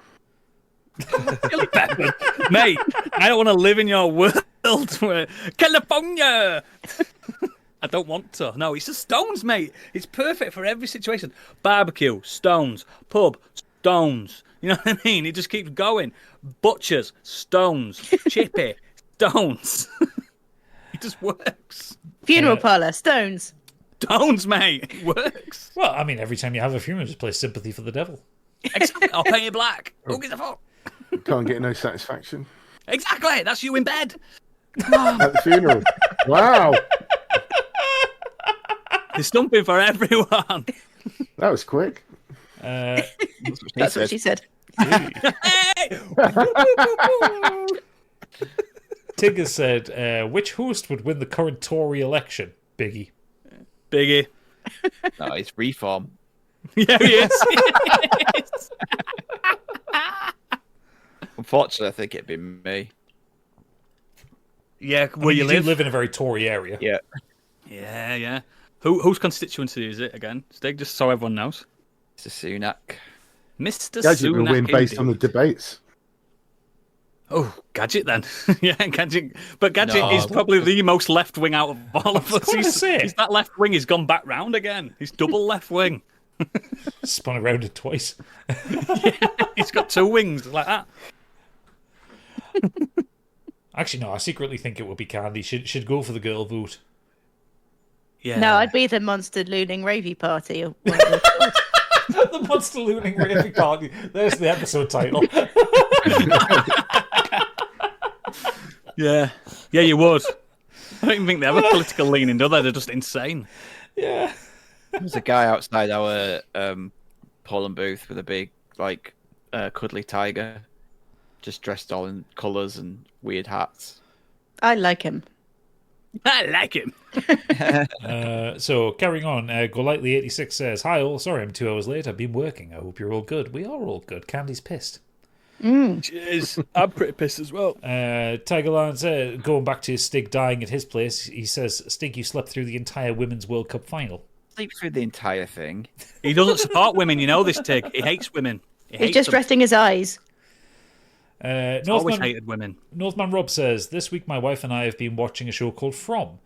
Chili Peppers. Mate, I don't want to live in your world. California! I don't want to. No, it's the Stones, mate. It's perfect for every situation. Barbecue, Stones. Pub, Stones. You know what I mean? It just keeps going. Butchers, Stones. Chippy, Stones. It just works. Funeral parlor, Stones. Stones, mate. It works. Well, I mean, every time you have a funeral, just play Sympathy for the Devil. Exactly. I'll pay you black. Who gives a fuck? Can't get no satisfaction Exactly. That's you in bed. at the funeral. Wow, There's something for everyone. that was quick. That's what she said. Hey! Tig has said, which host would win the current Tory election? Biggie. Biggie. No, it's Reform. Yeah, he is. Unfortunately, I think it'd be me. Yeah, I where mean, you do live. live in a very Tory area. Yeah. Yeah. Whose constituency is it again? Stig, just so everyone knows. It's a Sunak. Mr. Gadget will Sunak. win based on the indeed. debates. Oh, Gadget then. Yeah, Gadget. But Gadget No. is probably the most left wing out of all of us. gonna say. He's that left wing. He's gone back round again. He's double left wing. Spun around it twice. He's got two wings like that. Actually, no, I secretly think it would be Candy. Should go for the girl vote. Yeah. No, I'd be the monster looting ravey party. Or one of those. The monster looting raving party. There's the episode title. Yeah, you would. I don't even think they have a political leaning, do they? They're just insane. Yeah. There's a guy outside our polling booth with a big, cuddly tiger, just dressed all in colours and weird hats. I like him. I like him. So carrying on, Golightly86 says, "Hi all, sorry I'm 2 hours late. I've been working. I hope you're all good. We are all good. Candy's pissed. Cheers. I'm pretty pissed as well. Tiger Lion says, going back to Stig dying at his place, he says, Stig, you slept through the entire Women's World Cup final. Sleep through the entire thing. He doesn't support women, you know this, Tig. He hates women. He's just resting his eyes. Always Northman, hated women. Northman Rob says, this week my wife and I have been watching a show called From.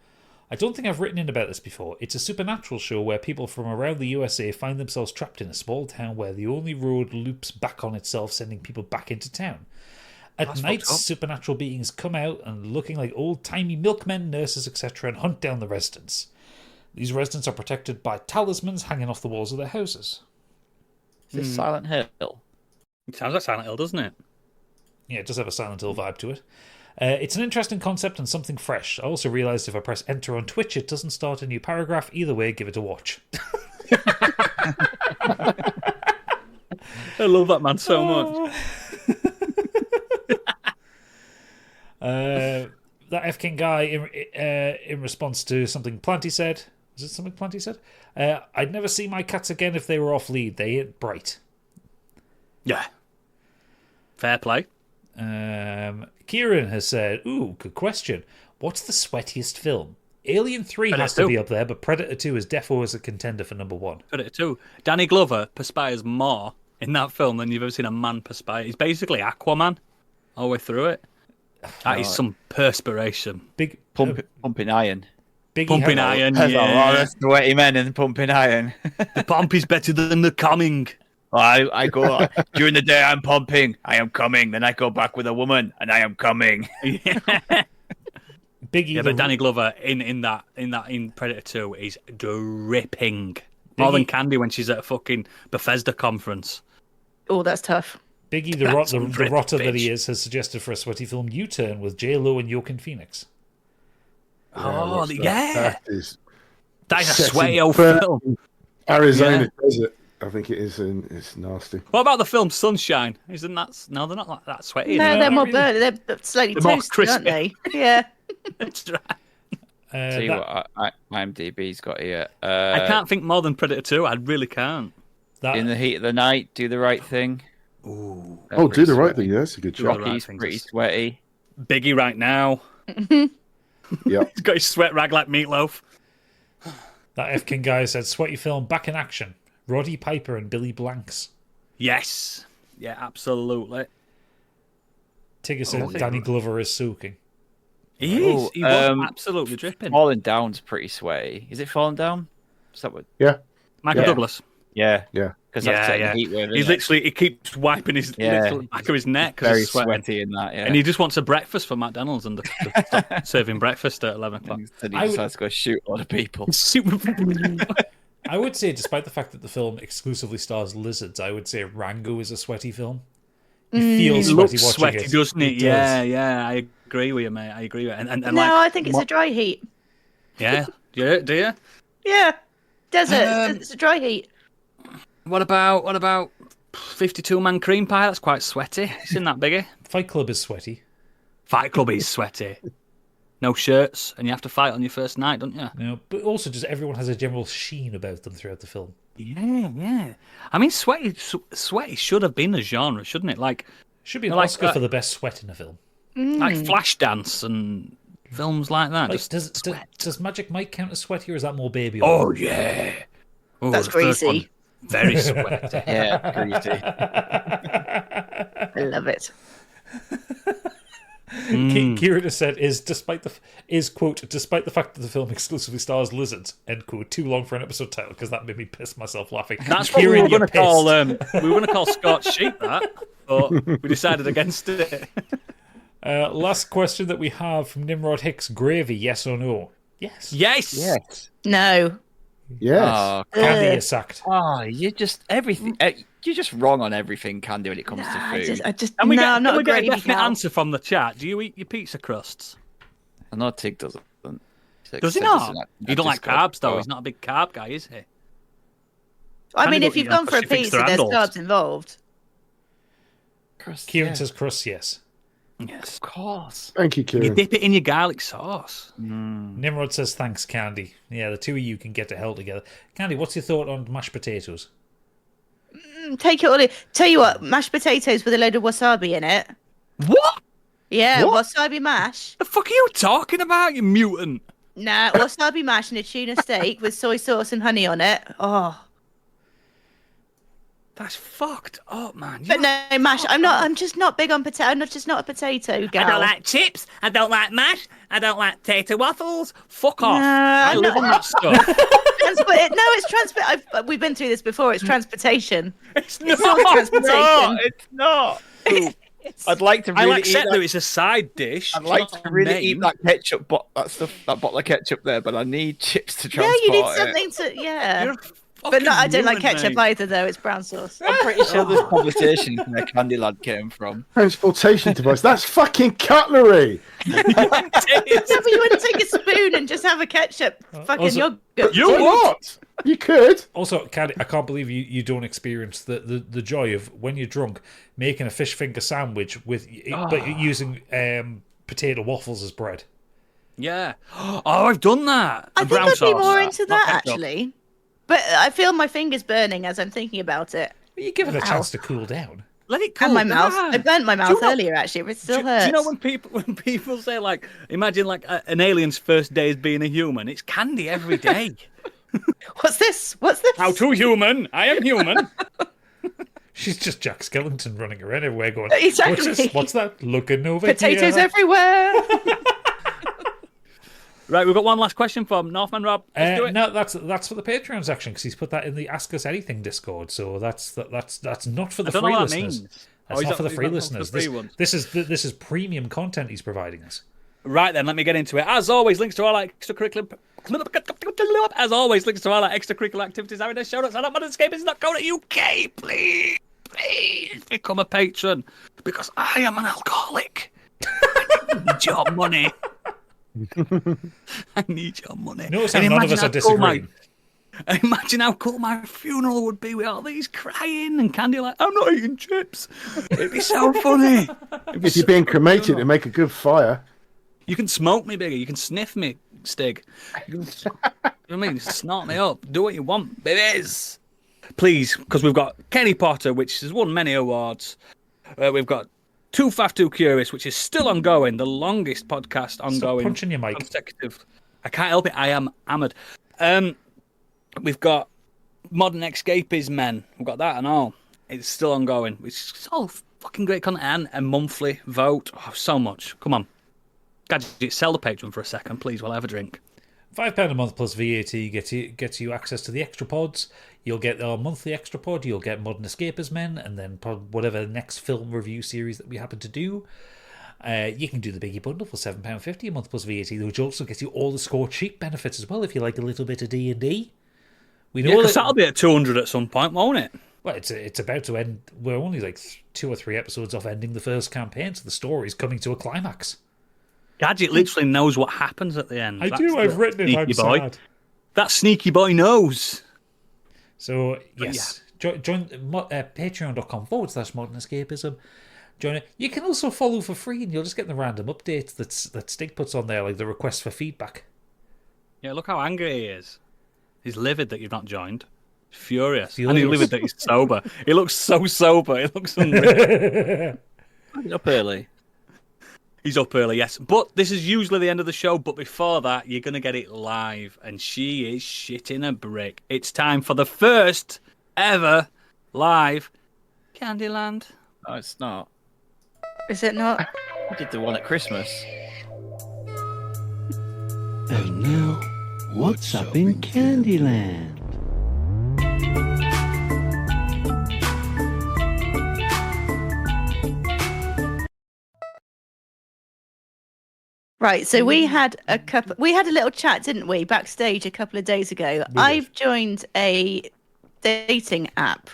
I don't think I've written in about this before. It's a supernatural show where people from around the USA find themselves trapped in a small town where the only road loops back on itself, sending people back into town. At night, supernatural beings come out and looking like old-timey milkmen, nurses, etc., and hunt down the residents. These residents are protected by talismans hanging off the walls of their houses. Is this Silent Hill? It sounds like Silent Hill, doesn't it? Yeah, it does have a Silent Hill vibe to it. It's an interesting concept and something fresh. I also realised if I press enter on Twitch, it doesn't start a new paragraph. Either way, give it a watch. I love that man so much. That F King guy, in response to something Planty said, was it something Planty said? I'd never see my cats again if they were off lead. They ain't bright. Yeah. Fair play. Kieran has said, ooh, good question. What's the sweatiest film? Alien 3 Predator has to 2. be up there, but Predator 2 is defo as a contender for number 1. Predator 2. Danny Glover perspires more in that film than you've ever seen a man perspire. He's basically Aquaman all the way through it. That is some perspiration. Big Pumping iron. Biggie Pumping has- iron, There's a lot yeah. of sweaty men in pumping iron. The pump is better than the coming. I go during the day. I'm pumping. I am coming. Then I go back with a woman, and I am coming. Biggie, Yeah, but Danny Glover in Predator 2 is dripping. More than Candy when she's at a fucking Bethesda conference. Oh, that's tough. Biggie, That's the drip, rotter that he bitch. is, has suggested for a sweaty film U-Turn with J-Lo and Joaquin Phoenix. Oh, what's that? yeah. That is That is a set sweaty in old burnt film. Arizona desert. I think it is, and it's nasty. What about the film Sunshine? Isn't that... No, they're not like that sweaty. No, are they're they? more really. burnt. They're slightly They're more toasty, aren't they? crispy. Yeah. That's right. Tell you That- what, IMDb's got here. I can't think more than Predator 2. I really can't. In the heat of the night, do the right thing. Ooh. Oh, do the right thing. Yeah, that's a good Do the shot. right Rocky's thing. pretty sweaty. Biggie right now. Yeah. He's got his sweat rag like Meatloaf. That F King guy said, sweaty film back in action. Roddy Piper and Billy Blanks. Yes. Yeah, absolutely. Tigger said Oh, Danny Glover is soaking. He Oh, is. He was absolutely dripping. Falling Down's pretty sweaty. Is it Falling Down? Is that what? Yeah. Michael Yeah. Douglas. Yeah. Yeah. Because that's Yeah, the heat wave, He's isn't it? literally, he keeps wiping his literally back of his neck because very he's sweating. sweaty in that, yeah. And he just wants a breakfast for McDonald's and they're serving breakfast at 11 o'clock. And he I would- decides to go shoot a lot of people. I would say, despite the fact that the film exclusively stars lizards, I would say Rango is a sweaty film. You feel It sweaty looks watching sweaty, it. doesn't it? does. Yeah, I agree with you, mate. I agree with you. And No, like, I think it's a dry heat. yeah, do you? Yeah. Desert. Um, It's a dry heat. What about 52 Man Cream Pie? That's quite sweaty. Isn't that biggie? Fight Club is sweaty. Fight Club is sweaty. No shirts, and you have to fight on your first night, don't you? You know, but also just everyone has a general sheen about them throughout the film. Yeah. I mean, sweaty should have been a genre, shouldn't it? Like Should be an Like, Oscar for the best sweat in a film. like Flashdance and films like that. Like, Just does Magic Mike count as sweaty, or is that more baby oh oil? yeah. Oh, That's the first greasy. one, very sweaty. Yeah, greasy. I love it. Kieran has said quote, despite the fact that the film exclusively stars lizards, end quote, too long for an episode title because that made me piss myself laughing. That's what we were you're going to call. We were going to call Scorched Sheep that, but we decided against it. Last question that we have from Nimrod Hicks: Gravy, yes or no? Yes. Yes. No. Yes. Oh, Candy Ugh. is sacked. you're just everything. You're just wrong on everything, Candy, when it comes to food. I just And we no, get, I'm not can we a get a gravy definite cow. answer from the chat. Do you eat your pizza crusts? I know Tig doesn't. Does he not? He don't like carbs though. He's not a big carb guy, is he? I mean, Kinda if you've don't eat gone for a them 'cause she thinks pizza, they're there's adults. carbs involved. Kieran says crust, yes. Yes. Of course. Thank you, You Kieran. dip it in your garlic sauce. Nimrod says thanks, Candy. Yeah, the two of you can get to hell together. Candy, what's your thought on mashed potatoes? Take it all in. Tell you what, mashed potatoes with a load of wasabi in it. What Yeah, What? wasabi mash. the fuck are you talking about, you mutant? Nah, wasabi mash and a tuna steak with soy sauce and honey on it. Oh, That's fucked up, man. but no mash. I'm just not big on potato. I'm just not a potato gal. chips. I don't like mash. I don't like tater waffles. Fuck off. Nah, I I'm live not- on that stuff. It's transport. We've been through this before. It's transportation. It's It's not. not transportation. No, it's not. I'd like to really I'll eat accept that. that it's a side dish. I'd It's like not to a really main. eat that ketchup, that bottle of ketchup there, but I need chips to Yeah, transport you need it. something to. Yeah, You're a but no, fucking I don't like mutant, ketchup mate. either. Though it's brown sauce. I'm pretty sure this conversation is where Candyland came from. Transportation device. That's fucking cutlery. No, but you wouldn't take a spoon and just have a ketchup fucking Also- yogurt. You Why not? You could. Also, Candy, I can't believe you don't experience the joy of when you're drunk making a fish finger sandwich but using potato waffles as bread. Yeah. Oh, I've done that. I And think brown I'd be sauce, more that, into not that ketchup. actually. But I feel my fingers burning as I'm thinking about it. You give it a chance to cool down. Let it cool And my mouth. down. I burnt my Do you mouth know- earlier actually, but it still do hurts. you know when people say like, imagine like an alien's first day as being a human? It's candy every day. What's this? What's this? How to human? I am human. She's just Jack Skellington running around everywhere going, Exactly. What's this? What's that? Looking over Potatoes here. everywhere. Right, we've got one last question from Northman Rob. Let's do it. No, that's for the Patreon section because he's put that in the Ask Us Anything Discord. So that's not for the I don't free know what that listeners. means. That's Oh, not for the is free that not for the listeners. free ones? This is premium content he's providing us. Right then, let me get into it. As always, links to all our extracurricular activities are in the show notes. And at modern.escapism.co.uk. Please become a patron, because I am an alcoholic. I need your money. I need your money. Notice how none of us are disagreeing. Imagine how cool my funeral would be with all these crying and candy like, I'm not eating chips. It'd be so funny. If you're being cremated, it'd make a good fire. You can smoke me, Biggie. You can sniff me, Stig. You know what I mean? Snort me up. Do what you want, babies. Please, because we've got Kenny Potter, which has won many awards. We've got Too Faff, Too Curious, which is still ongoing, the longest podcast ongoing. Stop punching your mic. Consecutive. I can't help it. I am hammered. We've got Modern Escapism. We've got that and all. It's still ongoing. It's all fucking great content. And a monthly vote. Oh, so much. Come on. Gadget, sell the Patreon for a second, please, while I have a drink. £5 a month plus VAT gets you access to the extra pods. You'll get our monthly extra pod. You'll get Modern Escapism, and then whatever next film review series that we happen to do. You can do the Biggie Bundle for £7.50 a month plus VAT, which also gets you all the Score Cheap benefits as well if you like a little bit of D&D. We know because that'll be at 200 at some point, won't it? Well, it's about to end. We're only like 2 or 3 episodes off ending the first campaign, so the story's coming to a climax. Gadget literally knows what happens at the end. I've written it, I'm sad. That sneaky boy knows. So, yes, join patreon.com/Modern Escapism. Join it. You can also follow for free, and you'll just get the random updates that Stig puts on there, like the request for feedback. Yeah, look how angry he is. He's livid that you've not joined. He's furious. And he's livid that he's sober. He looks so sober. He looks unreal. He's up early. He's up early, yes. But this is usually the end of the show. But before that, you're going to get it live. And she is shitting a brick. It's time for the first ever live Candyland. No, it's not. Is it not? I did the one at Christmas. And now, what's up in Candyland? Right, so we had a little chat, didn't we, backstage a couple of days ago. I've joined a dating app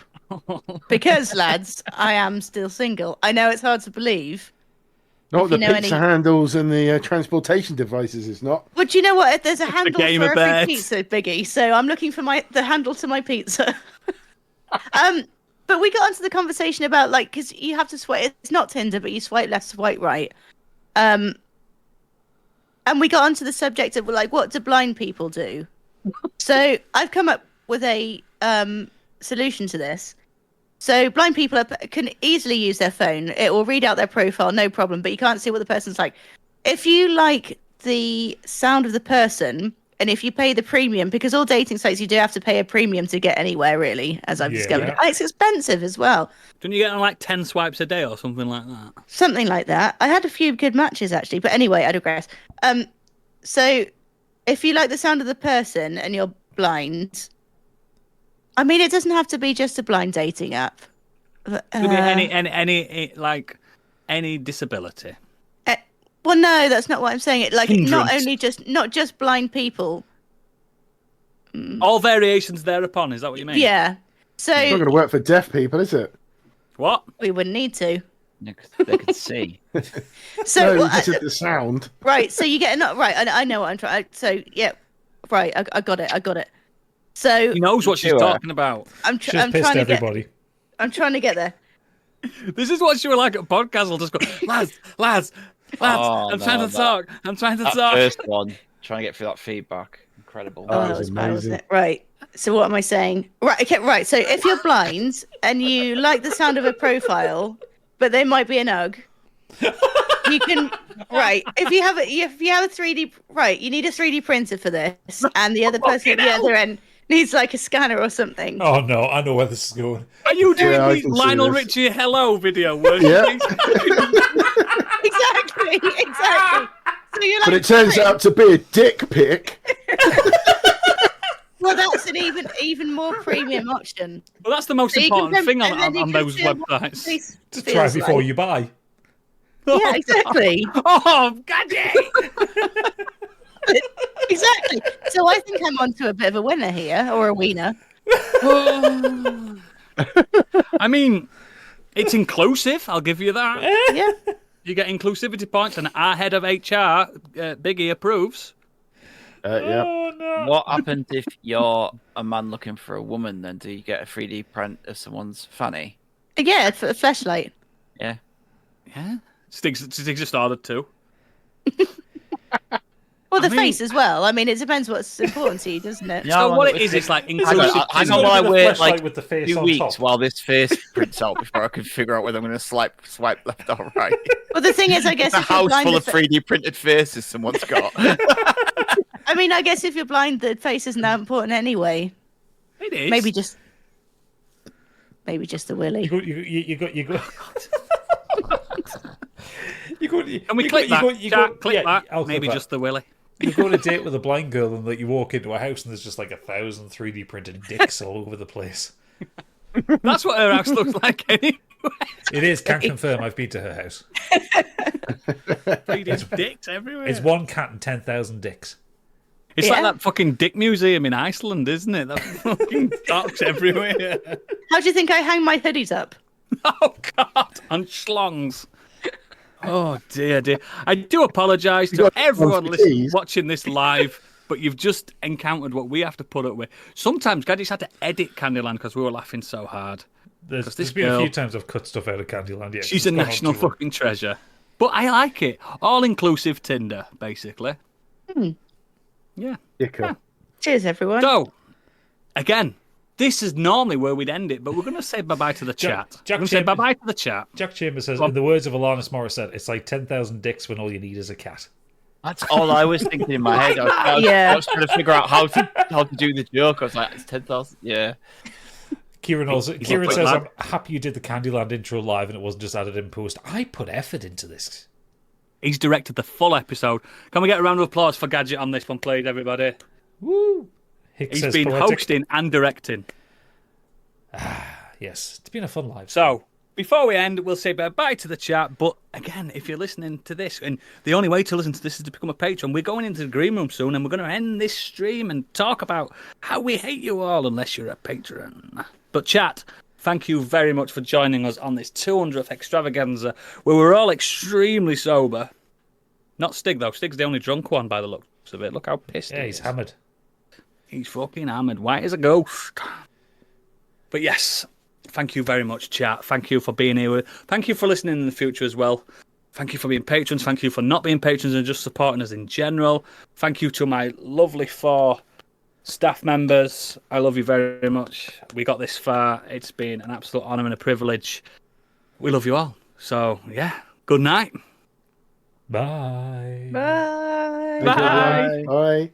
because, lads, I am still single. I know it's hard to believe. Not the pizza handles and the transportation devices, it's not. But you know what? There's a handle for every bed. pizza, Biggie. So I'm looking for the handle to my pizza. But we got onto the conversation about, like, because you have to swipe. It's not Tinder, but you swipe left, swipe right. And we got onto the subject of, like, what do blind people do? So I've come up with a solution to this. So blind people can easily use their phone. It will read out their profile, no problem, but you can't see what the person's like. If you like the sound of the person, and if you pay the premium, because all dating sites, you do have to pay a premium to get anywhere, really, as I've discovered. And it's expensive as well. Don't you get like 10 swipes a day or something like that? Something like that. I had a few good matches, actually. But anyway, I digress. So if you like the sound of the person and you're blind, I mean, it doesn't have to be just a blind dating app. Could be any disability. Well, no, that's not what I'm saying. Like, Hindrance. not just blind people. All variations thereupon. Is that what you mean? Yeah. So It's not going to work for deaf people, is it? What? We wouldn't need to. Yeah, 'cause they can see. So no, this is the sound. Right. So you get right. I know what I'm trying. So yeah. Right. I got it. So He knows what she's talking about. I'm She's trying pissed to everybody. I'm trying to get there. This is what she would like at podcast. I'll just go, lads. I'm trying to talk. That first one, trying to get through that feedback. Incredible. Oh, that was bad, wasn't it? Right. So what am I saying? Right. Okay. Right. So if you're blind and you like the sound of a profile, but they might be an UGG, you can. Right. If you have a 3D, right, you need a 3D printer for this, and the other person at the other end needs like a scanner or something. Oh no, I know where this is going. Are you doing the Lionel Richie hello video? Yeah. Exactly. So you're like, But it turns out to be a dick pic. Well, that's an even more premium option. Well, that's the most important thing on those websites. Just try before you buy. Yeah, exactly. Oh, Gadget! Exactly. So I think I'm onto a bit of a winner here, or a wiener. I mean, it's inclusive. I'll give you that. Yeah. You get inclusivity points, and our head of HR, Biggie, approves. Yeah. Oh, no. What happens if you're a man looking for a woman? Then do you get a 3D print of someone's fanny? Yeah, for a flashlight. Yeah. Yeah. Stiggs just ordered two. Well, the I mean- face as well. I mean, it depends what's important to you, doesn't it? Yeah. So well, what it it's- is, it's like Hang inclusive. on, hang It's on gotta while I be the wait flashlight like with the face 2 on weeks top. while this face prints out before I can figure out whether I'm going to swipe left or right. Well, the thing is, I guess It's a if you're house blind, full of 3D printed faces someone's got. I mean, I guess if you're blind, the face isn't that important anyway. It is. Maybe just the willy. You go. Can we click that? Chat, click that. I'll Maybe click just the willy. You go on a date with a blind girl and like you walk into a house and there's just like 1,000 3D printed dicks all over the place. That's what her house looks like anyway. It is, can't confirm, I've been to her house. There's dicks everywhere. It's one cat and 10,000 dicks. It's Yeah. like that fucking dick museum in Iceland, isn't it? That fucking cocks everywhere. How do you think I hang my hoodies up? Oh, God. On schlongs. Oh, dear. I do apologise to got everyone responsibilities. watching this live, but you've just encountered what we have to put up with. Sometimes Gadget's had to edit Candyland because we were laughing so hard. There's this been a girl- few times I've cut stuff out of Candyland. Yeah, She's a it's gone on national too long. fucking treasure. But I like it. All-inclusive Tinder, basically. Yeah. Dicker. Cheers, everyone. So, again, this is normally where we'd end it, but we're going to say bye-bye to the Jack- chat. Jack We're going to say Chambers- bye-bye to the chat. Jack Chambers says, in the words of Alanis Morissette, it's like 10,000 dicks when all you need is a cat. That's all I was thinking in my head. I Yeah. was trying to figure out how to do the joke. I was like, it's 10,000. Yeah. Kieran He's a Kieran quick says, lad. I'm happy you did the Candyland intro live and it wasn't just added in post. I put effort into this. He's directed the full episode. Can we get a round of applause for Gadget on this one, please, everybody? Woo! Hicks He's says been poetic. hosting and directing. Yes, it's been a fun live. So, before we end, we'll say bye-bye to the chat. But, again, if you're listening to this, and the only way to listen to this is to become a patron, we're going into the green room soon, and we're going to end this stream and talk about how we hate you all unless you're a patron. But, chat, thank you very much for joining us on this 200th extravaganza, where we're all extremely sober. Not Stig, though. Stig's the only drunk one by the looks of it. Look how pissed yeah, he he's is. hammered. He's fucking hammered, white as a ghost. But yes, thank you very much, chat. Thank you for being here. Thank you for listening in the future as well. Thank you for being patrons. Thank you for not being patrons and just supporting us in general. Thank you to my lovely 4 staff members. I love you very much. We got this far. It's been an absolute honour and a privilege. We love you all. So, yeah, good night. Bye. Bye. Thank you, everyone. Bye.